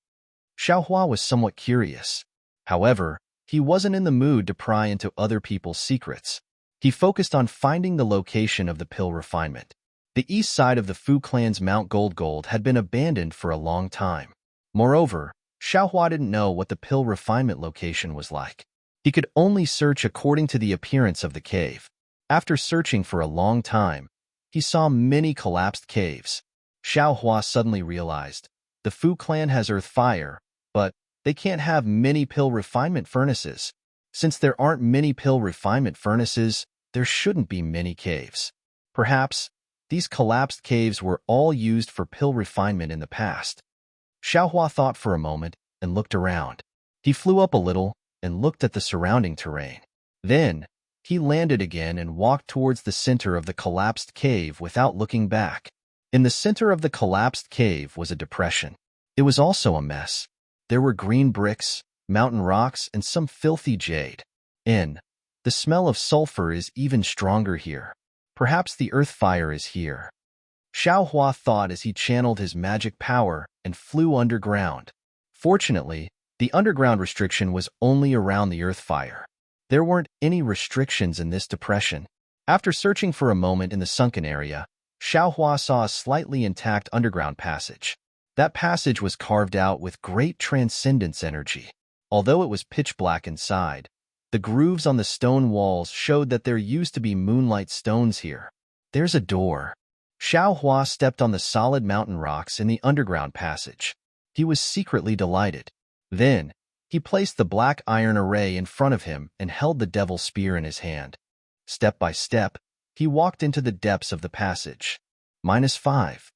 Speaker 1: Xiao Hua was somewhat curious. However, he wasn't in the mood to pry into other people's secrets. He focused on finding the location of the pill refinement. The east side of the Fu clan's Mount Gold had been abandoned for a long time. Moreover, Xiaohua didn't know what the pill refinement location was like. He could only search according to the appearance of the cave. After searching for a long time, he saw many collapsed caves. Xiaohua suddenly realized, the Fu clan has earth fire, but they can't have many pill refinement furnaces. Since there aren't many pill refinement furnaces, there shouldn't be many caves. Perhaps these collapsed caves were all used for pill refinement in the past. Xiaohua thought for a moment and looked around. He flew up a little and looked at the surrounding terrain. Then, he landed again and walked towards the center of the collapsed cave without looking back. In the center of the collapsed cave was a depression. It was also a mess. There were green bricks, mountain rocks, and some filthy jade. The smell of sulfur is even stronger here. Perhaps the earth fire is here. Xiaohua thought as he channeled his magic power and flew underground. Fortunately, the underground restriction was only around the earth fire. There weren't any restrictions in this depression. After searching for a moment in the sunken area, Xiaohua saw a slightly intact underground passage. That passage was carved out with great transcendence energy. Although it was pitch black inside, the grooves on the stone walls showed that there used to be moonlight stones here. There's a door. Xiaohua stepped on the solid mountain rocks in the underground passage. He was secretly delighted. Then, he placed the black iron array in front of him and held the devil spear in his hand. Step by step, he walked into the depths of the passage. -5.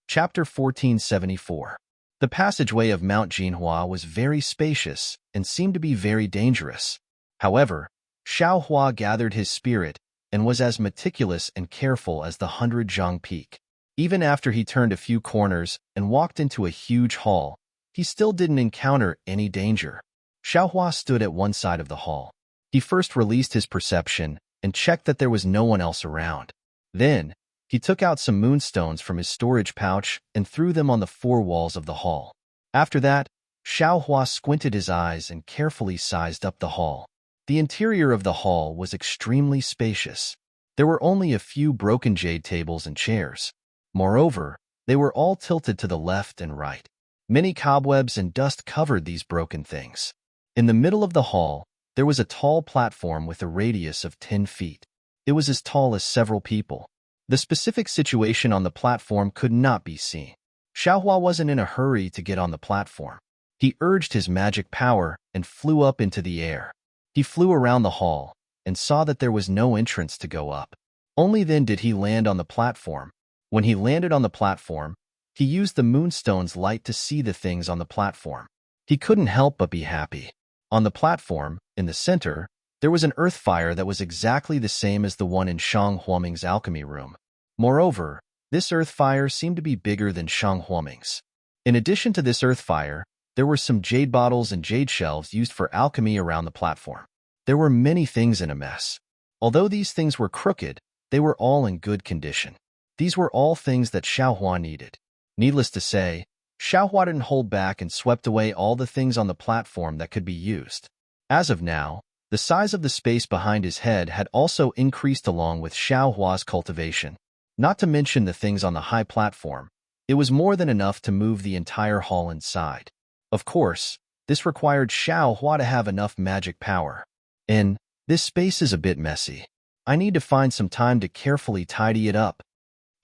Speaker 1: Chapter 1474. The passageway of Mount Jinhua was very spacious and seemed to be very dangerous. However, Xiaohua gathered his spirit and was as meticulous and careful as the 100-zhang peak. Even after he turned a few corners and walked into a huge hall, he still didn't encounter any danger. Xiaohua stood at one side of the hall. He first released his perception and checked that there was no one else around. Then, he took out some moonstones from his storage pouch and threw them on the four walls of the hall. After that, Xiaohua squinted his eyes and carefully sized up the hall. The interior of the hall was extremely spacious. There were only a few broken jade tables and chairs. Moreover, they were all tilted to the left and right. Many cobwebs and dust covered these broken things. In the middle of the hall, there was a tall platform with a radius of 10 feet. It was as tall as several people. The specific situation on the platform could not be seen. Xiaohua wasn't in a hurry to get on the platform. He urged his magic power and flew up into the air. He flew around the hall and saw that there was no entrance to go up. Only then did he land on the platform. When he landed on the platform, he used the moonstone's light to see the things on the platform. He couldn't help but be happy. On the platform, in the center, there was an earth fire that was exactly the same as the one in Shang Huoming's alchemy room. Moreover, this earth fire seemed to be bigger than Shang Huoming's. In addition to this earth fire, there were some jade bottles and jade shelves used for alchemy around the platform. There were many things in a mess. Although these things were crooked, they were all in good condition. These were all things that Xiaohua needed. Needless to say, Xiaohua didn't hold back and swept away all the things on the platform that could be used. As of now, the size of the space behind his head had also increased along with Xiaohua's cultivation. Not to mention the things on the high platform, it was more than enough to move the entire hall inside. Of course, this required Xiaohua to have enough magic power. And this space is a bit messy. I need to find some time to carefully tidy it up.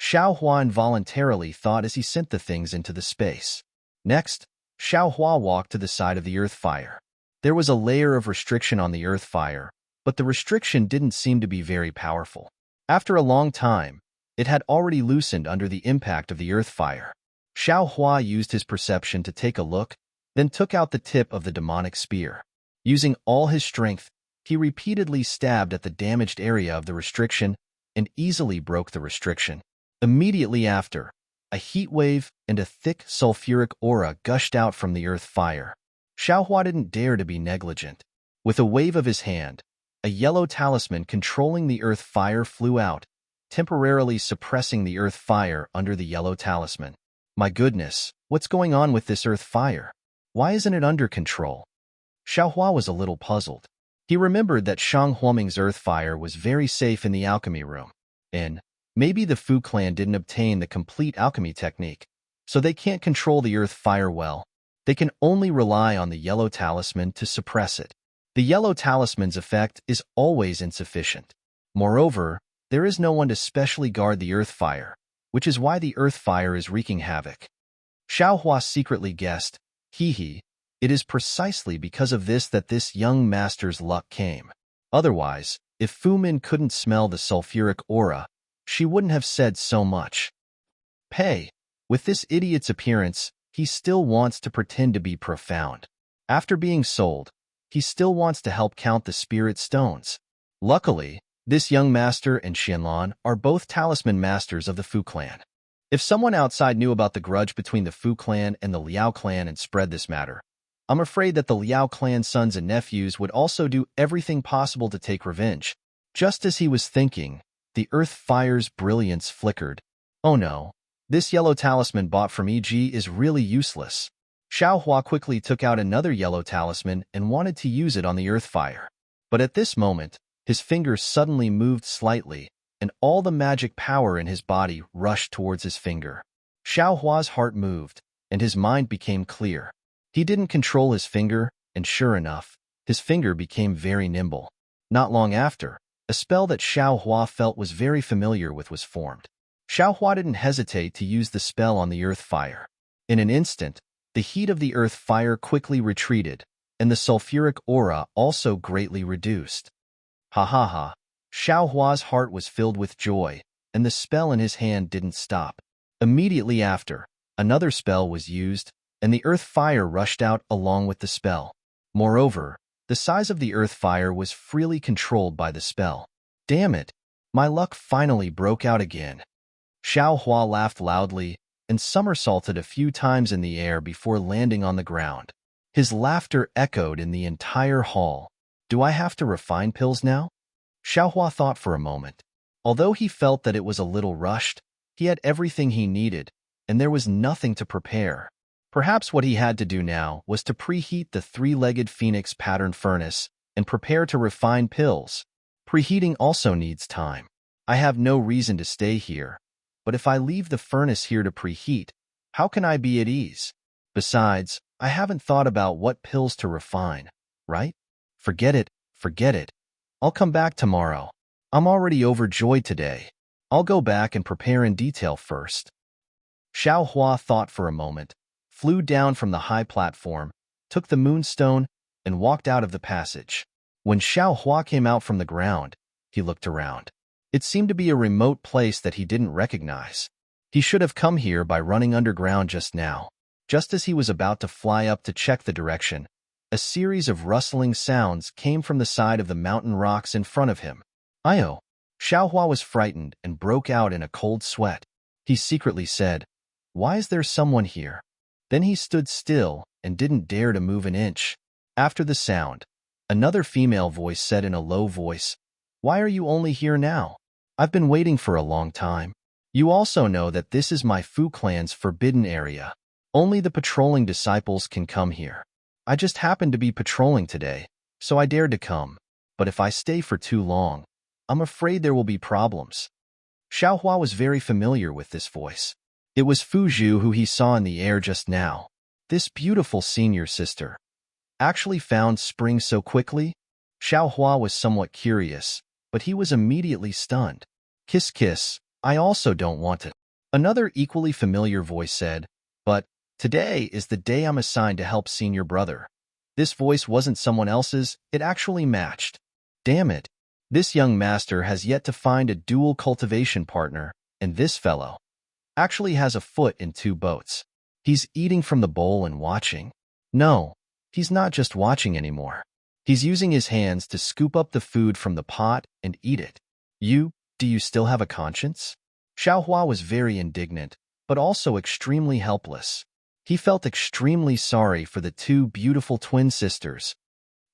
Speaker 1: Xiaohua involuntarily thought as he sent the things into the space. Next, Xiaohua walked to the side of the earth fire. There was a layer of restriction on the earth fire, but the restriction didn't seem to be very powerful. After a long time, it had already loosened under the impact of the earth fire. Xiaohua used his perception to take a look, then took out the tip of the demonic spear. Using all his strength, he repeatedly stabbed at the damaged area of the restriction and easily broke the restriction. Immediately after, a heat wave and a thick sulfuric aura gushed out from the earth fire. Xiaohua didn't dare to be negligent. With a wave of his hand, a yellow talisman controlling the earth fire flew out, temporarily suppressing the earth fire under the yellow talisman. My goodness, what's going on with this earth fire? Why isn't it under control? Xiaohua was a little puzzled. He remembered that Shang Huoming's earth fire was very safe in the alchemy room. And Maybe the Fu clan didn't obtain the complete alchemy technique, so they can't control the earth fire well. They can only rely on the yellow talisman to suppress it. The yellow talisman's effect is always insufficient. Moreover, there is no one to specially guard the earth fire, which is why the earth fire is wreaking havoc. Xiaohua secretly guessed, it is precisely because of this that this young master's luck came. Otherwise, if Fu Min couldn't smell the sulfuric aura, she wouldn't have said so much. With this idiot's appearance, he still wants to pretend to be profound. After being sold, he still wants to help count the spirit stones. Luckily, this young master and Xianlan are both talisman masters of the Fu clan. If someone outside knew about the grudge between the Fu clan and the Liao clan and spread this matter, I'm afraid that the Liao clan's sons and nephews would also do everything possible to take revenge. Just as he was thinking, the earth fire's brilliance flickered. Oh no, this yellow talisman bought from EG is really useless. Xiaohua quickly took out another yellow talisman and wanted to use it on the earth fire. But at this moment, his fingers suddenly moved slightly, and all the magic power in his body rushed towards his finger. Xiaohua's heart moved, and his mind became clear. He didn't control his finger, and sure enough, his finger became very nimble. Not long after, a spell that Xiaohua felt was very familiar with was formed. Xiaohua didn't hesitate to use the spell on the earth fire. In an instant, the heat of the earth fire quickly retreated, and the sulfuric aura also greatly reduced. Ha ha ha! Xiaohua's heart was filled with joy, and the spell in his hand didn't stop. Immediately after, another spell was used, and the earth fire rushed out along with the spell. Moreover, the size of the earth fire was freely controlled by the spell. Damn it! My luck finally broke out again. Xiaohua laughed loudly and somersaulted a few times in the air before landing on the ground. His laughter echoed in the entire hall. Do I have to refine pills now? Xiaohua thought for a moment. Although he felt that it was a little rushed, he had everything he needed, and there was nothing to prepare. Perhaps what he had to do now was to preheat the three-legged phoenix pattern furnace and prepare to refine pills. Preheating also needs time. I have no reason to stay here, but if I leave the furnace here to preheat, how can I be at ease? Besides, I haven't thought about what pills to refine, right? Forget it. I'll come back tomorrow. I'm already overjoyed today. I'll go back and prepare in detail first. Xiaohua thought for a moment, flew down from the high platform, took the moonstone, and walked out of the passage. When Xiaohua came out from the ground, he looked around. It seemed to be a remote place that he didn't recognize. He should have come here by running underground just now. Just as he was about to fly up to check the direction, a series of rustling sounds came from the side of the mountain rocks in front of him. Io! Xiaohua was frightened and broke out in a cold sweat. He secretly said, "Why is there someone here?" Then he stood still and didn't dare to move an inch. After the sound, another female voice said in a low voice, "Why are you only here now? I've been waiting for a long time. You also know that this is my Fu clan's forbidden area. Only the patrolling disciples can come here. I just happened to be patrolling today, so I dared to come. But if I stay for too long, I'm afraid there will be problems." Xiaohua was very familiar with this voice. It was Fu Zhu who he saw in the air just now. This beautiful senior sister actually found spring so quickly? Xiaohua was somewhat curious, but he was immediately stunned. "Kiss kiss, I also don't want it." Another equally familiar voice said, "But today is the day I'm assigned to help senior brother." This voice wasn't someone else's, it actually matched. Damn it. This young master has yet to find a dual cultivation partner, and this fellow actually has a foot in two boats. He's eating from the bowl and watching. No, he's not just watching anymore. He's using his hands to scoop up the food from the pot and eat it. Do you still have a conscience? Xiaohua was very indignant, but also extremely helpless. He felt extremely sorry for the two beautiful twin sisters.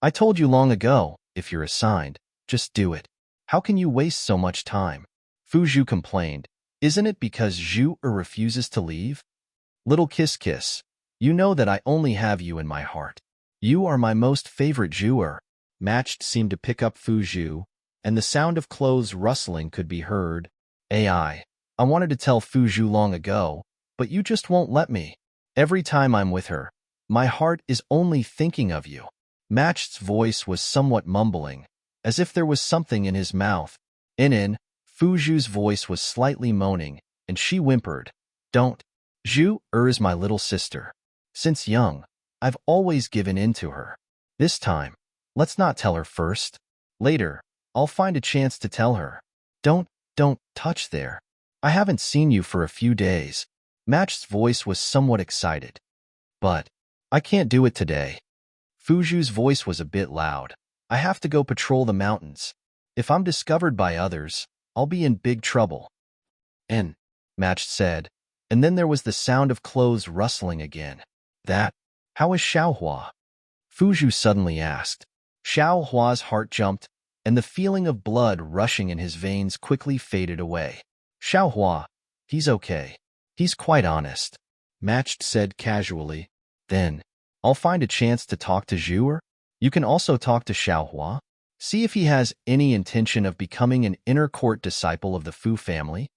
Speaker 1: "I told you long ago, if you're assigned, just do it. How can you waste so much time?" Fu Zhu complained. "Isn't it because Zhu refuses to leave?" "Little kiss kiss, you know that I only have you in my heart. You are my most favorite Zhu." Matched seemed to pick up Fu Zhu, and the sound of clothes rustling could be heard. I wanted to tell Fuzhu long ago, but you just won't let me. Every time I'm with her, my heart is only thinking of you. Matched's voice was somewhat mumbling, as if there was something in his mouth. Fuzhu's voice was slightly moaning, and she whimpered, "Don't. Zhu is my little sister. Since young, I've always given in to her. This time, let's not tell her first. Later, I'll find a chance to tell her. Don't touch there. I haven't seen you for a few days." Matched's voice was somewhat excited. "But I can't do it today." Fuzhu's voice was a bit loud. "I have to go patrol the mountains. If I'm discovered by others, I'll be in big trouble." "And," Matched said, and then there was the sound of clothes rustling again. How is Xiaohua?" Fuzhu suddenly asked. Xiaohua's heart jumped, and the feeling of blood rushing in his veins quickly faded away. "Xiaohua, he's okay. He's quite honest," Matched said casually. "Then, I'll find a chance to talk to Zhu. You can also talk to Xiaohua. See if he has any intention of becoming an inner court disciple of the Fu family."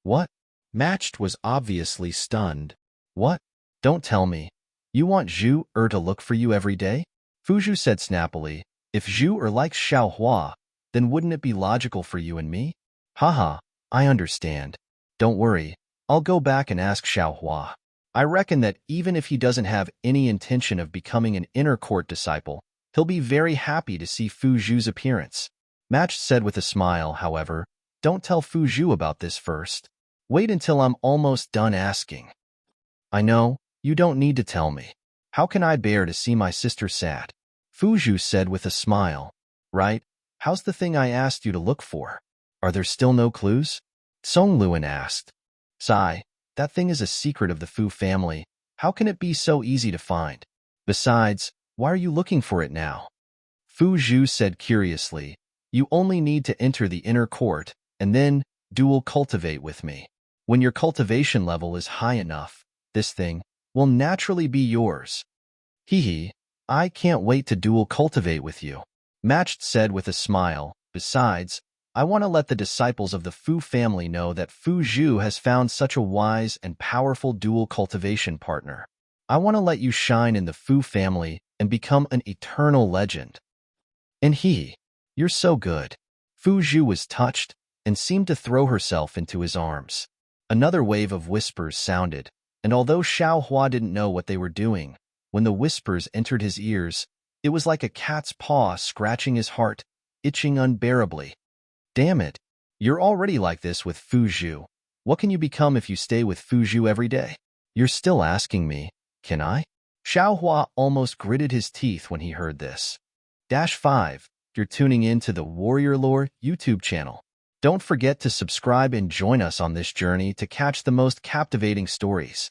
Speaker 1: "What?" Matched was obviously stunned. "What? Don't tell me. You want Zhu to look for you every day?" Fuzhu said snappily. "If Zhu likes Xiaohua, then wouldn't it be logical for you and me?" "Haha, I understand. Don't worry, I'll go back and ask Xiaohua. I reckon that even if he doesn't have any intention of becoming an inner court disciple, he'll be very happy to see Fuzhu's appearance." Match said with a smile, however, "Don't tell Fuzhu about this first. Wait until I'm almost done asking." "I know, you don't need to tell me. How can I bear to see my sister sad?" Fuzhu said with a smile. "Right, how's the thing I asked you to look for? Are there still no clues?" Songluan asked. "Sigh, that thing is a secret of the Fu family. How can it be so easy to find? Besides, why are you looking for it now?" Fuzhu said curiously, "You only need to enter the inner court, and then dual cultivate with me. When your cultivation level is high enough, this thing will naturally be yours." "Hee, I can't wait to dual cultivate with you," Matched said with a smile. "Besides, I want to let the disciples of the Fu family know that Fuzhu has found such a wise and powerful dual cultivation partner. I want to let you shine in the Fu family and become an eternal legend." "And you're so good." Fuzhu was touched and seemed to throw herself into his arms. Another wave of whispers sounded, and although Xiaohua didn't know what they were doing, when the whispers entered his ears, it was like a cat's paw scratching his heart, itching unbearably. "Damn it, you're already like this with Fuzhu. What can you become if you stay with Fuzhu every day?" "You're still asking me, can I?" Xiaohua almost gritted his teeth when he heard this. -5, you're tuning in to the Warrior Lore YouTube channel. Don't forget to subscribe and join us on this journey to catch the most captivating stories.